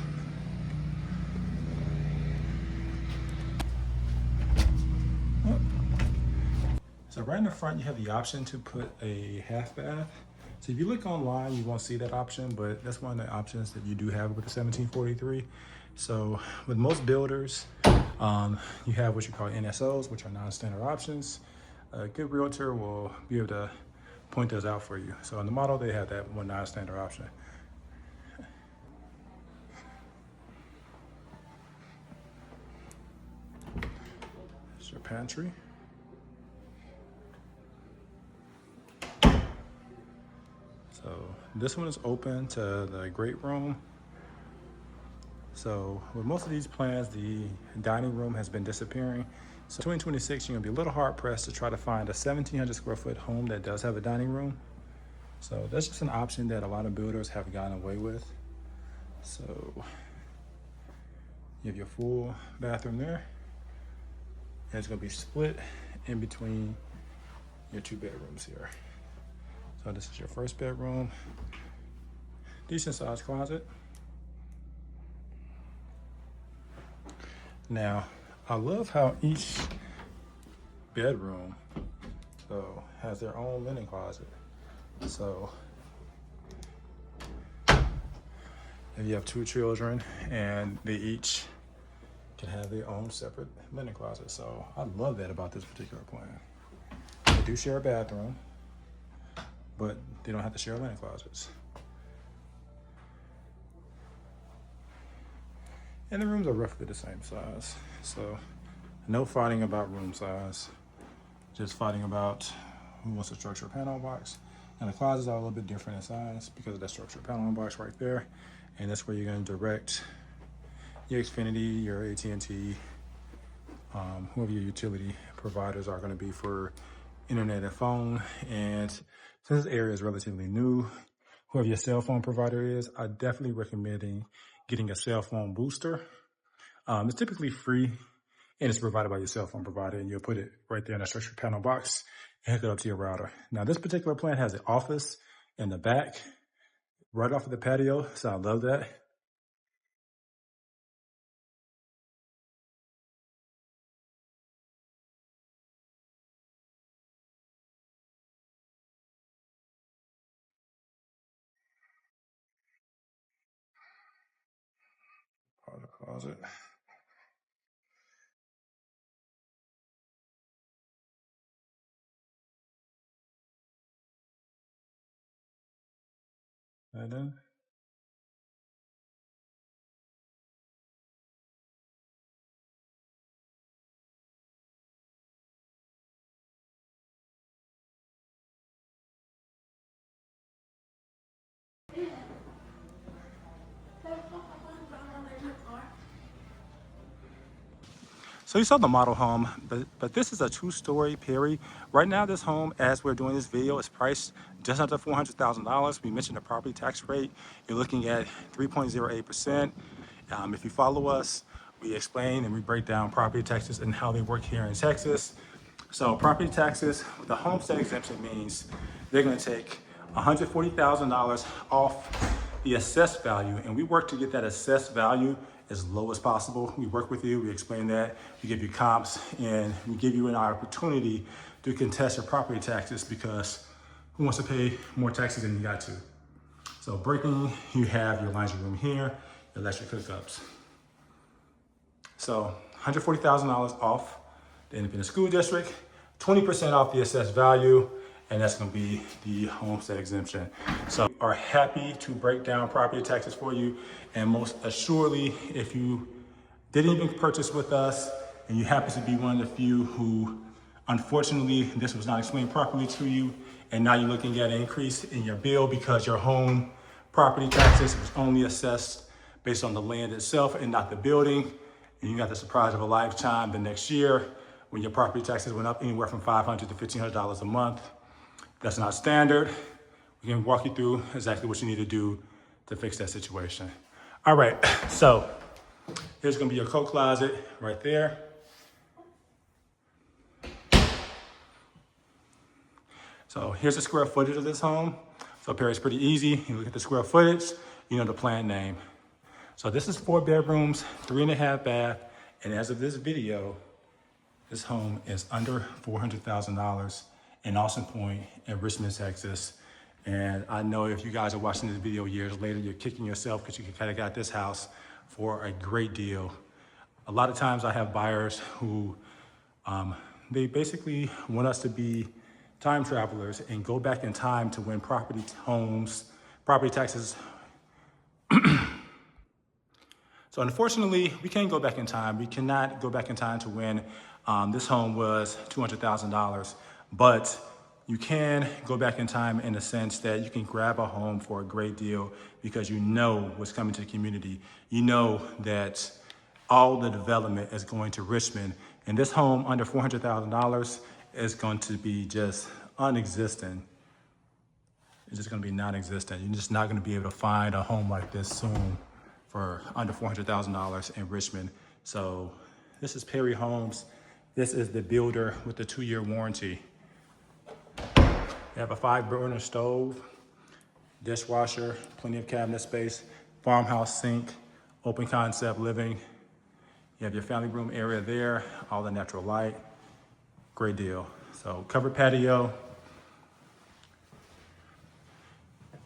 So right in the front, you have the option to put a half bath. So if you look online, you won't see that option, but that's one of the options that you do have with the 1743. So with most builders, you have what you call NSOs, which are non-standard options. A good realtor will be able to point those out for you. So in the model, they have that one non-standard option. It's your pantry. So this one is open to the great room. So with most of these plans, the dining room has been disappearing. So 2026, you're gonna be a little hard pressed to try to find a 1,700 square foot home that does have a dining room. So that's just an option that a lot of builders have gotten away with. So you have your full bathroom there. And it's gonna be split in between your 2 bedrooms here. So this is your first bedroom, decent sized closet. Now, I love how each bedroom has their own linen closet. So if you have 2 children and they each can have their own separate linen closet. So I love that about this particular plan. They do share a bathroom, but they don't have to share linen closets. And the rooms are roughly the same size. So no fighting about room size, just fighting about who wants a structured panel box. And the closets are a little bit different in size because of that structured panel box right there. And that's where you're gonna direct your Xfinity, your AT&T, whoever your utility providers are gonna be for internet and phone. And since this area is relatively new, whoever your cell phone provider is, I definitely recommend getting a cell phone booster. It's typically free and it's provided by your cell phone provider, and you'll put it right there in that structured panel box and hook it up to your router. Now this particular plan has an office in the back, right off of the patio, so I love that. Part of the closet. Right then. So you saw the model home, but this is a two-story Perry. Right now, this home, as we're doing this video, is priced just under $400,000. We mentioned the property tax rate. You're looking at 3.08%. If you follow us, we explain and we break down property taxes and how they work here in Texas. So property taxes, the homestead exemption means they're going to take $140,000 off the assessed value, and we work to get that assessed value as low as possible. We work with you, we explain that, we give you comps, and we give you an opportunity to contest your property taxes, because who wants to pay more taxes than you got to? So breaking, you have your laundry room here, your electric hookups. So $140,000 off the independent school district, 20% off the assessed value, and that's going to be the homestead exemption. So we are happy to break down property taxes for you, and most assuredly, if you didn't even purchase with us and you happen to be one of the few who unfortunately this was not explained properly to you, and now you're looking at an increase in your bill because your home property taxes was only assessed based on the land itself and not the building, and you got the surprise of a lifetime the next year when your property taxes went up anywhere from $500 to $1,500 a month. That's not standard. We can walk you through exactly what you need to do to fix that situation. All right, so here's gonna be your coat closet right there. So here's the square footage of this home. So Perry's pretty easy. You look at the square footage, you know the plan name. So this is 4 bedrooms, 3.5 bath, and as of this video, this home is under $400,000 in Austin Point in Richmond, Texas. And I know if you guys are watching this video years later, you're kicking yourself because you kind of got this house for a great deal. A lot of times I have buyers who, they basically want us to be time travelers and go back in time to when property taxes. So unfortunately, we can't go back in time. We cannot go back in time to when this home was $200,000, but you can go back in time in the sense that you can grab a home for a great deal because you know what's coming to the community. You know that all the development is going to Richmond, and this home under $400,000 is going to be just unexistent. It's just going to be non-existent. You're just not going to be able to find a home like this soon for under $400,000 in Richmond. So this is Perry Homes. This is the builder with the 2-year warranty. You have a 5-burner stove, dishwasher, plenty of cabinet space, farmhouse sink, open concept living. You have your family room area there, all the natural light. Great deal. So covered patio.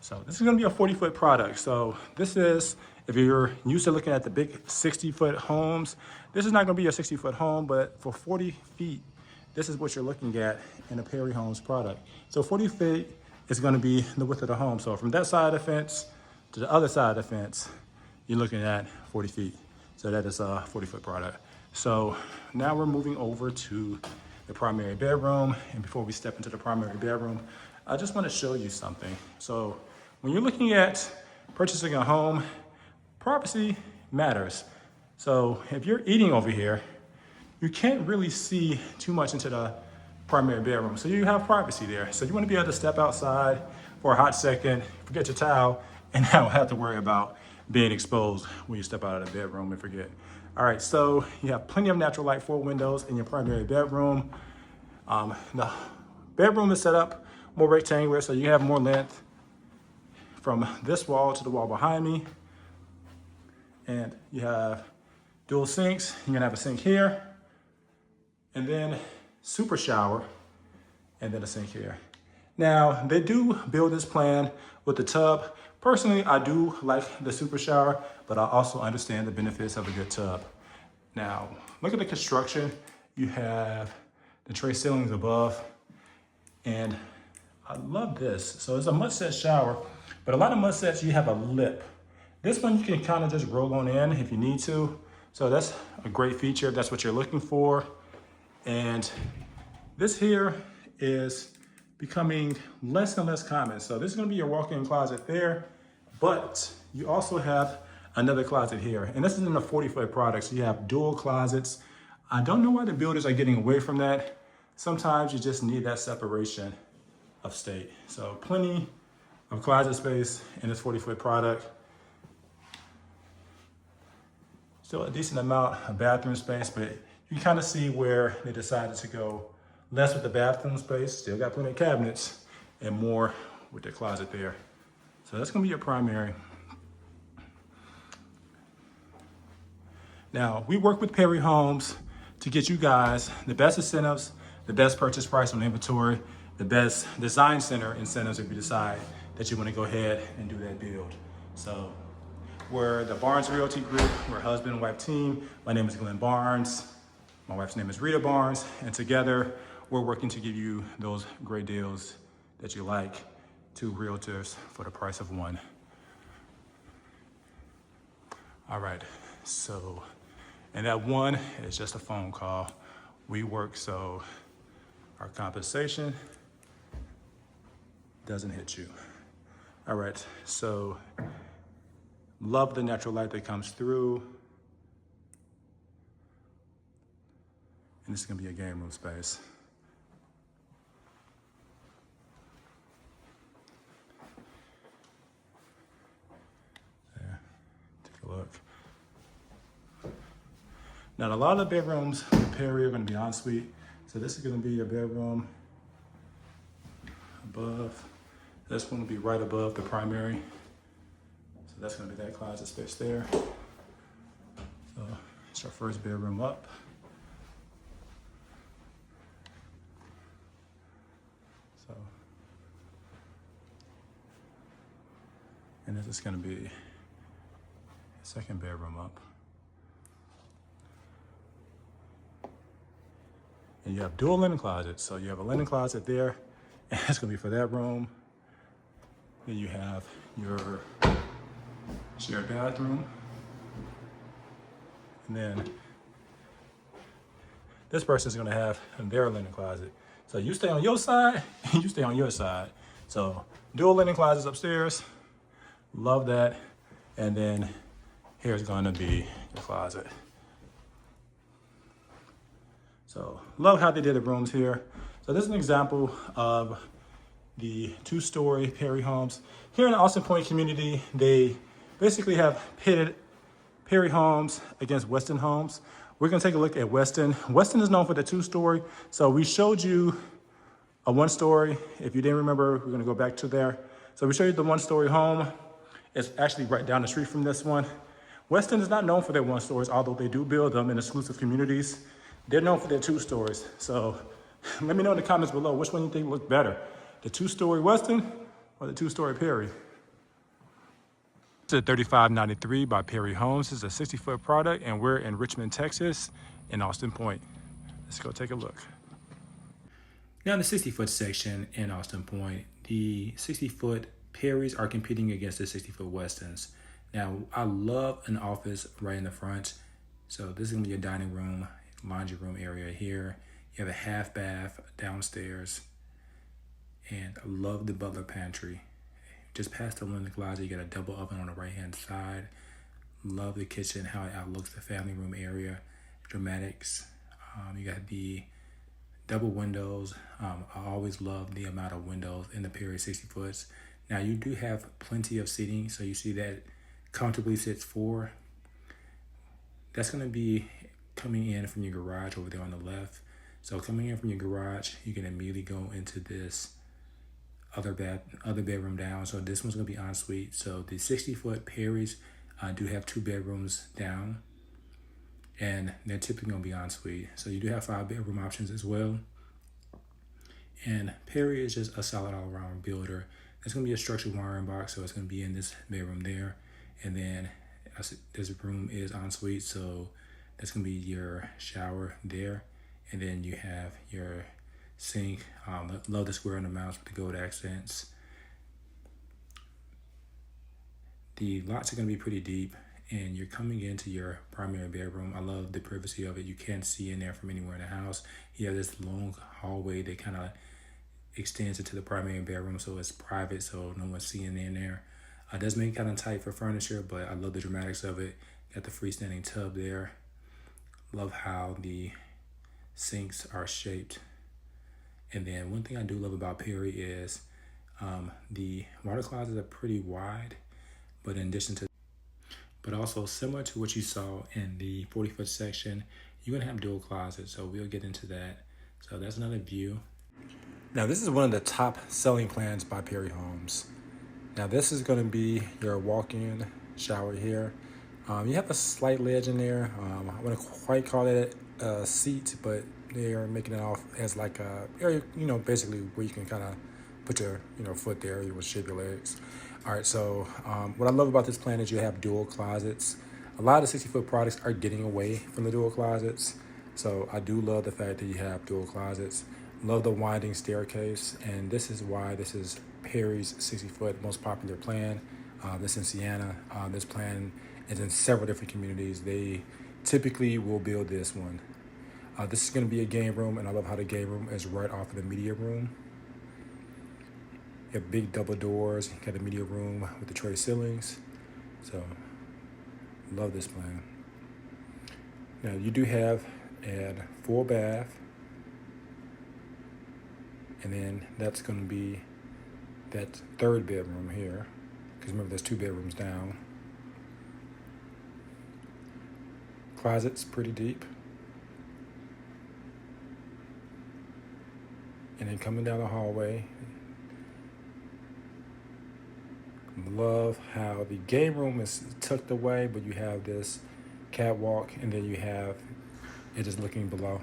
So this is gonna be a 40-foot product. So this is, if you're used to looking at the big 60-foot homes, this is not gonna be a 60-foot home, but for 40 feet, this is what you're looking at in a Perry Homes product. So 40 feet is gonna be the width of the home. So from that side of the fence to the other side of the fence, you're looking at 40 feet. So that is a 40-foot product. So now we're moving over to the primary bedroom. And before we step into the primary bedroom, I just wanna show you something. So when you're looking at purchasing a home, privacy matters. So if you're eating over here, you can't really see too much into the primary bedroom. So you have privacy there. So you want to be able to step outside for a hot second, forget your towel, and not have to worry about being exposed when you step out of the bedroom and forget. All right, so you have plenty of natural light, 4 windows in your primary bedroom. The bedroom is set up more rectangular, so you have more length from this wall to the wall behind me. And you have dual sinks. You're gonna have a sink here, and then super shower, and then a sink here. Now, they do build this plan with the tub. Personally, I do like the super shower, but I also understand the benefits of a good tub. Now, look at the construction. You have the tray ceilings above, and I love this. So it's a mud set shower, But a lot of mud sets, you have a lip. This one you can kind of just roll on in if you need to. So that's a great feature if that's what you're looking for. And this here is becoming less and less common. So this is gonna be your walk-in closet there, but you also have another closet here. And this is in a 40-foot product, so you have dual closets. I don't know why the builders are getting away from that. Sometimes you just need that separation of state. So plenty of closet space in this 40-foot product. Still a decent amount of bathroom space, but you can kind of see where they decided to go less with the bathroom space. Still got plenty of cabinets and more with the closet there. So that's gonna be your primary. Now, we work with Perry Homes to get you guys the best incentives, the best purchase price on inventory, the best design center incentives if you decide that you want to go ahead and do that build. So we're the Barnes Realty Group. We're a husband and wife team. My name is Glenn Barnes. My wife's name is Rita Barnes. And together we're working to give you those great deals that you like, two realtors for the price of one. All right, so, and that one is just a phone call. We work so our compensation doesn't hit you. All right, so love the natural light that comes through. And this is gonna be a game room space. There, take a look. Now, a lot of the bedrooms in Perry are gonna be ensuite. So this is gonna be your bedroom above. This one will be right above the primary. So that's gonna be that closet space there. So it's our first bedroom up. So, and this is gonna be second bedroom up. And you have dual linen closets. So you have a linen closet there, and it's gonna be for that room. Then you have your shared bathroom. And then this person's gonna have their linen closet. So you stay on your side, and you stay on your side. So dual linen closets upstairs, love that. And then here's gonna be your closet. So love how they did the rooms here. So this is an example of the two-story Perry Homes. Here in the Austin Point community, they basically have pitted Perry Homes against Weston Homes. We're gonna take a look at Weston. Weston is known for the two-story. So we showed you a one-story. If you didn't remember, we're gonna go back to there. So we showed you the one-story home. It's actually right down the street from this one. Weston is not known for their one-stories, although they do build them in exclusive communities. They're known for their two-stories. So let me know in the comments below, which one you think looks better? The two-story Weston or the two-story Perry? It's a 3593 by Perry Homes. It's a 60-foot product, and we're in Richmond, Texas, in Austin Point. Let's go take a look. Now in the 60-foot section in Austin Point, the 60-foot Perrys are competing against the 60-foot Westons. Now, I love an office right in the front. So this is gonna be your dining room, laundry room area here. You have a half bath downstairs, and I love the butler pantry. Just past the linen closet, you got a double oven on the right hand side. Love the kitchen, how it outlooks the family room area, dramatics. You got the double windows. I always love the amount of windows in the Perry 60 foots. Now you do have plenty of seating, so you see that comfortably sits 4. That's gonna be coming in from your garage over there on the left. So coming in from your garage, you can immediately go into this other bedroom down. So this one's gonna be ensuite. So the 60-foot Perrys do have 2 bedrooms down, and they're typically gonna be ensuite. So you do have 5 bedroom options as well. And Perry is just a solid all-around builder. There's gonna be a structured wiring box, so it's gonna be in this bedroom there. And then this room is ensuite, so that's gonna be your shower there. And then you have your sink. Love the square on the mounts with the gold accents. The lots are going to be pretty deep, and you're coming into your primary bedroom. I love the privacy of it. You can't see in there from anywhere in the house. You have this long hallway that kind of extends into the primary bedroom, so it's private, so no one's seeing in there. It does make it kind of tight for furniture, but I love the dramatics of it. Got the freestanding tub there. Love how the sinks are shaped. And then one thing I do love about Perry is the water closets are pretty wide, but in addition to, but also similar to what you saw in the 40-foot section, you're gonna have dual closets, so we'll get into that. So that's another view. Now this is one of the top selling plans by Perry Homes. Now this is gonna be your walk-in shower here. You have a slight ledge in there. I wouldn't quite call it a seat, but they are making it off as like a area, basically where you can kind of put your, foot there. You will shape your legs. All right, so what I love about this plan is you have dual closets. A lot of 60-foot products are getting away from the dual closets. So I do love the fact that you have dual closets. Love the winding staircase, and this is why this is Perry's 60-foot most popular plan. This in Sienna. This plan is in several different communities. They typically will build this one. This is going to be a game room, and I love how the game room is right off of the media room. You have big double doors. You got the media room with the tray ceilings. So, love this plan. Now, you do have a full bath, and then that's going to be that third bedroom here. Because remember, there's 2 bedrooms down. Closet's pretty deep. And then coming down the hallway, love how the game room is tucked away, but you have this catwalk, and then you have it just looking below.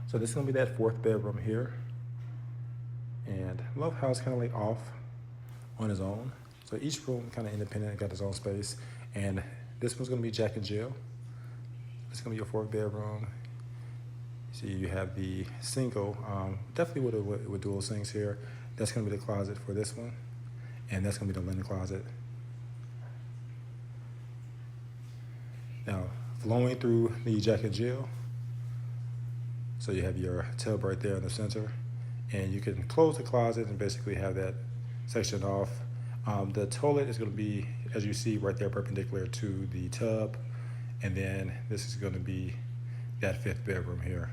So this is gonna be that 4th bedroom here. And love how it's kind of like off on its own. So each room kind of independent, got its own space. And this one's gonna be Jack and Jill. It's gonna be your 4th bedroom. So you have the single, definitely with dual sinks here. That's gonna be the closet for this one. And that's gonna be the linen closet. Now, flowing through the Jack and Jill. So you have your tub right there in the center. And you can close the closet and basically have that section off. The toilet is gonna be, as you see, right there perpendicular to the tub. And then this is gonna be that 5th bedroom here.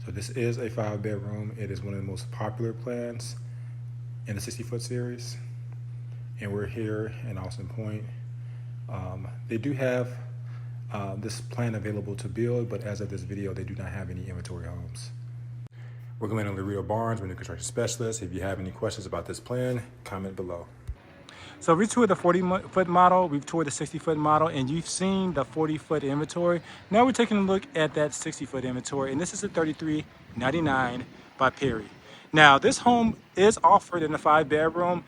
So this is a 5-bedroom. It is one of the most popular plans in the 60-foot series. And we're here in Austin Point. They do have this plan available to build, but as of this video, they do not have any inventory homes. We're going on Laredo Barnes, we're new construction specialist. If you have any questions about this plan, comment below. So we toured the 40-foot model, we've toured the 60-foot model, and you've seen the 40-foot inventory. Now we're taking a look at that 60-foot inventory, and this is a $33.99 by Perry. Now this home is offered in a 5-bedroom.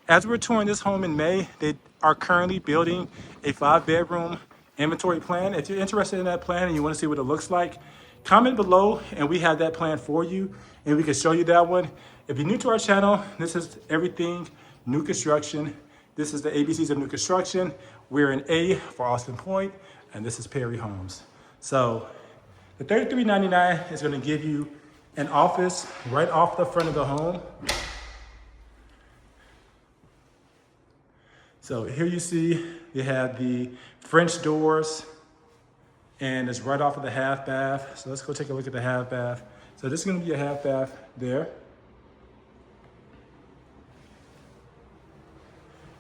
As we're touring this home in May, they are currently building a 5-bedroom inventory plan. If you're interested in that plan and you want to see what it looks like, comment below and we have that plan for you and we can show you that one. If you're new to our channel, this is everything new construction. This is the ABCs of new construction. We're in A for Austin Point, and this is Perry Homes. So the $33.99 is going to give you an office right off the front of the home. So here you see you have the French doors, and it's right off of the half bath. So let's go take a look at the half bath. So this is going to be a half bath there.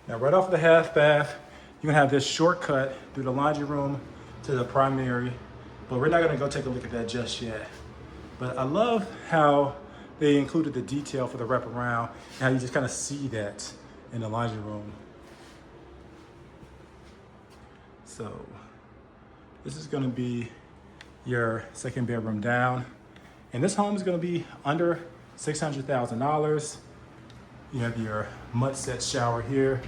Now, right off the half bath, you're gonna have this shortcut through the laundry room to the primary, but we're not gonna go take a look at that just yet. But I love how they included the detail for the wraparound, and how you just kind of see that in the laundry room. So this is gonna be your 2nd bedroom down. And this home is gonna be under $600,000. You have your mud set shower here.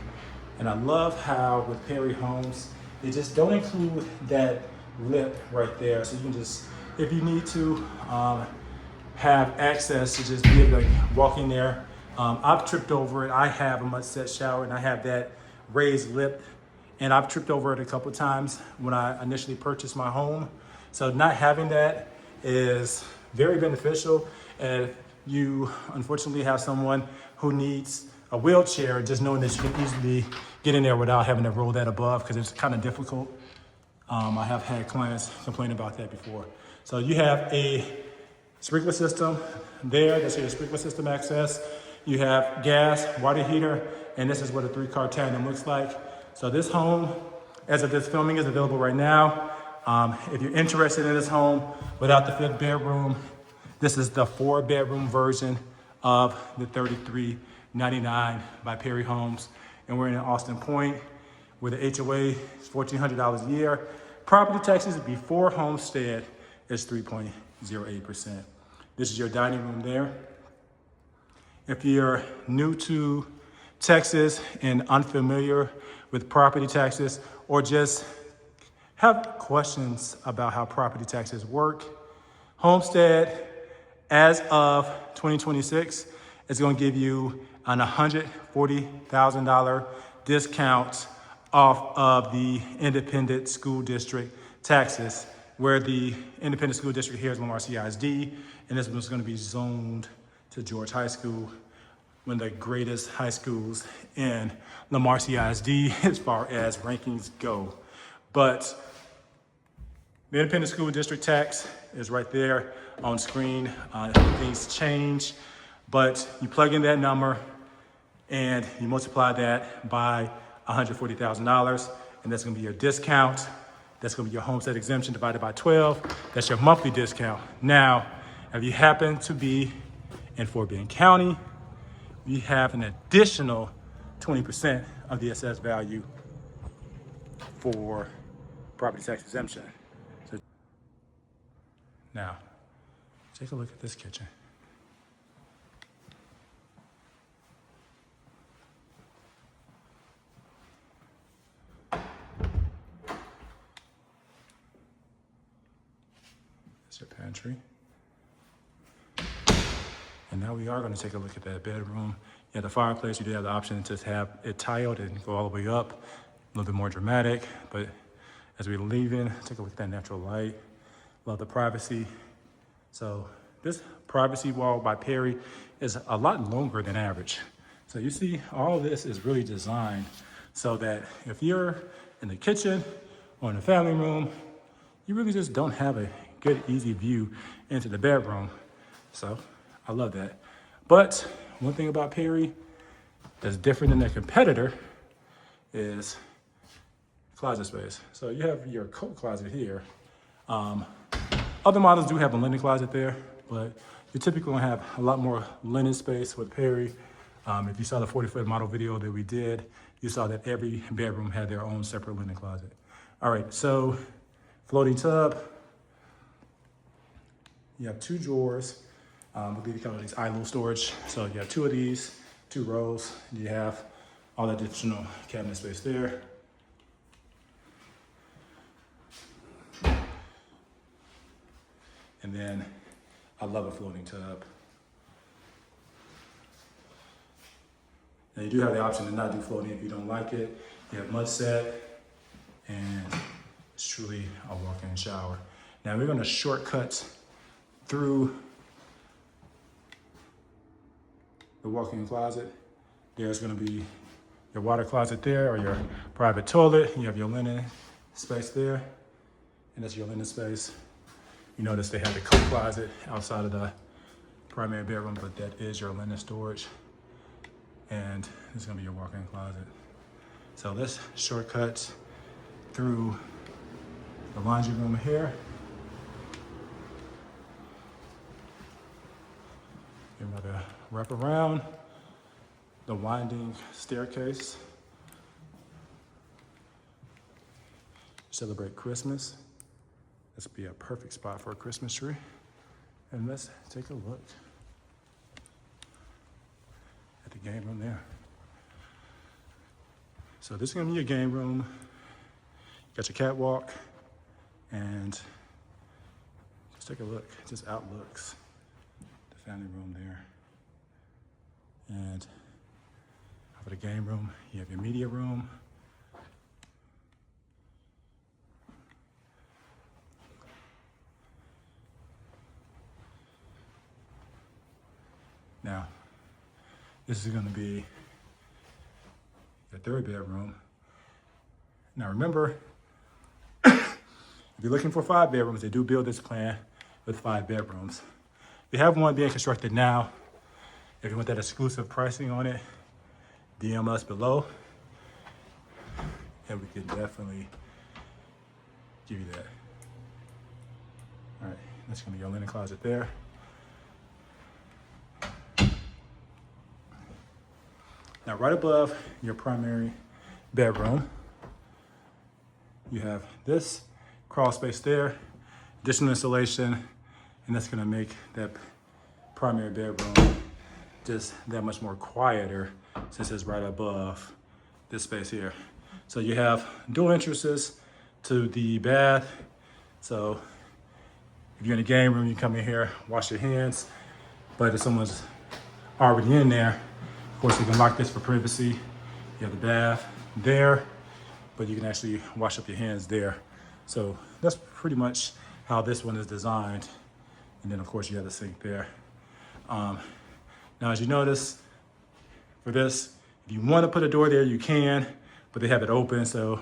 And I love how with Perry Homes, they just don't include that lip right there. So you can just, if you need to have access to just be able to walk in there. I've tripped over it. I have a mud set shower and I have that raised lip, and I've tripped over it a couple times when I initially purchased my home. So not having that is very beneficial. And if you unfortunately have someone who needs a wheelchair, just knowing that you can easily get in there without having to roll that above, because it's kind of difficult. I have had clients complain about that before. So you have a sprinkler system there. That's your sprinkler system access. You have gas, water heater, and this is what a 3-car tandem looks like. So this home, as of this filming, is available right now. If you're interested in this home without the 5th bedroom, this is the 4-bedroom version of the $33.99 by Perry Homes. And we're in Austin Point, where the HOA is $1,400 a year. Property taxes before homestead is 3.08%. This is your dining room there. If you're new to Texas and unfamiliar with property taxes, or just have questions about how property taxes work, homestead, as of 2026, is going to give you an $140,000 discount off of the independent school district taxes, where the independent school district here is Lamar CISD, and this one's going to be zoned to George High School, one of the greatest high schools in Lamar CISD as far as rankings go. But the independent school district tax is right there on screen. Things change, but you plug in that number and you multiply that by $140,000, and that's gonna be your discount. That's gonna be your homestead exemption divided by 12. That's your monthly discount. Now, if you happen to be in Fort Bend County, we have an additional 20% of the assessed value for property tax exemption. So now, take a look at this kitchen. That's your pantry. And now we are going to take a look at that bedroom. You have the fireplace. You do have the option to just have it tiled and go all the way up, a little bit more dramatic. But as we're leaving, take a look at that natural light. Love the privacy. So this privacy wall by Perry is a lot longer than average. So you see, all of this is really designed so that if you're in the kitchen or in the family room, you really just don't have a good, easy view into the bedroom. So I love that. But one thing about Perry that's different than their competitor is closet space. So you have your coat closet here. Other models do have a linen closet there, but you're typically gonna have a lot more linen space with Perry. If you saw the 40-foot model video that we did, you saw that every bedroom had their own separate linen closet. All right, so floating tub. You have 2 drawers. I believe you call these ILO storage. So you have 2 of these, 2 rows. You have all that additional cabinet space there. And then I love a floating tub. Now you do have the option to not do floating if you don't like it. You have mud set, and it's truly a walk-in shower. Now we're gonna shortcut through the walk-in closet. There's gonna be your water closet there, or your private toilet. You have your linen space there, and that's your linen space. You notice they have the coat closet outside of the primary bedroom, but that is your linen storage. And this is gonna be your walk-in closet. So let's shortcut through the laundry room here. You're gonna wrap around the winding staircase. Celebrate Christmas. This would be a perfect spot for a Christmas tree. And let's take a look at the game room there. So this is gonna be your game room. You got your catwalk, and just take a look. It just outlooks the family room there. And for the game room. You have your media room. Now, this is gonna be your third bedroom. Now remember, if you're looking for 5 bedrooms, they do build this plan with 5 bedrooms. We have one being constructed now. If you want that exclusive pricing on it, DM us below, and we can definitely give you that. All right, that's gonna be your linen closet there. Now, right above your primary bedroom, you have this crawl space there, additional insulation, and that's gonna make that primary bedroom just that much more quieter since it's right above this space here. So you have dual entrances to the bath. So if you're in the game room, you come in here, wash your hands. But if someone's already in there, of course, you can lock this for privacy. You have the bath there, but you can actually wash up your hands there. So that's pretty much how this one is designed. And then of course you have the sink there. Now, as you notice, for this, if you want to put a door there, you can, but they have it open. So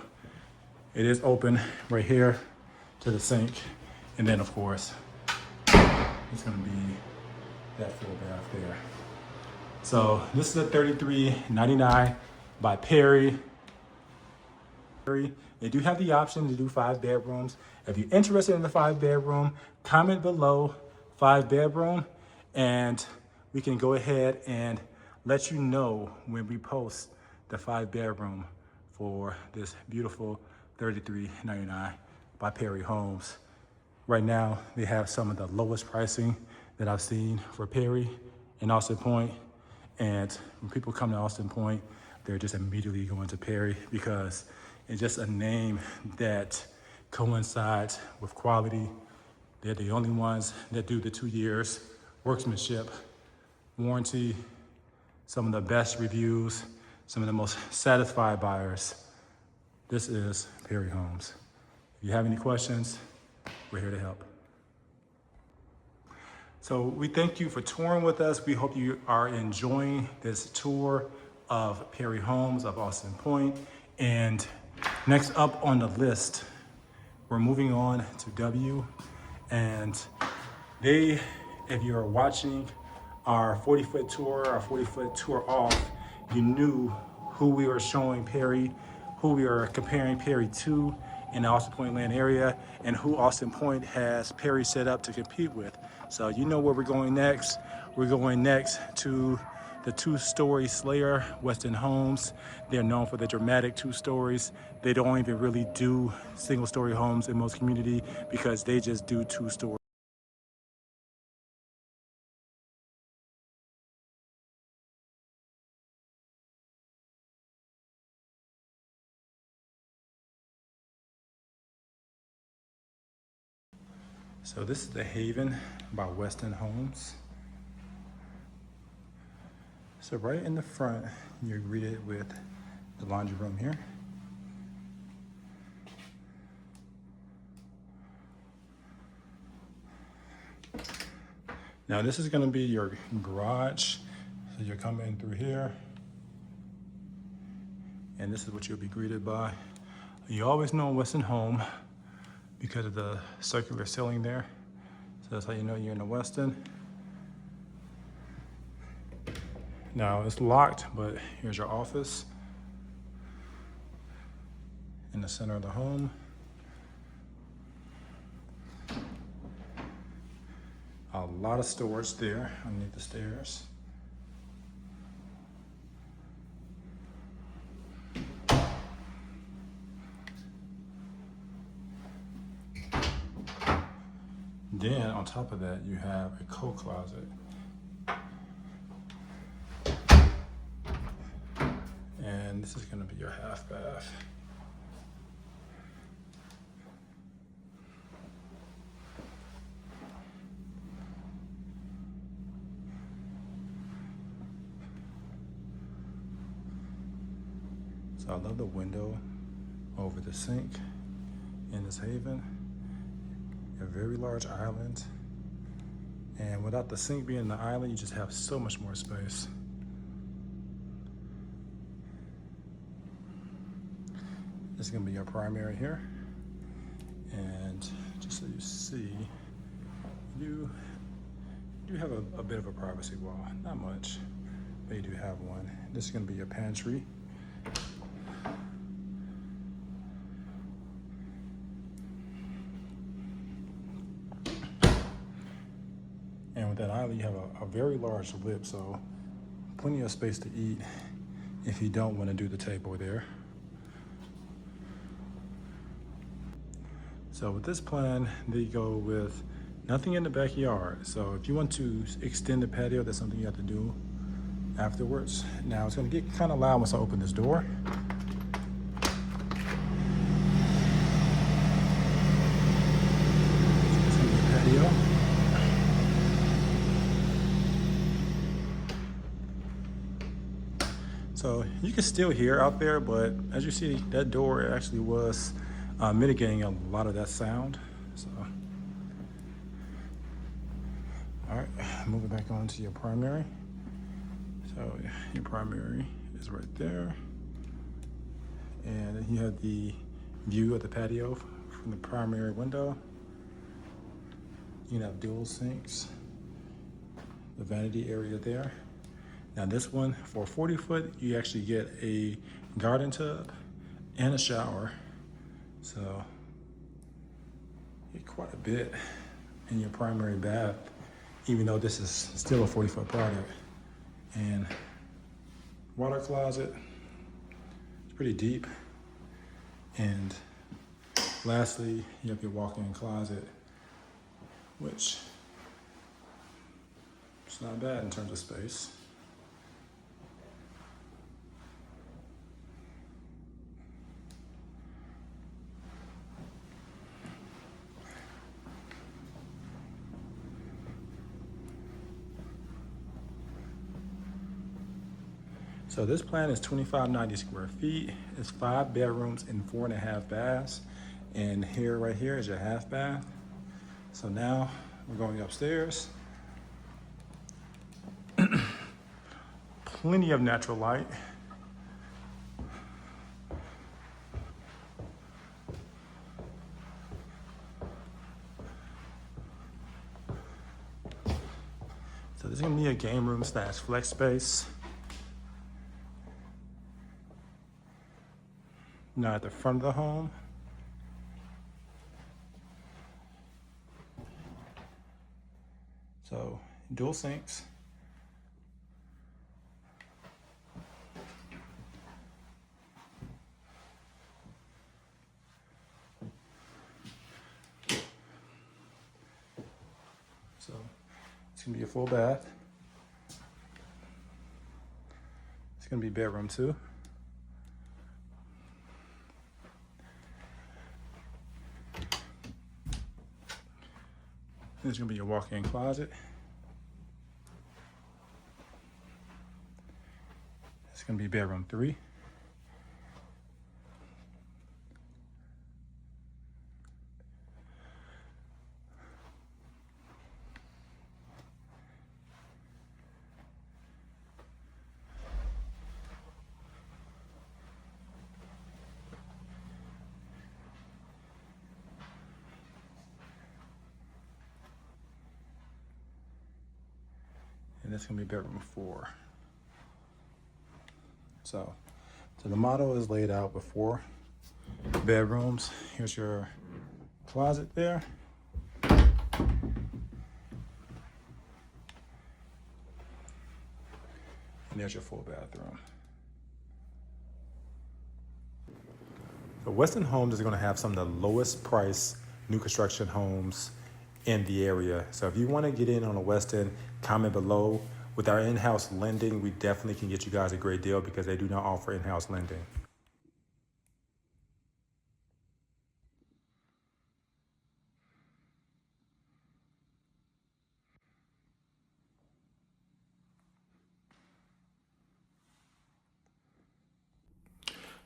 it is open right here to the sink. And then of course, it's gonna be that full bath there. So this is a $33.99 by Perry. They do have the option to do 5 bedrooms. If you're interested in the 5 bedroom, comment below 5 bedroom, and we can go ahead and let you know when we post the 5 bedroom for this beautiful $33.99 by Perry Homes. Right now, they have some of the lowest pricing that I've seen for Perry in Austin Point. And when people come to Austin Point, they're just immediately going to Perry because it's just a name that coincides with quality. They're the only ones that do the 2 years workmanship, warranty, some of the best reviews, some of the most satisfied buyers. This is Perry Homes. If you have any questions, we're here to help. So we thank you for touring with us. We hope you are enjoying this tour of Perry Homes of Austin Point. And next up on the list, we're moving on to W. And they, if you're watching our 40-foot tour, our 40-foot tour off, you knew who we were showing Perry, who we are comparing Perry to in the Austin Point land area, and who Austin Point has Perry set up to compete with. So you know where we're going next. We're going next to the 2-story Slayer, Weston Homes. They're known for the dramatic 2 stories. They don't even really do single-story homes in most community because they just do 2 stories. So this is the Haven by Weston Homes. So right in the front, you're greeted with the laundry room here. Now this is gonna be your garage. So you're coming through here. And this is what you'll be greeted by. You always know Weston Home because of the circular ceiling there. So that's how you know you're in the Weston. Now it's locked, but here's your office in the center of the home. A lot of storage there underneath the stairs. Then on top of that, you have a coat closet. And this is gonna be your half bath. So I love the window over the sink in this haven. A very large island. And without the sink being in the island, you just have so much more space. This is gonna be your primary here. And just so you see, you do have a bit of a privacy wall. Not much, but you do have one. This is gonna be your pantry. And with that island, you have a very large lip, so plenty of space to eat if you don't want to do the table there. So with this plan, they go with nothing in the backyard. So if you want to extend the patio, that's something you have to do afterwards. Now it's gonna get kind of loud once I open this door. It's gonna be a patio. So you can still hear out there, but as you see, that door actually was mitigating a lot of that sound. So, all right, moving back on to your primary. So your primary is right there. And then you have the view of the patio from the primary window. You can have dual sinks, the vanity area there. Now this one, for 40 foot, you actually get a garden tub and a shower. So you get quite a bit in your primary bath, even though this is still a 40-foot product. And water closet, it's pretty deep. And lastly, you have your walk-in closet, which is not bad in terms of space. So this plan is 2590 square feet. It's 5 bedrooms and 4.5 baths. And here, right here is your half bath. So now we're going upstairs. Plenty of natural light. So this is gonna be a game room / flex space. Now at the front of the home, so dual sinks. So it's gonna be a full bath. It's gonna be bedroom 2. This is gonna be your walk-in closet. It's gonna be bedroom 3. And this is gonna be bedroom 4. So the model is laid out with 4 bedrooms. Here's your closet there. And there's your full bathroom. So Weston Homes is gonna have some of the lowest price new construction homes in the area. So if you want to get in on a Weston, comment below. With our in-house lending, we definitely can get you guys a great deal because they do not offer in-house lending.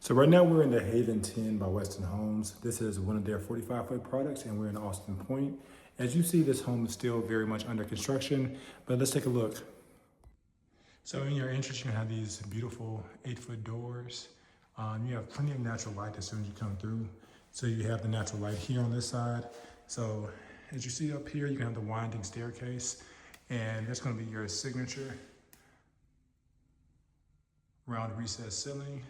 So right now we're in the Haven 10 by Weston Homes. This is one of their 45-foot products and we're in Austin Point. As you see, this home is still very much under construction, but let's take a look. So in your entrance, you have these beautiful 8-foot doors. You have plenty of natural light as soon as you come through. So you have the natural light here on this side. So as you see up here, you can have the winding staircase, and that's going to be your signature round recessed ceiling.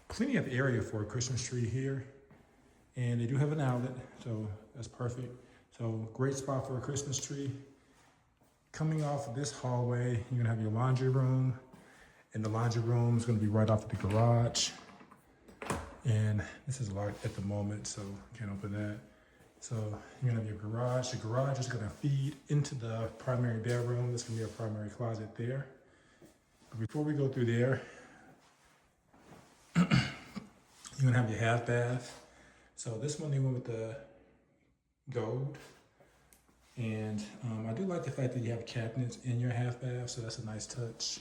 Plenty of area for a Christmas tree here, and they do have an outlet, so that's perfect. So great spot for a Christmas tree. Coming off of this hallway, you're gonna have your laundry room, and the laundry room is gonna be right off of the garage. And this is locked at the moment, so can't open that. So you're gonna have your garage. The garage is gonna feed into the primary bedroom. There's gonna be a primary closet there. But before we go through there, you're gonna have your half bath. So this one they went with the gold. And I do like the fact that you have cabinets in your half bath, so that's a nice touch.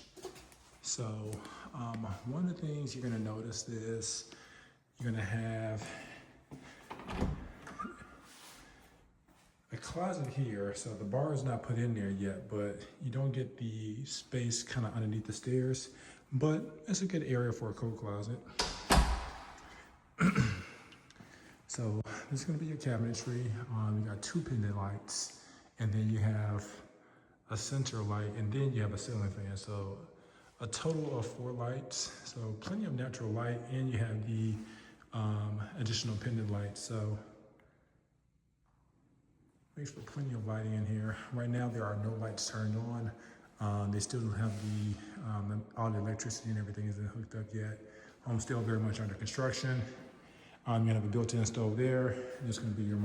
So one of the things you're gonna notice is you're gonna have a closet here. So the bar is not put in there yet, but you don't get the space kind of underneath the stairs, but it's a good area for a coat closet. So this is gonna be your cabinetry. You got 2 pendant lights, and then you have a center light, and then you have a ceiling fan. So a total of 4 lights. So plenty of natural light, and you have the additional pendant lights. So makes for plenty of lighting in here. Right now there are no lights turned on. They still don't have all the electricity and everything isn't hooked up yet. Home's still very much under construction. You're gonna have a built-in stove there. There's gonna be your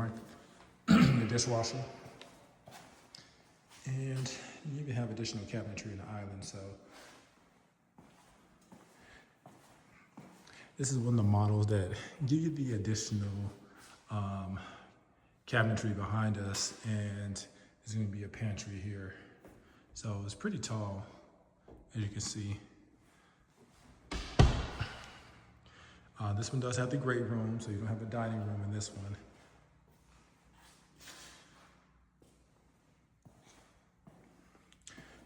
your dishwasher. And you even have additional cabinetry in the island. So this is one of the models that give you the additional cabinetry behind us, and there's gonna be a pantry here. So it's pretty tall, as you can see. This one does have the great room, so you don't have a dining room in this one.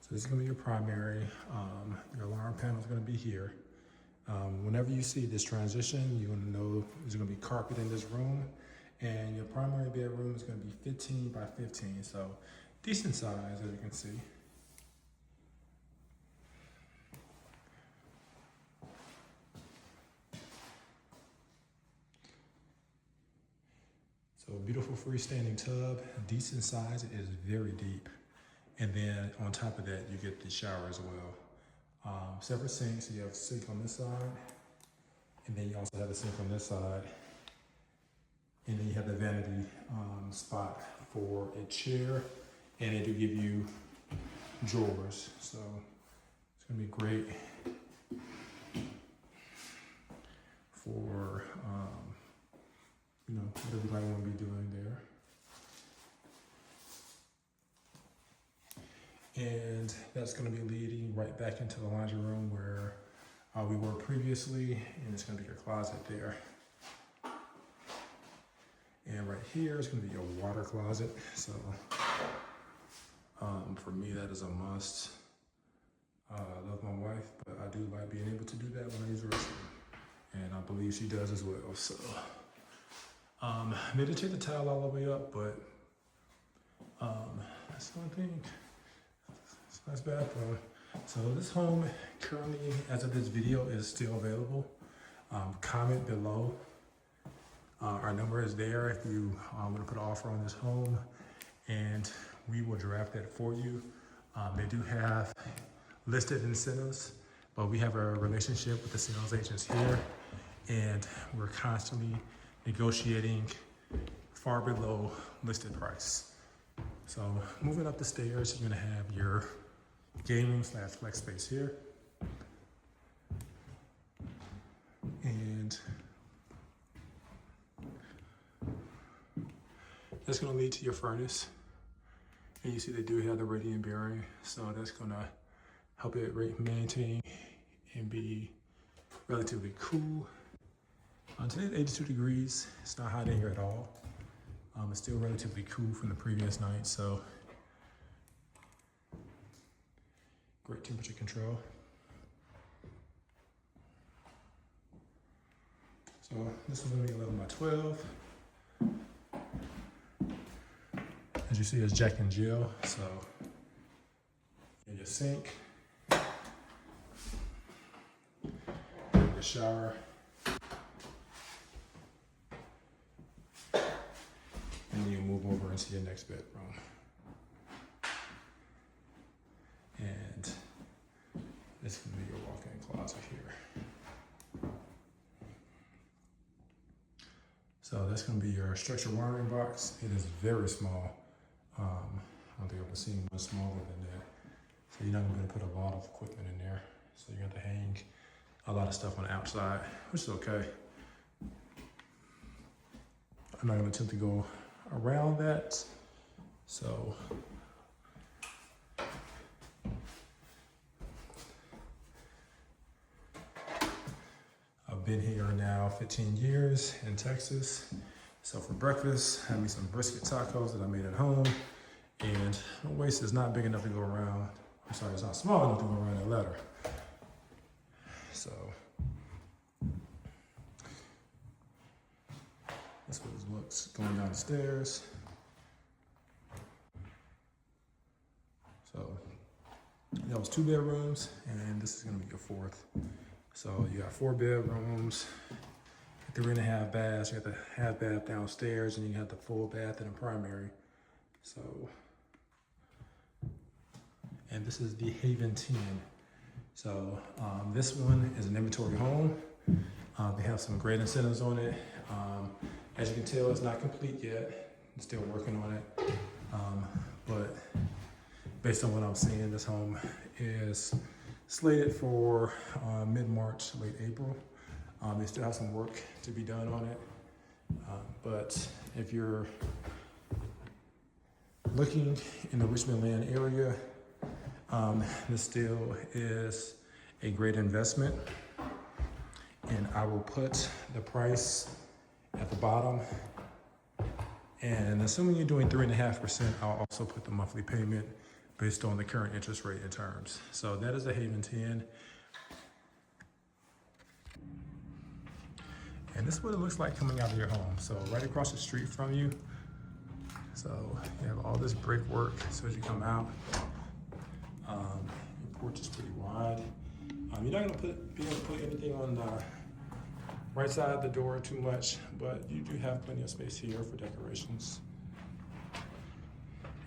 So this is gonna be your primary. Your alarm panel is gonna be here. Whenever you see this transition, you're gonna know there's gonna be carpet in this room, and your primary bedroom is gonna be 15 by 15, so decent size, as you can see. So beautiful freestanding tub, decent size, it is very deep. And then on top of that, you get the shower as well. Separate sinks, so you have a sink on this side, and then you also have a sink on this side. And then you have the vanity spot for a chair, and they do give you drawers. So it's gonna be great for whatever you might want to be doing there. And that's going to be leading right back into the laundry room where we were previously, and it's going to be your closet there. And right here is going to be your water closet. So for me, that is a must. I love my wife, but I do like being able to do that when I use the restroom. And I believe she does as well. So they did take the tile all the way up, but that's one thing. It's a nice bathroom. So this home currently, as of this video, is still available. Comment below. Our number is there if you want to put an offer on this home, and we will draft that for you. They do have listed incentives, but we have a relationship with the sales agents here, and we're constantly negotiating far below listed price. So moving up the stairs, you're gonna have your game room / flex space here. And that's gonna lead to your furnace. And you see they do have the radiant bearing, so that's gonna help it maintain and be relatively cool. Today's 82 degrees. It's not hot in here at all. It's still relatively cool from the previous night, so great temperature control. So this is going to be 11 by 12. As you see, it's Jack and Jill. So in your sink, your shower, and then you move over into your next bedroom. And this is going to be your walk-in closet here. So that's going to be your structural wiring box. It is very small. I don't think I've ever seen one smaller than that. So you're not going to be able to put a lot of equipment in there. So you're going to have to hang a lot of stuff on the outside, which is okay. I'm not going to attempt to go around that. So I've been here now 15 years in Texas. So for breakfast, I had me some brisket tacos that I made at home. And my waist is not big enough to go around. I'm sorry, it's not small enough to go around that ladder. So that's what it looks going down the stairs. So that was 2 bedrooms, and this is gonna be your 4th. So you got 4 bedrooms, 3.5 baths. You got the half bath downstairs, and you have the full bath in the primary. So, and this is the Haven 10. So this one is an inventory home. They have some great incentives on it. As you can tell, it's not complete yet. I'm still working on it. But based on what I'm seeing, this home is slated for mid-March, late April. They still have some work to be done on it. But if you're looking in the Richmond land area, this still is a great investment. And I will put the price at the bottom. And assuming you're doing 3.5%, I'll also put the monthly payment based on the current interest rate and terms. So that is the Haven 10. And this is what it looks like coming out of your home. So right across the street from you. So you have all this brickwork. So as you come out, your porch is pretty wide. You're not gonna be able to put anything on the right side of the door too much, but you do have plenty of space here for decorations.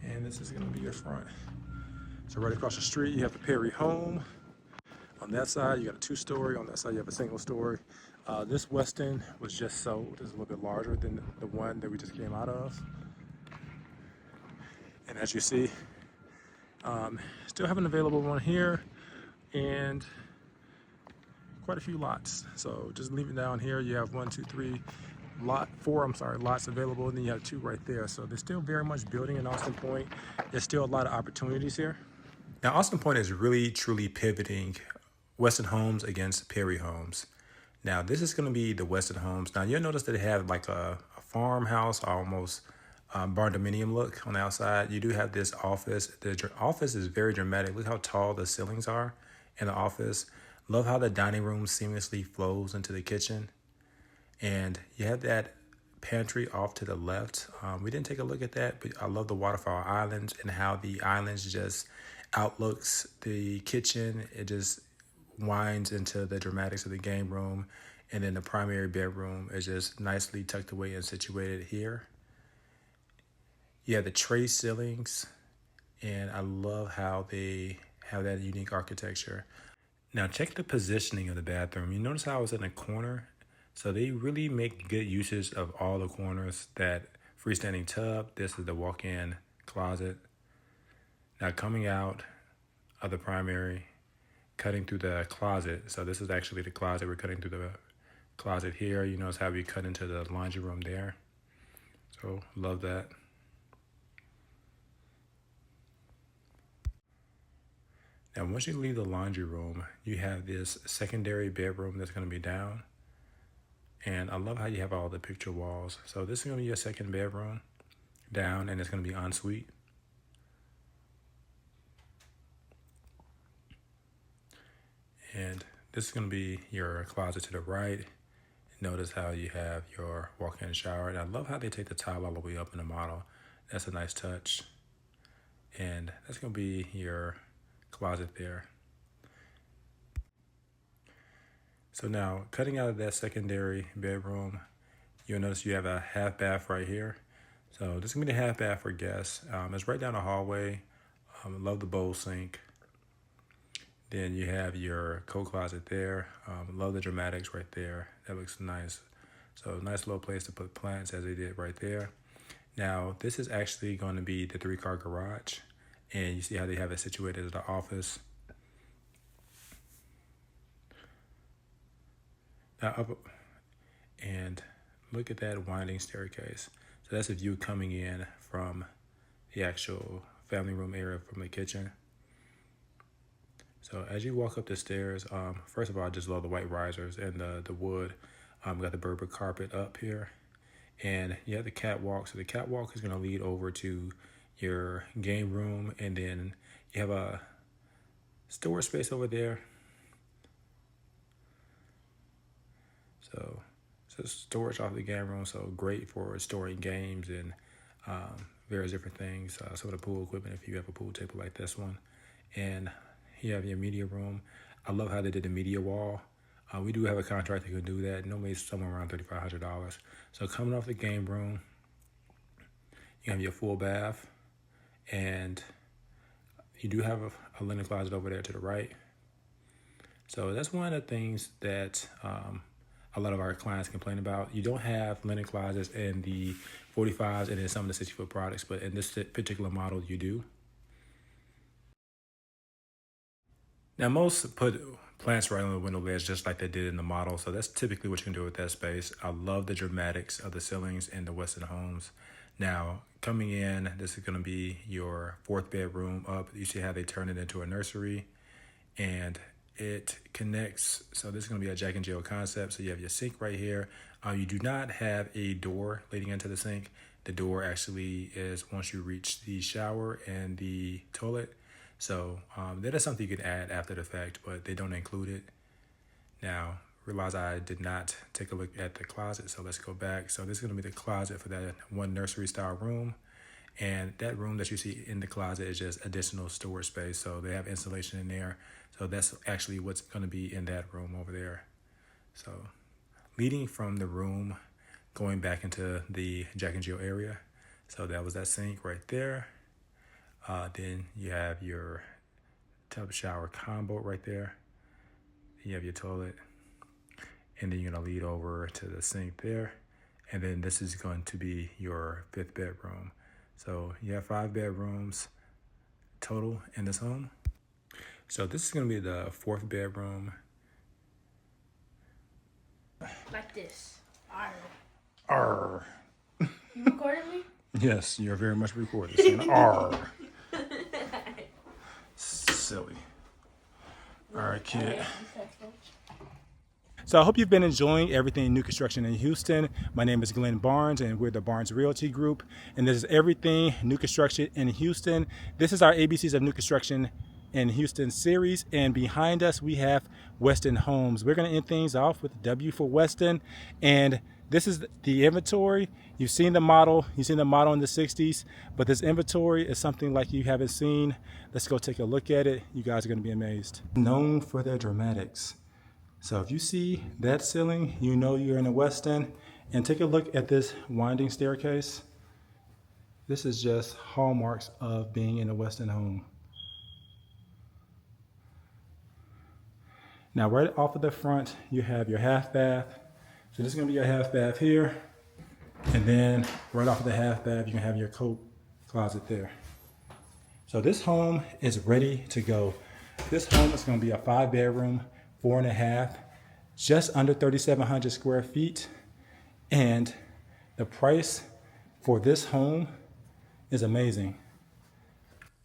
And this is gonna be your front. So right across the street, you have the Perry home. On that side, you got a 2-story. On that side, you have a single story. This Weston was just sold. It's a little bit larger than the one that we just came out of. And as you see, still have an available one here and quite a few lots. So just leave it down here. You have 4 lots available, and then you have 2 right there. So they're still very much building in Austin Point. There's still a lot of opportunities here. Now, Austin Point is really, truly pivoting Weston Homes against Perry Homes. Now, this is going to be the Weston Homes. Now, you'll notice that they have like a farmhouse, almost barn dominium look on the outside. You do have this office. The office is very dramatic. Look how tall the ceilings are in the office. Love how the dining room seamlessly flows into the kitchen. And you have that pantry off to the left. We didn't take a look at that, but I love the waterfall islands and how the islands just outlooks the kitchen. It just winds into the dramatics of the game room. And then the primary bedroom is just nicely tucked away and situated here. You have the tray ceilings, and I love how they have that unique architecture. Now check the positioning of the bathroom. You notice how it's in a corner? So they really make good usage of all the corners. That freestanding tub, this is the walk-in closet. Now coming out of the primary, cutting through the closet. So this is actually the closet. We're cutting through the closet here. You notice how we cut into the laundry room there. So love that. Now, once you leave the laundry room, you have this secondary bedroom that's going to be down. And I love how you have all the picture walls. So this is going to be your second bedroom down, and it's going to be ensuite. And this is going to be your closet to the right. Notice how you have your walk-in shower. And I love how they take the tile all the way up in the model. That's a nice touch. And that's going to be your closet there. So now, cutting out of that secondary bedroom, you'll notice you have a half bath right here. So this is going to be the half bath for guests. It's right down the hallway. Love the bowl sink. Then you have your coat closet there. Love the dramatics right there. That looks nice. So nice little place to put plants as they did right there. Now, this is actually going to be the 3-car garage. And you see how they have it situated as the office. Now up, and look at that winding staircase. So that's a view coming in from the actual family room area from the kitchen. So as you walk up the stairs, first of all, I just love the white risers and the wood. Got the Berber carpet up here. And you have the catwalk. So the catwalk is going to lead over to your game room. And then you have a storage space over there. So storage off the game room. So great for storing games and various different things. Some of the pool equipment if you have a pool table like this one. And you have your media room. I love how they did the media wall. We do have a contractor who can do that. Normally it's somewhere around $3,500. So coming off the game room, you have your full bath. And you do have a linen closet over there to the right. So that's one of the things that a lot of our clients complain about. You don't have linen closets in the 45s and in some of the 60-foot products, but in this particular model, you do. Now, most put plants right on the window ledge just like they did in the model, so that's typically what you can do with that space. I love the dramatics of the ceilings in the Weston Homes. Now, coming in, this is going to be your 4th bedroom up. You see how they turn it into a nursery, and it connects. So this is going to be a Jack and Jill concept. So you have your sink right here. You do not have a door leading into the sink. The door actually is once you reach the shower and the toilet. So that is something you can add after the fact, but they don't include it. Now, realize I did not take a look at the closet, so let's go back. So this is going to be the closet for that one nursery style room. And that room that you see in the closet is just additional storage space. So they have insulation in there. So that's actually what's going to be in that room over there. So leading from the room, going back into the Jack and Jill area. So that was that sink right there. Then you have your tub shower combo right there. You have your toilet. And then you're going to lead over to the sink there. And then this is going to be your 5th bedroom. So you have 5 bedrooms total in this home. So this is going to be the 4th bedroom. Like this. Arr. Arr. You recording me? Yes, you're very much recorded. Saying arr. Silly. All right, kid. So I hope you've been enjoying everything new construction in Houston. My name is Glenn Barnes, and we're the Barnes Realty Group. And this is everything new construction in Houston. This is our ABCs of new construction in Houston series. And behind us, we have Weston Homes. We're going to end things off with W for Weston. And this is the inventory. You've seen the model. You've seen the model in the 60s. But this inventory is something like you haven't seen. Let's go take a look at it. You guys are going to be amazed. Known for their dramatics. So if you see that ceiling, you know you're in a Weston. And take a look at this winding staircase. This is just hallmarks of being in a Weston home. Now right off of the front, you have your half bath. So this is gonna be your half bath here. And then right off of the half bath, you can have your coat closet there. So this home is ready to go. This home is gonna be a 5 bedroom, 4.5, just under 3,700 square feet. And the price for this home is amazing.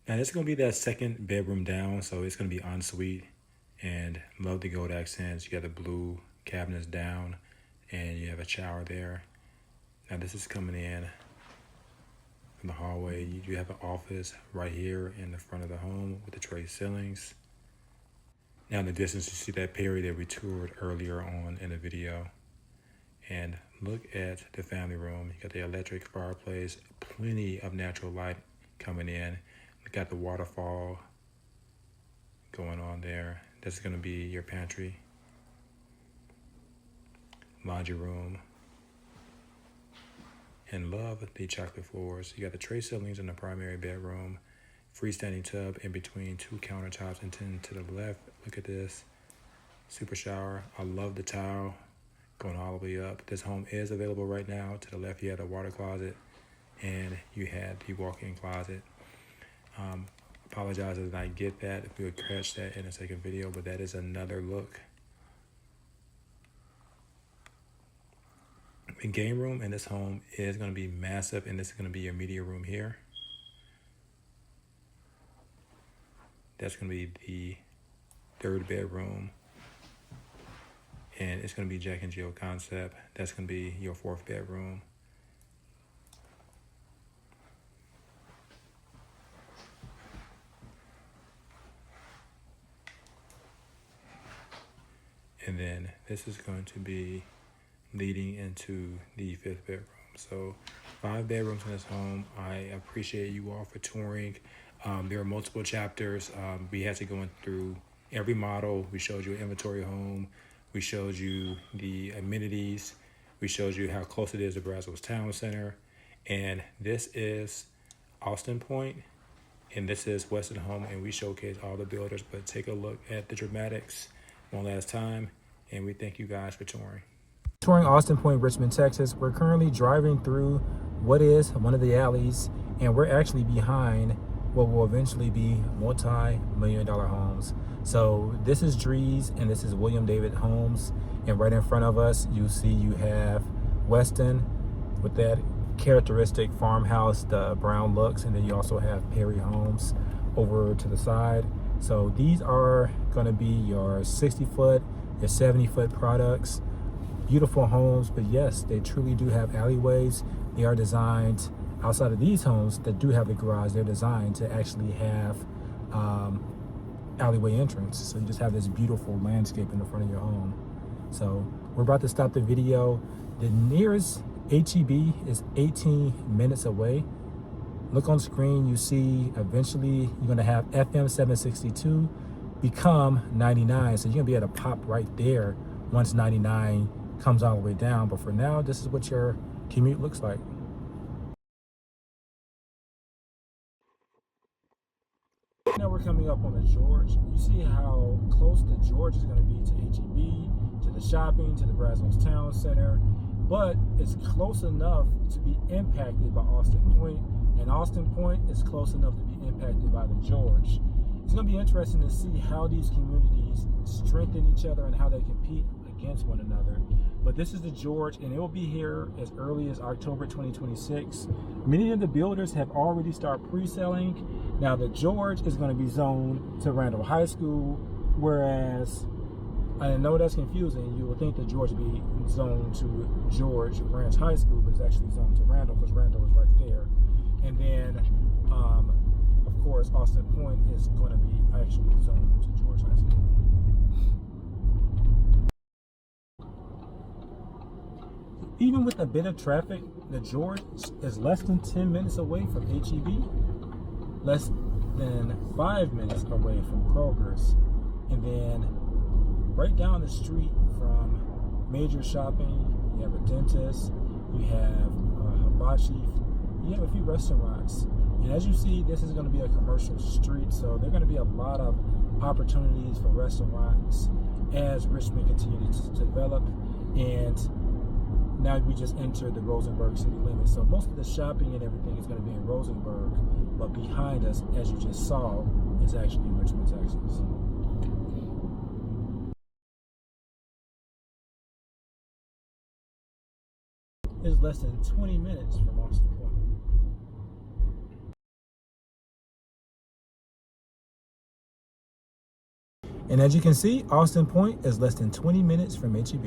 Now this is gonna be that second bedroom down, so it's gonna be ensuite, and love the gold accents. You got the blue cabinets down, and you have a shower there. Now this is coming in from the hallway. You do have an office right here in the front of the home with the tray ceilings. Now in the distance, you see that Perry that we toured earlier on in the video. And look at the family room. You got the electric fireplace, plenty of natural light coming in. You got the waterfall going on there. That's gonna be your pantry, laundry room. And love the chocolate floors. You got the tray ceilings in the primary bedroom, freestanding tub in between two countertops, and then to the left, look at this, super shower. I love the tile going all the way up. This home is available right now. To the left, you had a water closet, and you had the walk-in closet. Apologize if I get that, if we would catch that in a second video, but that is another look. The game room in this home is going to be massive, and this is going to be your media room here. That's going to be the third bedroom, and it's going to be Jack and Jill concept. That's going to be your fourth bedroom. And then this is going to be leading into the fifth bedroom. So 5 bedrooms in this home. I appreciate you all for touring. There are multiple chapters. We had to go through every model. We showed you an inventory home. We showed you the amenities. We showed you how close it is to Brazos Town Center. And this is Austin Point, and this is Weston Home, and we showcase all the builders. But take a look at the dramatics one last time, and we thank you guys for touring. Touring Austin Point, Richmond, Texas. We're currently driving through what is one of the alleys, and we're actually behind what will eventually be multi-million-dollar homes. So this is Drees, and this is William David Homes, and right in front of us you see you have Weston with that characteristic farmhouse, the brown looks, and then you also have Perry Homes over to the side. So these are going to be your 60-foot, your 70-foot products. Beautiful homes, but yes, they truly do have alleyways. They are designed, outside of these homes that do have the garage, they're designed to actually have alleyway entrance. So you just have this beautiful landscape in the front of your home. So we're about to stop the video. The nearest HEB is 18 minutes away. Look on screen, you see eventually you're gonna have FM 762 become 99. So you're gonna be able to pop right there once 99 comes all the way down. But for now, this is what your commute looks like. Now we're coming up on the George. You see how close the George is going to be to HEB, to the shopping, to the Brazos Town Center, but it's close enough to be impacted by Austin Point, and Austin Point is close enough to be impacted by the George. It's going to be interesting to see how these communities strengthen each other and how they compete against one another. But this is the George, and it will be here as early as October 2026. Many of the builders have already started pre-selling. Now the George is going to be zoned to Randall High School, whereas I know that's confusing. You would think the George would be zoned to George Ranch High School, but it's actually zoned to Randall because Randall is right there. And then, of course, Austin Point is going to be actually zoned to George High School. Even with a bit of traffic, the George is less than 10 minutes away from HEB, less than 5 minutes away from Kroger's, and then right down the street from major shopping, you have a dentist, you have a hibachi, you have a few restaurants. And as you see, this is going to be a commercial street, so there are going to be a lot of opportunities for restaurants as Richmond continues to develop. And now we just entered the Rosenberg city limits, so most of the shopping and everything is going to be in Rosenberg, but behind us, as you just saw, is actually Richmond, Texas. It's less than 20 minutes from Austin Point. And as you can see, Austin Point is less than 20 minutes from HEB.